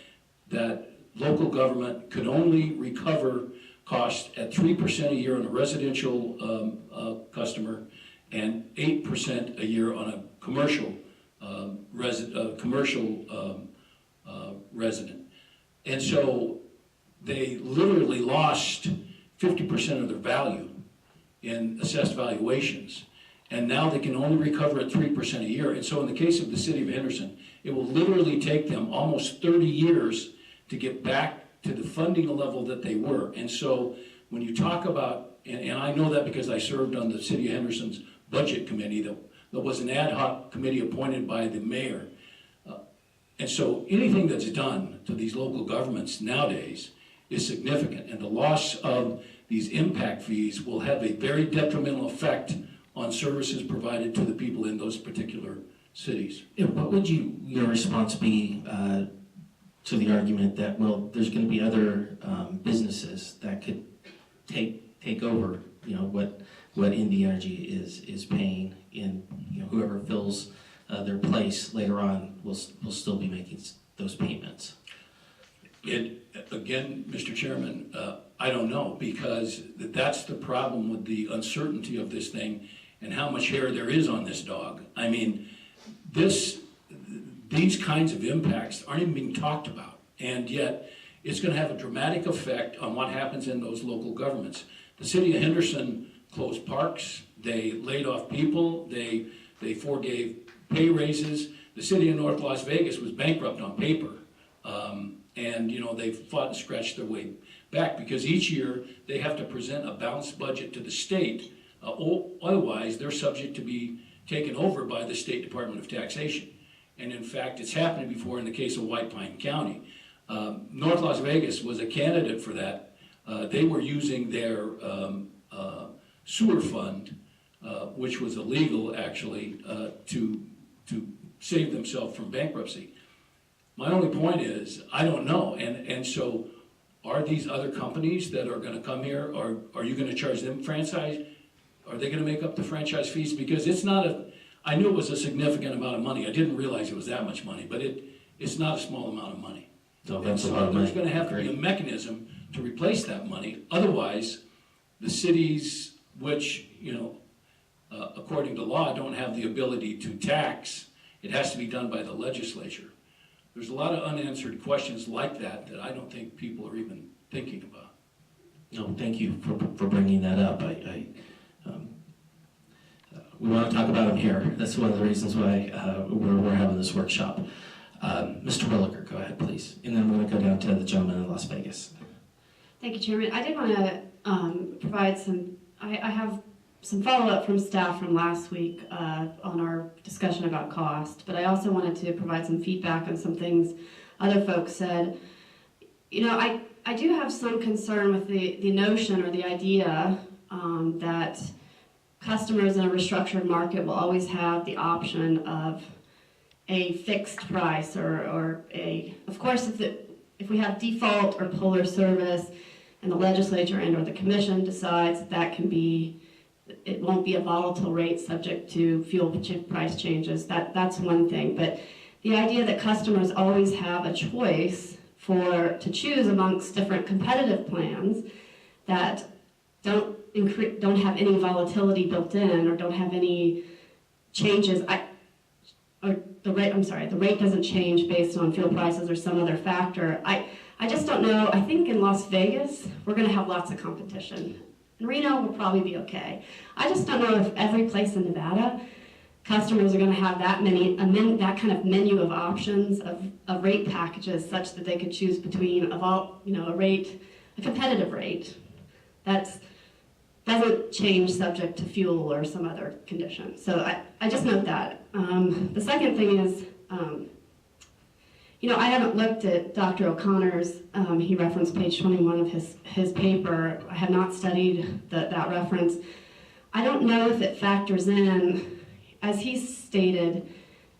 that local government could only recover costs at 3% a year on a residential customer and 8% a year on a commercial resident. And so they literally lost 50% of their value in assessed valuations. And now they can only recover at 3% a year. And so in the case of the city of Henderson, it will literally take them almost 30 years to get back to the funding level that they were. And so when you talk about, and I know that because I served on the city of Henderson's budget committee, that was an ad hoc committee appointed by the mayor. And so anything that's done to these local governments nowadays is significant. And the loss of these impact fees will have a very detrimental effect on services provided to the people in those particular cities. What would your response be to the argument that, well, there's going to be other businesses that could take over, what NV Energy is paying, and whoever fills their place later on will still be making those payments? Again, Mr. Chairman, I don't know, because that's the problem with the uncertainty of this thing and how much hair there is on this dog. I mean, these kinds of impacts aren't even being talked about, and yet it's going to have a dramatic effect on what happens in those local governments. The city of Henderson closed parks, they laid off people, they forgave pay raises. The city of North Las Vegas was bankrupt on paper And, you know, they've fought and scratched their way back because each year they have to present a balanced budget to the state. Otherwise, they're subject to be taken over by the State Department of Taxation. And in fact, it's happened before in the case of White Pine County. North Las Vegas was a candidate for that. They were using their sewer fund, which was illegal actually, to save themselves from bankruptcy. My only point is, I don't know, and so are these other companies that are gonna come here, are you gonna charge them franchise? Are they gonna make up the franchise fees? Because it's not I knew it was a significant amount of money. I didn't realize it was that much money, but it's not a small amount of money. So that's a lot of money. There's gonna have to be a mechanism to replace that money. Otherwise, the cities, which, you know, according to law, don't have the ability to tax, it has to be done by the legislature. There's a lot of unanswered questions like that I don't think people are even thinking about. No, thank you for bringing that up. We want to talk about them here. That's one of the reasons why we're having this workshop. Mr. Williger, go ahead, please. And then I'm going to go down to the gentleman in Las Vegas. Thank you, Chairman. I did want to provide I have some follow-up from staff from last week on our discussion about cost, but I also wanted to provide some feedback on some things other folks said. You know, I do have some concern with the notion or the idea that customers in a restructured market will always have the option of a fixed price or of course, if we have default or polar service and the legislature and or the commission decides that can be, it won't be a volatile rate subject to fuel price changes, that's one thing. But the idea that customers always have a choice to choose amongst different competitive plans that don't have any volatility built in or don't have any changes, the rate doesn't change based on fuel prices or some other factor. I just don't know. I think in Las Vegas, we're going to have lots of competition. In Reno, we'll probably be okay. I just don't know if every place in Nevada, customers are going to have that kind of menu of options of rate packages such that they could choose between a competitive rate that doesn't change subject to fuel or some other condition. So I just note that. The second thing is, I haven't looked at Dr. O'Connor's, he referenced page 21 of his paper. I have not studied that reference. I don't know if it factors in, as he stated,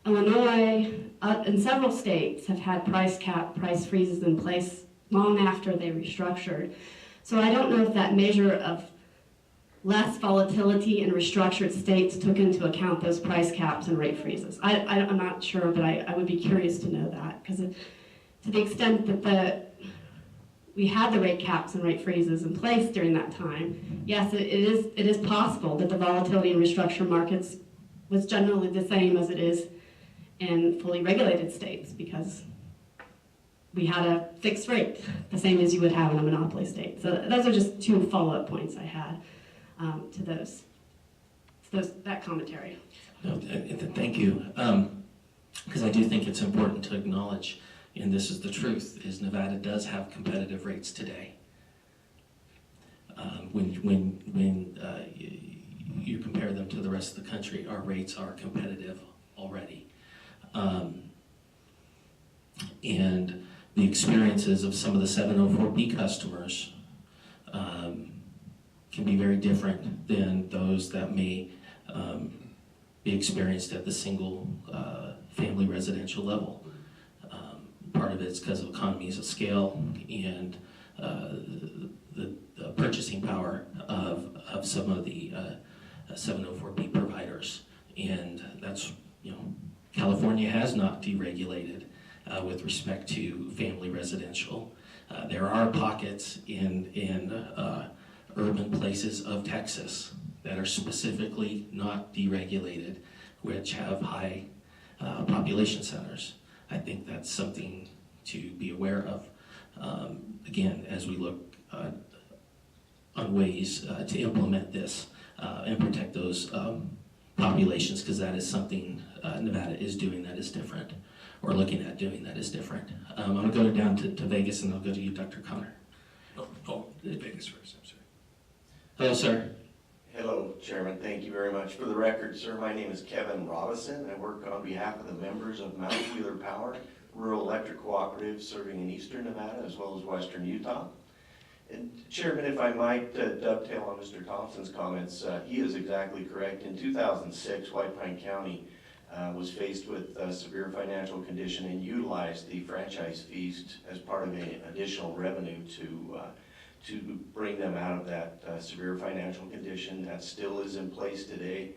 Illinois and several states have had price freezes in place long after they restructured. So I don't know if that measure of less volatility in restructured states took into account those price caps and rate freezes. I'm not sure, but I would be curious to know that, because to the extent that we had the rate caps and rate freezes in place during that time, yes, it is possible that the volatility in restructured markets was generally the same as it is in fully regulated states, because we had a fixed rate, the same as you would have in a monopoly state. So those are just two follow-up points I had to that commentary. No, thank you. Because I do think it's important to acknowledge, and this is the truth, is Nevada does have competitive rates today. When you compare them to the rest of the country, our rates are competitive already. And the experiences of some of the 704B customers can be very different than those that may be experienced at the single family residential level. Part of it's because of economies of scale and the purchasing power of some of the 704B providers. And that's, California has not deregulated with respect to family residential. There are pockets in urban places of Texas that are specifically not deregulated, which have high population centers. I think that's something to be aware of, again, as we look on ways to implement this and protect those populations, because that is something Nevada is doing that is different. looking at doing that is different. I'm gonna go down to Vegas, and I'll go to you, Dr. Connor. Oh, Vegas first, I'm sorry. Hello, sir. Hello, Chairman. Thank you very much. For the record, sir, my name is Kevin Robison. I work on behalf of the members of Mount Wheeler Power, rural electric cooperative serving in eastern Nevada as well as western Utah. And Chairman, if I might dovetail on Mr. Thompson's comments, he is exactly correct. In 2006, White Pine County was faced with a severe financial condition and utilized the franchise fees as part of an additional revenue to bring them out of that severe financial condition. That still is in place today.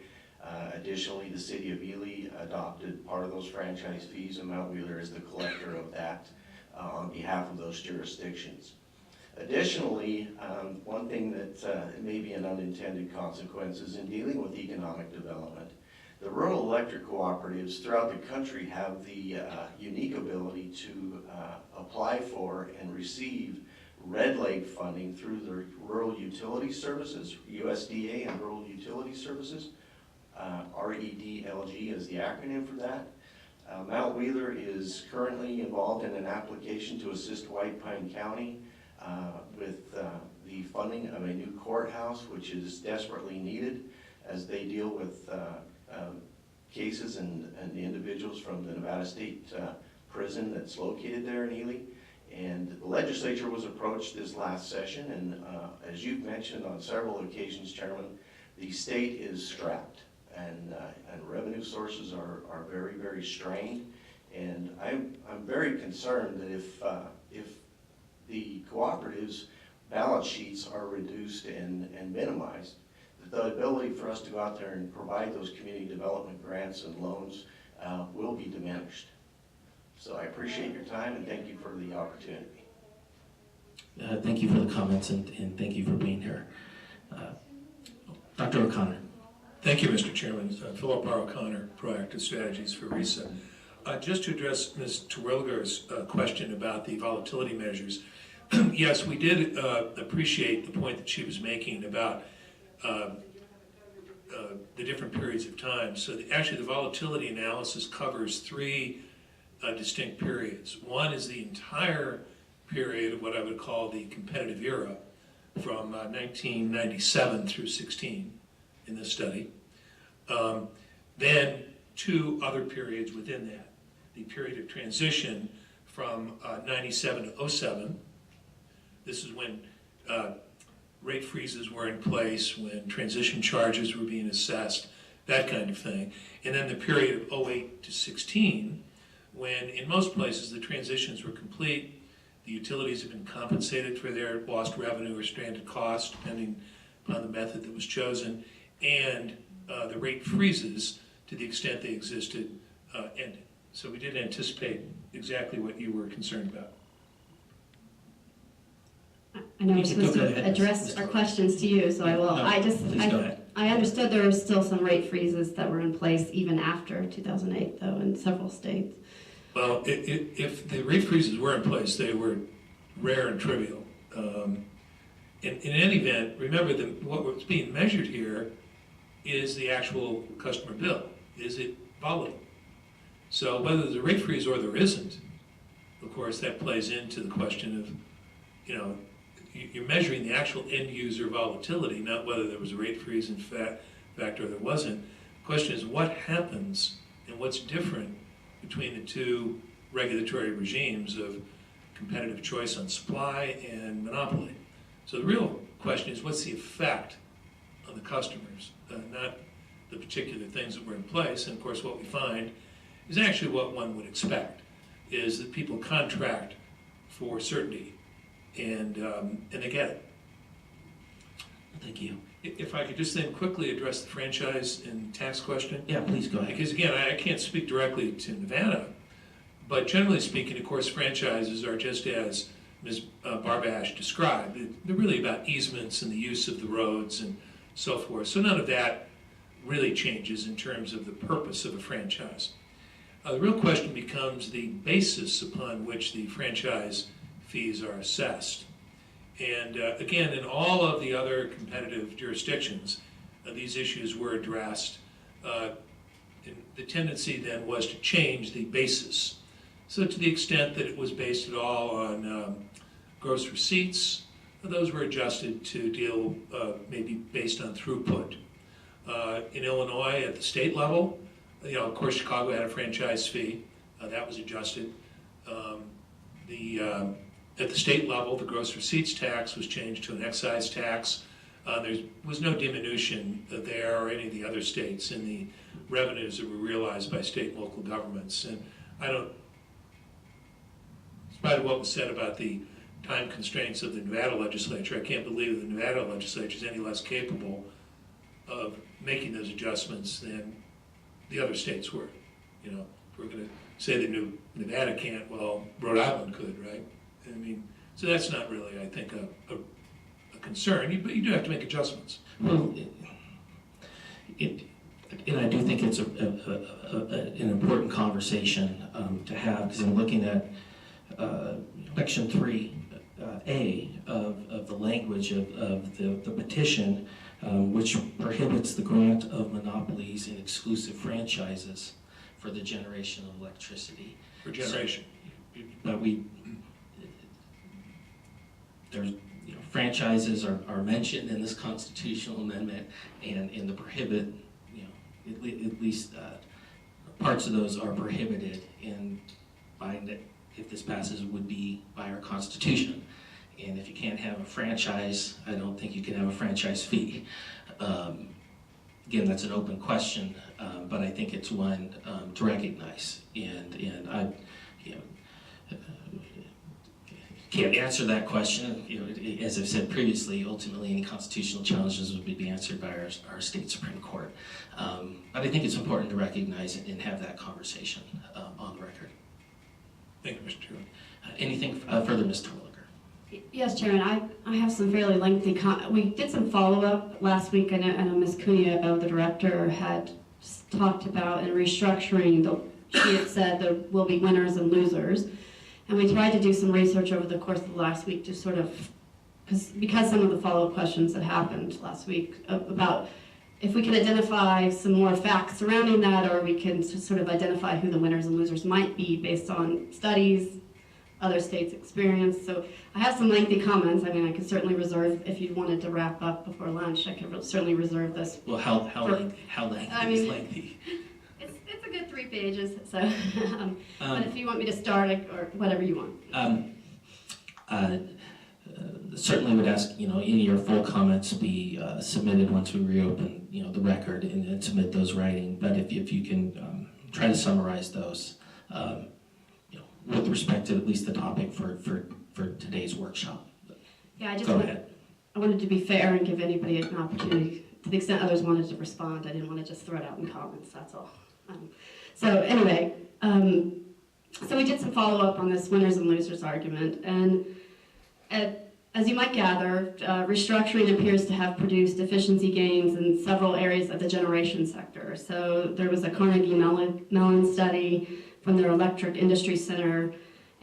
Additionally, the city of Ely adopted part of those franchise fees, and Mount Wheeler is the collector of that on behalf of those jurisdictions. Additionally, one thing that may be an unintended consequence is in dealing with economic development. The rural electric cooperatives throughout the country have the unique ability to apply for and receive Red Lake funding through the Rural Utility Services, USDA and Rural Utility Services. REDLG is the acronym for that. Mount Wheeler is currently involved in an application to assist White Pine County with the funding of a new courthouse, which is desperately needed as they deal with cases and the individuals from the Nevada State Prison that's located there in Ely. And the legislature was approached this last session, and as you've mentioned on several occasions, Chairman, the state is strapped, and revenue sources are very, very strained. And I'm very concerned that if the cooperatives' balance sheets are reduced and minimized, that the ability for us to go out there and provide those community development grants and loans will be diminished. So I appreciate your time and thank you for the opportunity. Thank you for the comments, and thank you for being here. Dr. O'Connor. Thank you, Mr. Chairman. Philip R. O'Connor, Proactive Strategies for RESA. Just to address Ms. Terwilliger's question about the volatility measures, yes, we did appreciate the point that she was making about the different periods of time. So actually the volatility analysis covers three distinct periods. One is the entire period of what I would call the competitive era from 1997 through 16 in this study. Then two other periods within that. The period of transition from 97 to 07. This is when rate freezes were in place, when transition charges were being assessed, that kind of thing. And then the period of 08 to 16, when in most places the transitions were complete, the utilities have been compensated for their lost revenue or stranded costs, depending upon the method that was chosen, and the rate freezes, to the extent they existed, ended. So we did anticipate exactly what you were concerned about. I know we're Go supposed to ahead, address Mr. our questions to you, so I will. No, please go ahead. I understood there were still some rate freezes that were in place even after 2008, though, in several states. Well, if the rate freezes were in place, they were rare and trivial. In any event, remember that what was being measured here is the actual customer bill. Is it volatile? So whether there's a rate freeze or there isn't, of course, that plays into the question of, you're measuring the actual end user volatility, not whether there was a rate freeze in fact or there wasn't. The question is what happens and what's different between the two regulatory regimes of competitive choice on supply and monopoly. So the real question is what's the effect on the customers, not the particular things that were in place. And of course what we find is actually what one would expect, is that people contract for certainty, and they get it. Thank you. If I could just then quickly address the franchise and tax question. Yeah, please go ahead. Because again, I can't speak directly to Nevada, but generally speaking, of course, franchises are just as Ms. Barbash described. They're really about easements and the use of the roads and so forth. So none of that really changes in terms of the purpose of a franchise. The real question becomes the basis upon which the franchise fees are assessed. And again, in all of the other competitive jurisdictions, these issues were addressed. And the tendency then was to change the basis. So to the extent that it was based at all on gross receipts, those were adjusted to deal maybe based on throughput. In Illinois, at the state level, of course, Chicago had a franchise fee. That was adjusted. At the state level, the gross receipts tax was changed to an excise tax. There was no diminution there or any of the other states in the revenues that were realized by state and local governments. And in spite of what was said about the time constraints of the Nevada legislature, I can't believe the Nevada legislature is any less capable of making those adjustments than the other states were. If we're going to say that Nevada can't, well, Rhode Island could, right? I mean, so that's not really, I think, a concern, but you do have to make adjustments. Well, and I do think it's an important conversation to have, because I'm looking at Section 3A of the language of the petition, which prohibits the grant of monopolies and exclusive franchises for the generation of electricity. For generation. So, but there's franchises are mentioned in this constitutional amendment, and the prohibit, at least parts of those are prohibited, and if this passes, would be by our Constitution. And if you can't have a franchise, I don't think you can have a franchise fee. Again, that's an open question, but I think it's one to recognize. And I can't answer that question. As I've said previously, ultimately any constitutional challenges would be answered by our state Supreme Court. But I think it's important to recognize it and have that conversation on the record. Thank you, Mr. Chairman. Anything further, Ms. Terwilliger? Yes, Chairman, I have some fairly lengthy we did some follow-up last week. I know Ms. Cunha, the director, had talked about in restructuring, she had said there will be winners and losers. And we tried to do some research over the course of the last week to sort of, because some of the follow-up questions that happened last week about if we can identify some more facts surrounding that, or we can sort of identify who the winners and losers might be based on studies, other states' experience. So I have some lengthy comments. I mean, I could certainly reserve, if you wanted to wrap up before lunch, I could certainly reserve this. Well, how lengthy is lengthy? It's a good 3 pages, so, but if you want me to start, or whatever you want. Certainly would ask, any of your full comments be submitted once we reopen, the record and submit those writing. But if you can try to summarize those, with respect to at least the topic for today's workshop. Yeah, I wanted to be fair and give anybody an opportunity, to the extent others wanted to respond. I didn't want to just throw it out in comments, that's all. So anyway, so we did some follow-up on this winners and losers argument, and as you might gather, restructuring appears to have produced efficiency gains in several areas of the generation sector. So there was a Carnegie Mellon study from their Electric Industry Center,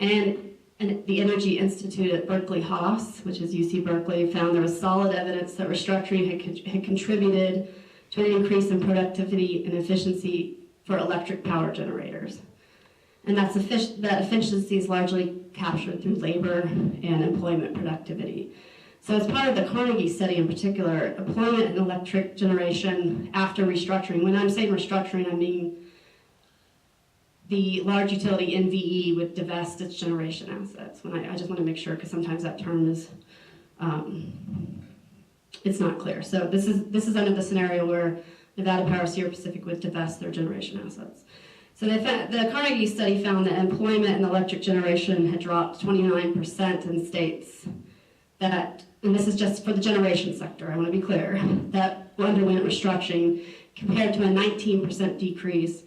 and the Energy Institute at Berkeley-Haas, which is UC Berkeley, found there was solid evidence that restructuring had contributed to an increase in productivity and efficiency for electric power generators. And that efficiency is largely captured through labor and employment productivity. So as part of the Carnegie study in particular, employment in electric generation after restructuring, when I'm saying restructuring, I mean the large utility NVE would divest its generation assets. I just want to make sure, because sometimes that term is, it's not clear. So this is under the scenario where Nevada Power Sierra Pacific would divest their generation assets. So the Carnegie study found that employment in electric generation had dropped 29% in states that, and this is just for the generation sector, I want to be clear, that underwent restructuring compared to a 19% decrease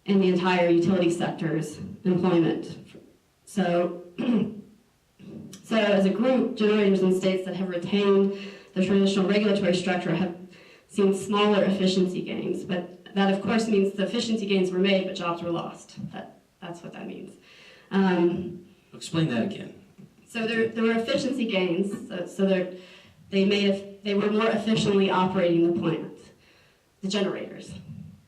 in the entire utility sector's employment. So as a group, generators in states that have retained the traditional regulatory structure have seen smaller efficiency gains, but that of course means the efficiency gains were made, but jobs were lost. That's what that means. Explain that again. So there were efficiency gains. They were more efficiently operating the plant, the generators.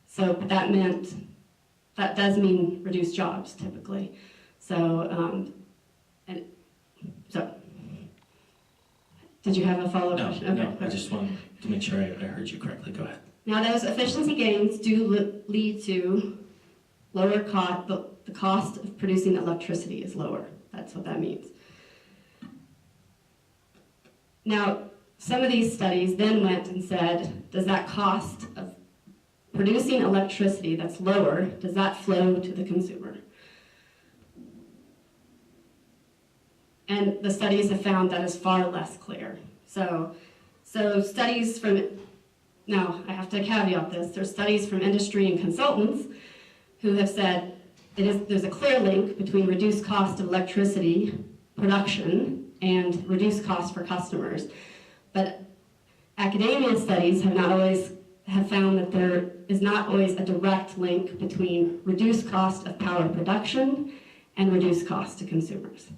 So that does mean reduced jobs typically. So, did you have a follow-up No, question? no, Okay. I just wanted to make sure I heard you correctly. Go ahead. Now, those efficiency gains do lead to lower cost, the cost of producing electricity is lower. That's what that means. Now, some of these studies then went and said, does that cost of producing electricity that's lower, does that flow to the consumer? And the studies have found that is far less clear. So studies from, now I have to caveat this, there's studies from industry and consultants who have said there's a clear link between reduced cost of electricity production and reduced cost for customers. But academia studies have found that there is not always a direct link between reduced cost of power production and reduced cost to consumers.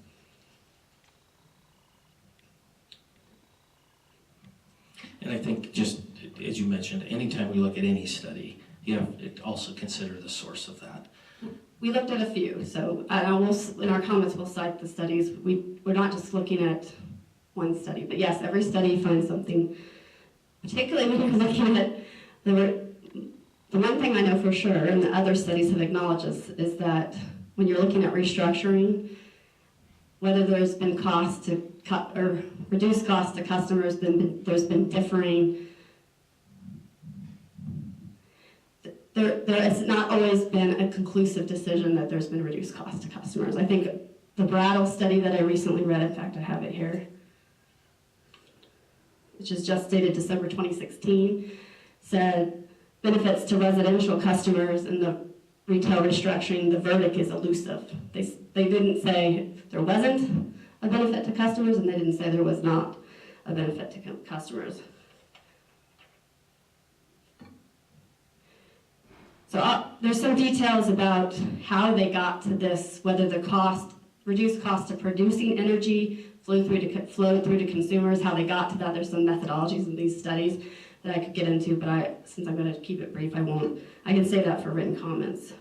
And I think just as you mentioned, anytime we look at any study, you have to also consider the source of that. We looked at a few, so in our comments we'll cite the studies. We're not just looking at one study, but yes, every study finds something, particularly when you're looking at, the one thing I know for sure, and the other studies have acknowledged this, is that when you're looking at restructuring, whether there's been cost to cut or reduced cost to customers, there's been differing. There has not always been a conclusive decision that there's been reduced cost to customers. I think the Brattle study that I recently read, in fact I have it here, which is just dated December 2016, said benefits to residential customers in the retail restructuring, the verdict is elusive. They didn't say there wasn't a benefit to customers, and they didn't say there was not a benefit to customers. So there's some details about how they got to this, whether the reduced cost of producing energy flowed through to consumers, how they got to that. There's some methodologies in these studies that I could get into, but since I'm going to keep it brief, I won't. I can save that for written comments.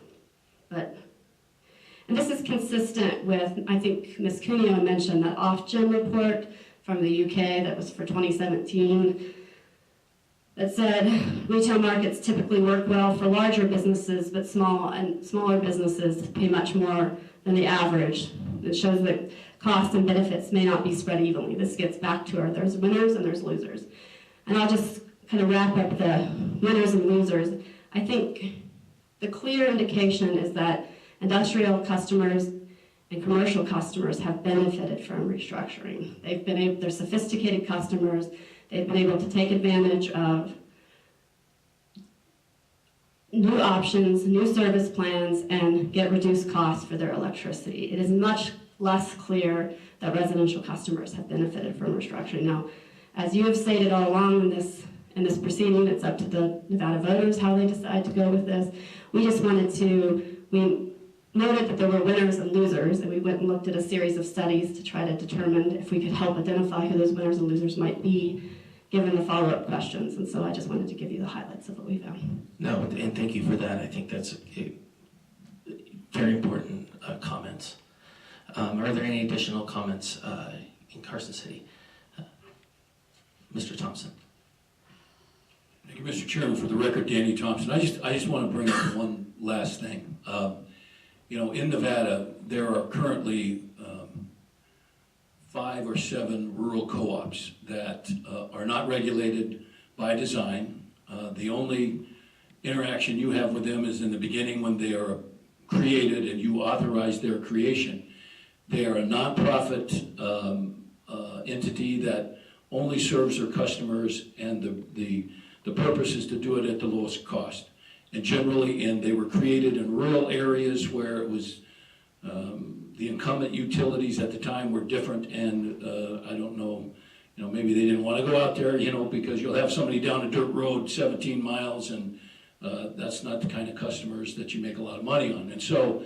And this is consistent with, I think Ms. Cuneo mentioned that Ofgem report from the UK that was for 2017 that said retail markets typically work well for larger businesses, but smaller businesses pay much more than the average. It shows that costs and benefits may not be spread evenly. This gets back to there's winners and there's losers. And I'll just kind of wrap up the winners and losers. I think the clear indication is that industrial customers and commercial customers have benefited from restructuring. They're sophisticated customers. They've been able to take advantage of new options, new service plans, and get reduced costs for their electricity. It is much less clear that residential customers have benefited from restructuring. Now, as you have stated all along in this proceeding, it's up to the Nevada voters how they decide to go with this. We noted that there were winners and losers, and we went and looked at a series of studies to try to determine if we could help identify who those winners and losers might be, given the follow-up questions. And so I just wanted to give you the highlights of what we found. No, and thank you for that. I think that's very important comments. Are there any additional comments in Carson City? Mr. Thompson. Thank you, Mr. Chairman. For the record, Danny Thompson. I just want to bring up one last thing. In Nevada, there are currently 5 or 7 rural co-ops that are not regulated by design. The only interaction you have with them is in the beginning when they are created and you authorize their creation. They are a nonprofit entity that only serves their customers, and the purpose is to do it at the lowest cost. And they were created in rural areas where it was, the incumbent utilities at the time were different, and I don't know, maybe they didn't want to go out there, because you'll have somebody down a dirt road 17 miles, and that's not the kind of customers that you make a lot of money on. And so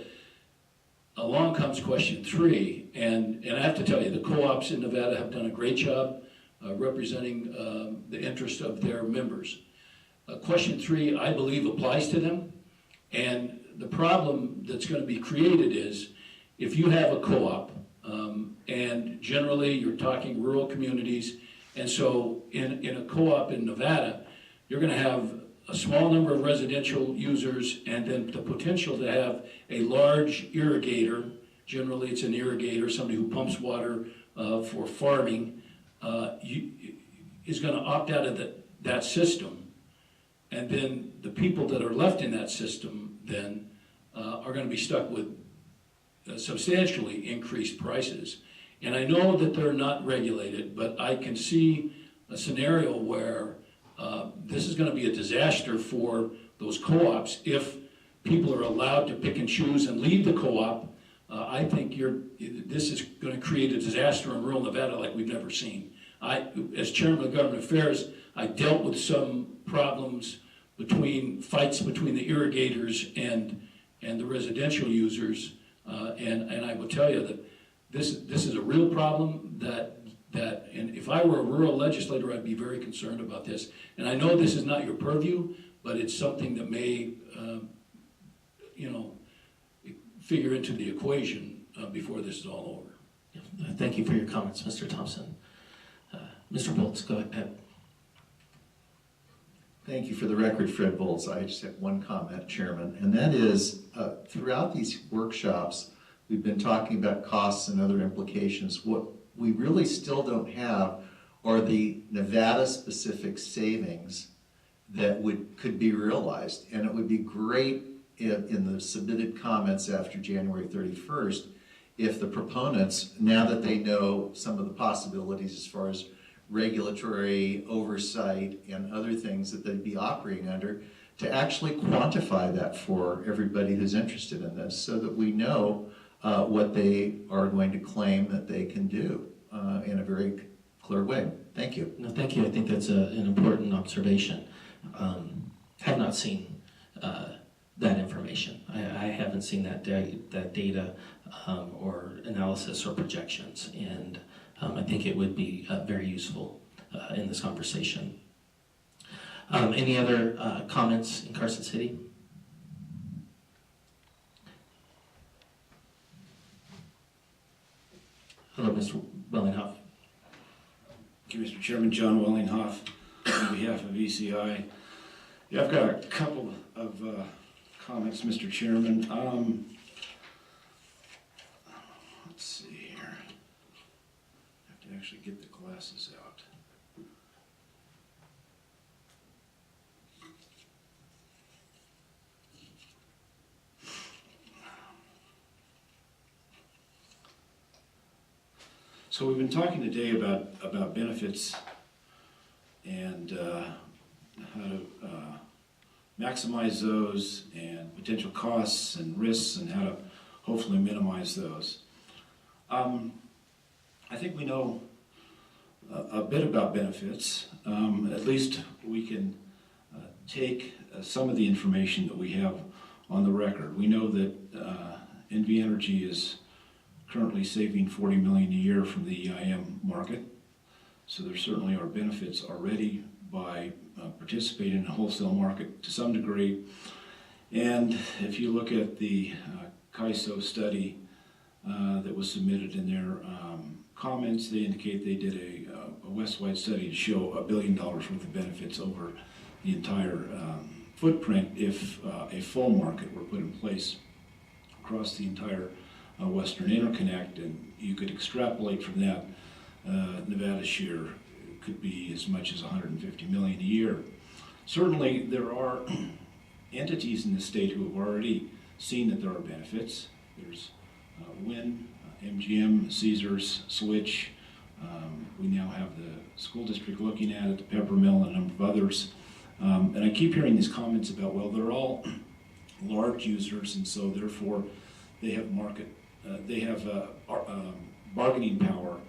along comes question 3, and I have to tell you, the co-ops in Nevada have done a great job representing the interest of their members. Question 3, I believe, applies to them, and the problem that's going to be created if you have a co-op, and generally you're talking rural communities, and so in a co-op in Nevada, you're gonna have a small number of residential users and then the potential to have a large irrigator. Generally, it's an irrigator, somebody who pumps water for farming, is gonna opt out of that system. And then the people that are left in that system then are gonna be stuck with substantially increased prices. And I know that they're not regulated, but I can see a scenario where this is gonna be a disaster for those co-ops if people are allowed to pick and choose and leave the co-op. I think this is gonna create a disaster in rural Nevada like we've never seen. As chairman of government affairs, I dealt with some problems fights between the irrigators and the residential users. And I will tell you that this is a real problem and if I were a rural legislator, I'd be very concerned about this. And I know this is not your purview, but it's something that may, figure into the equation before this is all over. Thank you for your comments, Mr. Thompson. Mr. Bolts, go ahead. Thank you. For the record, Fred Bolts. I just have one comment, Chairman, and that is throughout these workshops, we've been talking about costs and other implications. What we really still don't have are the Nevada-specific savings that could be realized, and it would be great in the submitted comments after January 31st if the proponents, now that they know some of the possibilities as far as regulatory oversight and other things that they'd be operating under, to actually quantify that for everybody who's interested in this so that we know what they are going to claim that they can do in a very clear way. Thank you. No, thank you. I think that's an important observation. Have not seen that information. I haven't seen that data or analysis or projections, and I think it would be very useful in this conversation. Any other comments in Carson City? Hello, Mr. Wellinghoff. Thank you, Mr. Chairman. John Wellinghoff on behalf of ECI. Yeah, I've got a couple of comments, Mr. Chairman. Let's see here. I have to actually get the glasses out. So we've been talking today about benefits and how to maximize those and potential costs and risks and how to hopefully minimize those. I think we know a bit about benefits. At least we can take some of the information that we have on the record. We know that NV Energy is currently saving $40 million a year from the EIM market. So there certainly are benefits already by participating in the wholesale market to some degree. And if you look at the CAISO study that was submitted in their comments, they indicate they did a West-wide study to show $1 billion worth of benefits over the entire footprint if a full market were put in place across the entire Western Interconnect, and you could extrapolate from that. Nevada's share could be as much as $150 million a year. Certainly, there are entities in the state who have already seen that there are benefits. There's WIN, MGM, Caesars, Switch. We now have the school district looking at it, the Peppermill, and a number of others. And I keep hearing these comments about, well, they're all large users, and so therefore they have bargaining power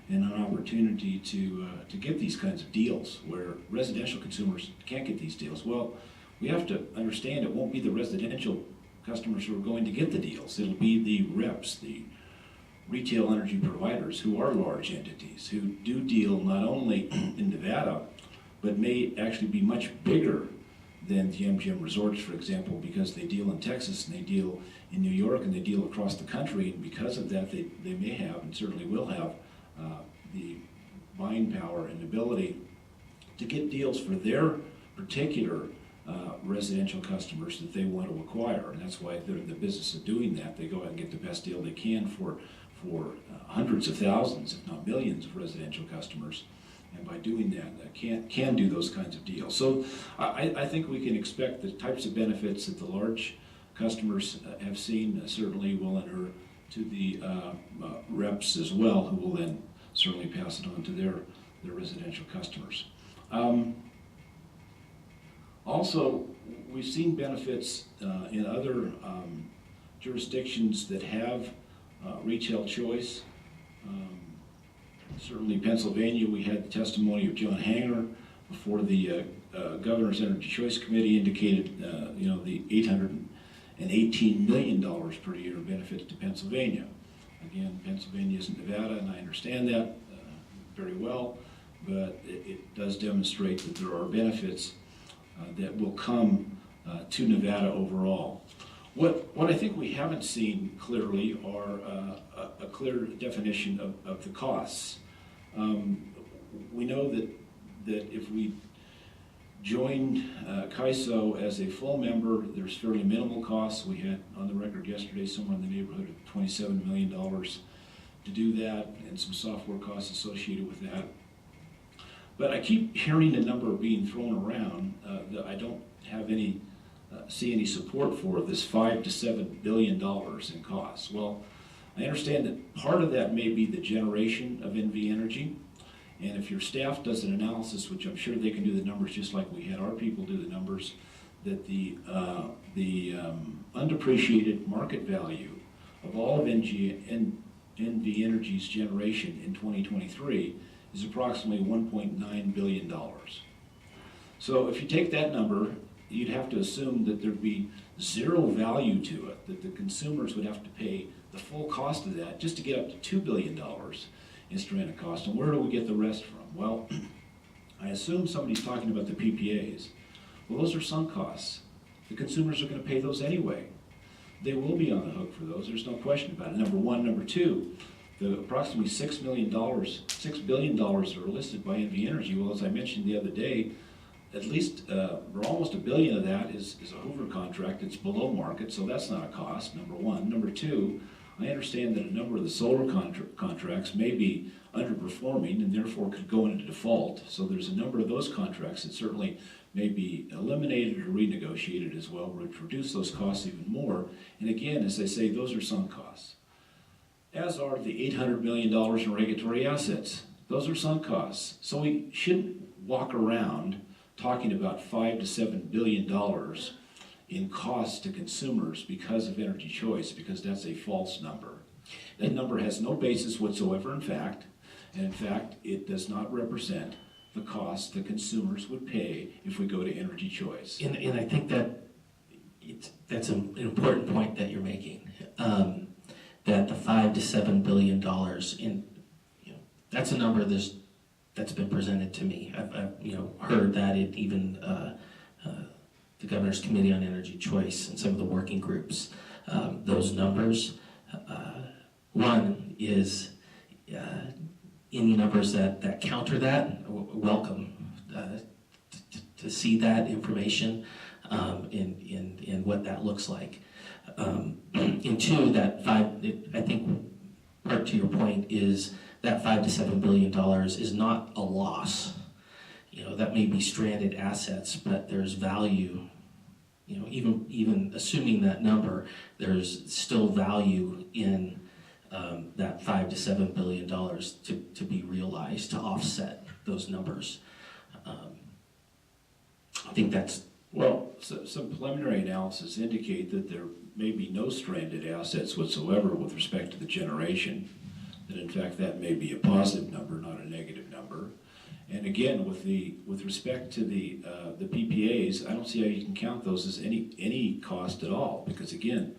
and an opportunity to get these kinds of deals where residential consumers can't get these deals. Well, we have to understand it won't be the residential customers who are going to get the deals. It'll be the reps, the retail energy providers who are large entities who do deal not only in Nevada, but may actually be much bigger than the MGM resorts, for example, because they deal in Texas and they deal in New York and they deal across the country, and because of that, they may have and certainly will have the buying power and ability to get deals for their particular residential customers that they want to acquire, and that's why they're in the business of doing that. They go out and get the best deal they can for hundreds of thousands, if not millions, of residential customers, and by doing that, can do those kinds of deals. So I think we can expect the types of benefits that the large customers have seen certainly will enter to the reps as well, who will then certainly pass it on to their residential customers. Also, we've seen benefits in other jurisdictions that have retail choice. Certainly Pennsylvania, we had the testimony of John Hanger before the Governor's Energy Choice Committee indicated the $818 million per year in benefits to Pennsylvania. Again, Pennsylvania isn't Nevada, and I understand that very well, but it does demonstrate that there are benefits that will come to Nevada overall. What I think we haven't seen clearly are a clear definition of the costs. We know that if we joined CAISO as a full member, there's fairly minimal costs. We had on the record yesterday somewhere in the neighborhood of $27 million to do that, and some software costs associated with that. But I keep hearing a number being thrown around that I don't have see any support for, this $5 to $7 billion in costs. Well, I understand that part of that may be the generation of NV Energy, and if your staff does an analysis, which I'm sure they can do the numbers just like we had our people do the numbers, that the undepreciated market value of all of NV Energy's generation in 2023 is approximately $1.9 billion. So if you take that number, you'd have to assume that there'd be zero value to it, that the consumers would have to pay the full cost of that just to get up to $2 billion in stranded cost. And where do we get the rest from? Well, I assume somebody's talking about the PPAs. Well, those are sunk costs. The consumers are going to pay those anyway. They will be on the hook for those, there's no question about it, number one. Number two, the approximately $6 billion that are listed by NV Energy, well, as I mentioned the other day, at least almost $1 billion of that is a Hoover contract. It's below market, so that's not a cost, number one. Number two, I understand that a number of the solar contracts may be underperforming and therefore could go into default. So there's a number of those contracts that certainly may be eliminated or renegotiated as well, which reduce those costs even more. And again, as I say, those are sunk costs, as are the $800 million in regulatory assets. Those are sunk costs. So we shouldn't walk around talking about $5 to $7 billion in costs to consumers because of energy choice, because that's a false number. That number has no basis whatsoever in fact, and in fact, it does not represent the cost that consumers would pay if we go to energy choice. And I think that's an important point that you're making. That the $5 to $7 billion that's a number that's been presented to me. I've heard that it even the Governor's Committee on Energy Choice and some of the working groups, those numbers. One is any numbers that counter that, welcome to see that information and what that looks like. And two, I think part to your point is that $5 to $7 billion is not a loss. That may be stranded assets, but there's value. Even assuming that number, there's still value in that $5 to $7 billion to be realized to offset those numbers. I think that's... Well, some preliminary analysis indicate that there may be no stranded assets whatsoever with respect to the generation. That in fact that may be a positive number, not a negative number. And again, with respect to the PPAs, I don't see how you can count those as any cost at all, because again,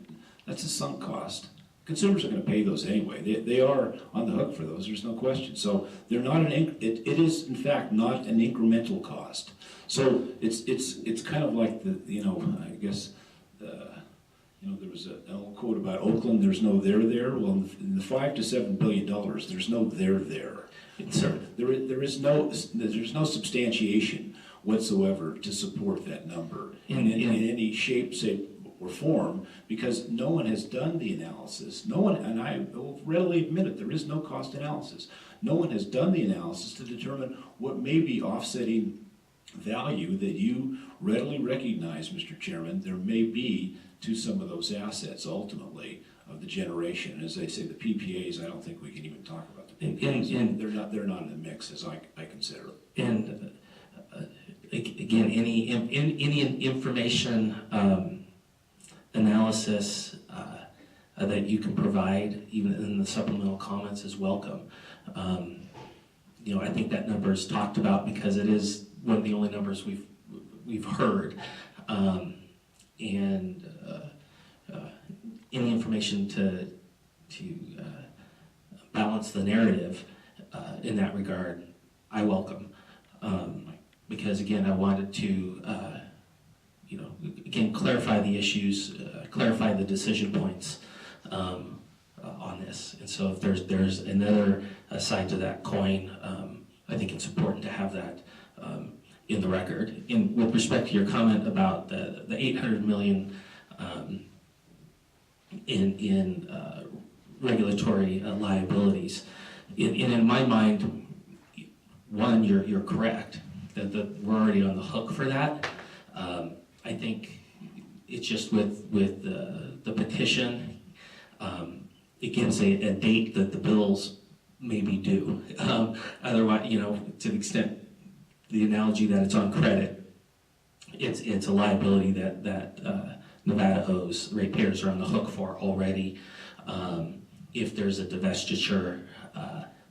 that's a sunk cost. consumers are going to pay those anyway. They are on the hook for those, there's no question. So they're not it is in fact not an incremental cost. So it's kind of like the, I guess, there was an old quote about Oakland, there's no there there. Well, in the $5 to $7 billion, there's no there there. So there's no substantiation whatsoever to support that number in any shape, or form, because no one has done the analysis. No one, and I will readily admit it, there is no cost analysis. No one has done the analysis to determine what may be offsetting value that you readily recognize, Mr. Chairman, there may be to some of those assets ultimately of the generation. As I say, the PPAs, I don't think we can even talk about the PPAs. They're not in the mix as I consider it. And again, any information analysis that you can provide, even in the supplemental comments, is welcome. I think that number is talked about because it is one of the only numbers we've heard, and any information to balance the narrative in that regard, I welcome, because again, I wanted to again clarify the issues, clarify the decision points on this. And so if there's another side to that coin, I think it's important to have that in the record. And with respect to your comment about the $800 million in regulatory liabilities, in my mind, one, you're correct that we're already on the hook for that. I think it's just with the petition, it gives a date that the bills may be due. Otherwise, to the extent, the analogy that it's on credit, it's a liability that Nevada owes. Ratepayers are on the hook for already. If there's a divestiture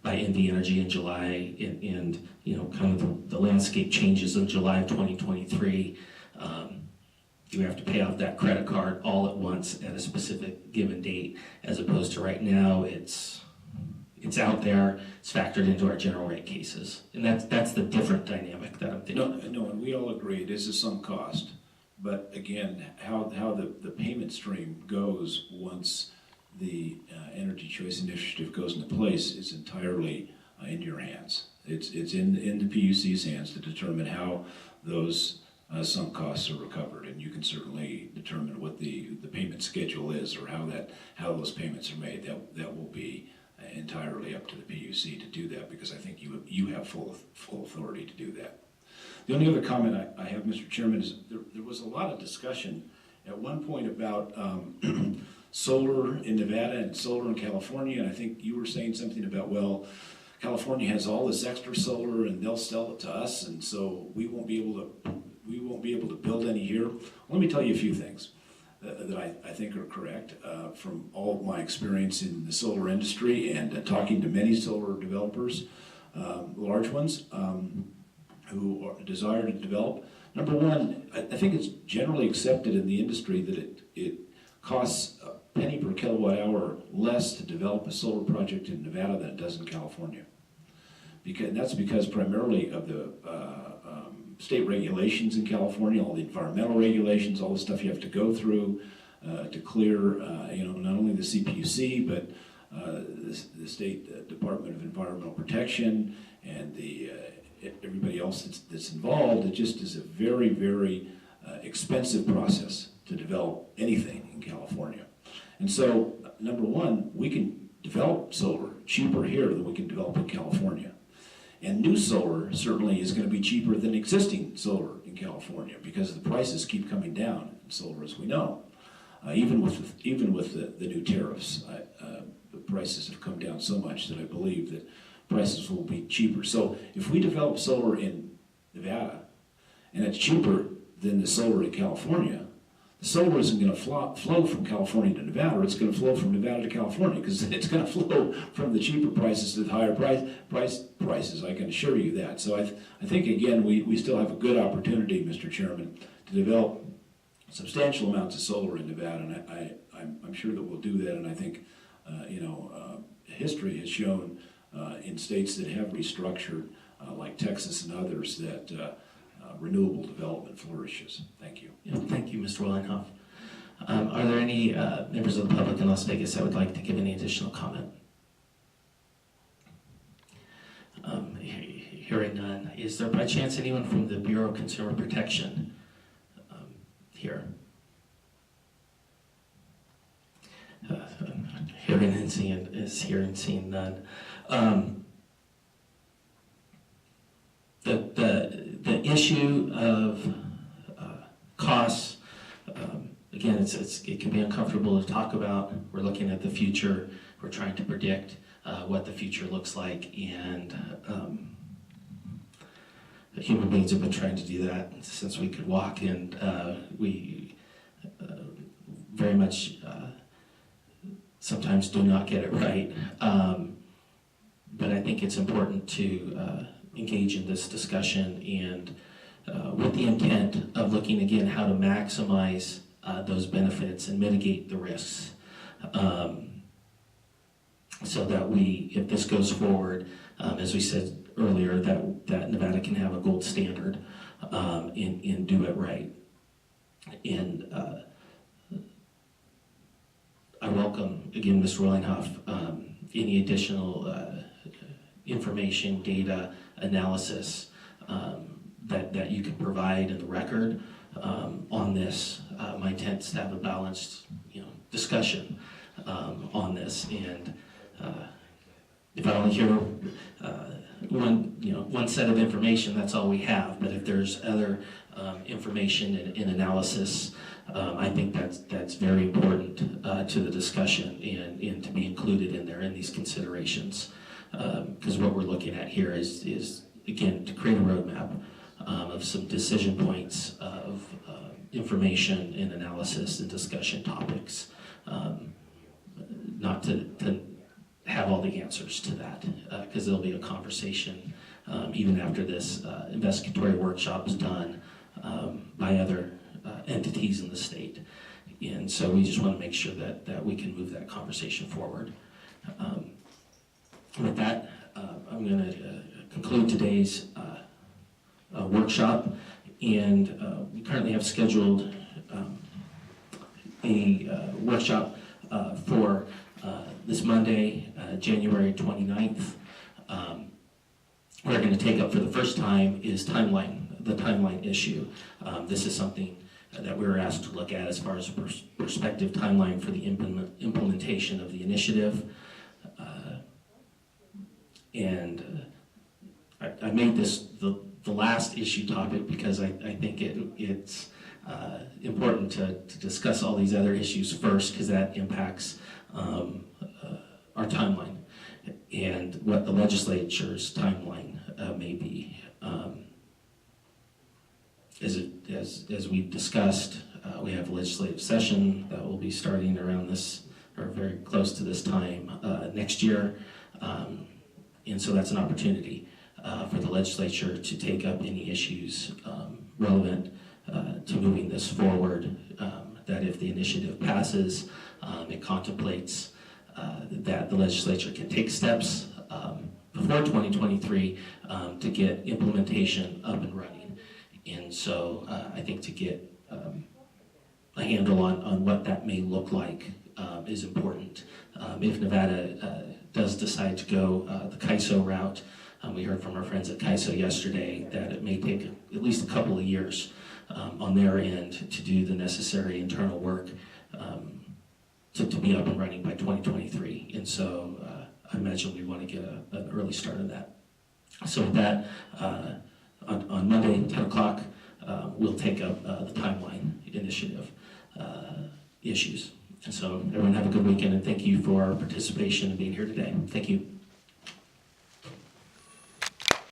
by NV Energy in July, and kind of the landscape changes in July of 2023, you have to pay off that credit card all at once at a specific given date, as opposed to right now, it's out there, it's factored into our general rate cases. And that's the different dynamic that I'm thinking. No, and we all agree it is a sunk cost. But again, how the payment stream goes once the Energy Choice Initiative goes into place is entirely in your hands. It's in the PUC's hands to determine how those sunk costs are recovered, and you can certainly determine what the payment schedule is, or how those payments are made. That will be entirely up to the PUC to do that, because I think you have full authority to do that. The only other comment I have, Mr. Chairman, is there was a lot of discussion at one point about solar in Nevada and solar in California, and I think you were saying something about, well, California has all this extra solar and they'll sell it to us, and so we won't be able to build any here. Let me tell you a few things that I think are correct from all of my experience in the solar industry and talking to many solar developers, large ones, who desire to develop. Number one, I think it's generally accepted in the industry that it costs a penny per kilowatt hour less to develop a solar project in Nevada than it does in California. That's because primarily of the state regulations in California, all the environmental regulations, all the stuff you have to go through to clear, not only the CPUC, but the State Department of Environmental Protection and everybody else that's involved. It just is a very, very expensive process to develop anything in California. And so, number one, we can develop solar cheaper here than we can develop in California. And new solar certainly is going to be cheaper than existing solar in California, because the prices keep coming down in solar, as we know. Even with the new tariffs, the prices have come down so much that I believe that prices will be cheaper. So if we develop solar in Nevada and it's cheaper than the solar in California, the solar isn't going to flow from California to Nevada, it's going to flow from Nevada to California, because it's going to flow from the cheaper prices to the higher prices, I can assure you that. So I think, again, we still have a good opportunity, Mr. Chairman, to develop substantial amounts of solar in Nevada, and I'm sure that we'll do that, and I think history has shown in states that have restructured, like Texas and others, that renewable development flourishes. Thank you. Yeah, thank you, Mr. Willinghoff. Are there any members of the public in Las Vegas that would like to give any additional comment? Hearing none. Is there by chance anyone from the Bureau of Consumer Protection here? Hearing and seeing none. The issue of costs, again, it can be uncomfortable to talk about. We're looking at the future. We're trying to predict what the future looks like, and human beings have been trying to do that since we could walk, and we very much sometimes do not get it right. But I think it's important to engage in this discussion, and with the intent of looking again how to maximize those benefits and mitigate the risks, so that if this goes forward, as we said earlier, that Nevada can have a gold standard and do it right. And I welcome, again, Mr. Willinghoff, any additional information, data, analysis that you can provide in the record on this. My intent is to have a balanced, discussion on this, and if I only hear one set of information, that's all we have. But if there's other information and analysis, I think that's very important to the discussion and to be included in there in these considerations. Because what we're looking at here is again, to create a roadmap of some decision points of information and analysis and discussion topics, not to have all the answers to that, because there'll be a conversation even after this investigatory workshop is done by other entities in the state. And so we just want to make sure that we can move that conversation forward. With that, I'm going to conclude today's workshop, and we currently have scheduled a workshop for this Monday, January 29th. We're going to take up for the first time is the timeline issue. This is something that we were asked to look at as far as a prospective timeline for the implementation of the initiative. I made this the last issue topic because I think it's important to discuss all these other issues first, because that impacts our timeline and what the legislature's timeline may be. As we've discussed, we have a legislative session that will be starting around this, or very close to this time next year. And so that's an opportunity for the legislature to take up any issues relevant to moving this forward, that if the initiative passes, it contemplates that the legislature can take steps before 2023 to get implementation up and running. And so I think to get a handle on what that may look like is important. If Nevada does decide to go the CAISO route, we heard from our friends at CAISO yesterday that it may take at least a couple of years on their end to do the necessary internal work to be up and running by 2023. And so I imagine we want to get an early start on that. So with that, on Monday, 10 o'clock, we'll take up the timeline initiative issues. And so everyone have a good weekend, and thank you for our participation and being here today. Thank you.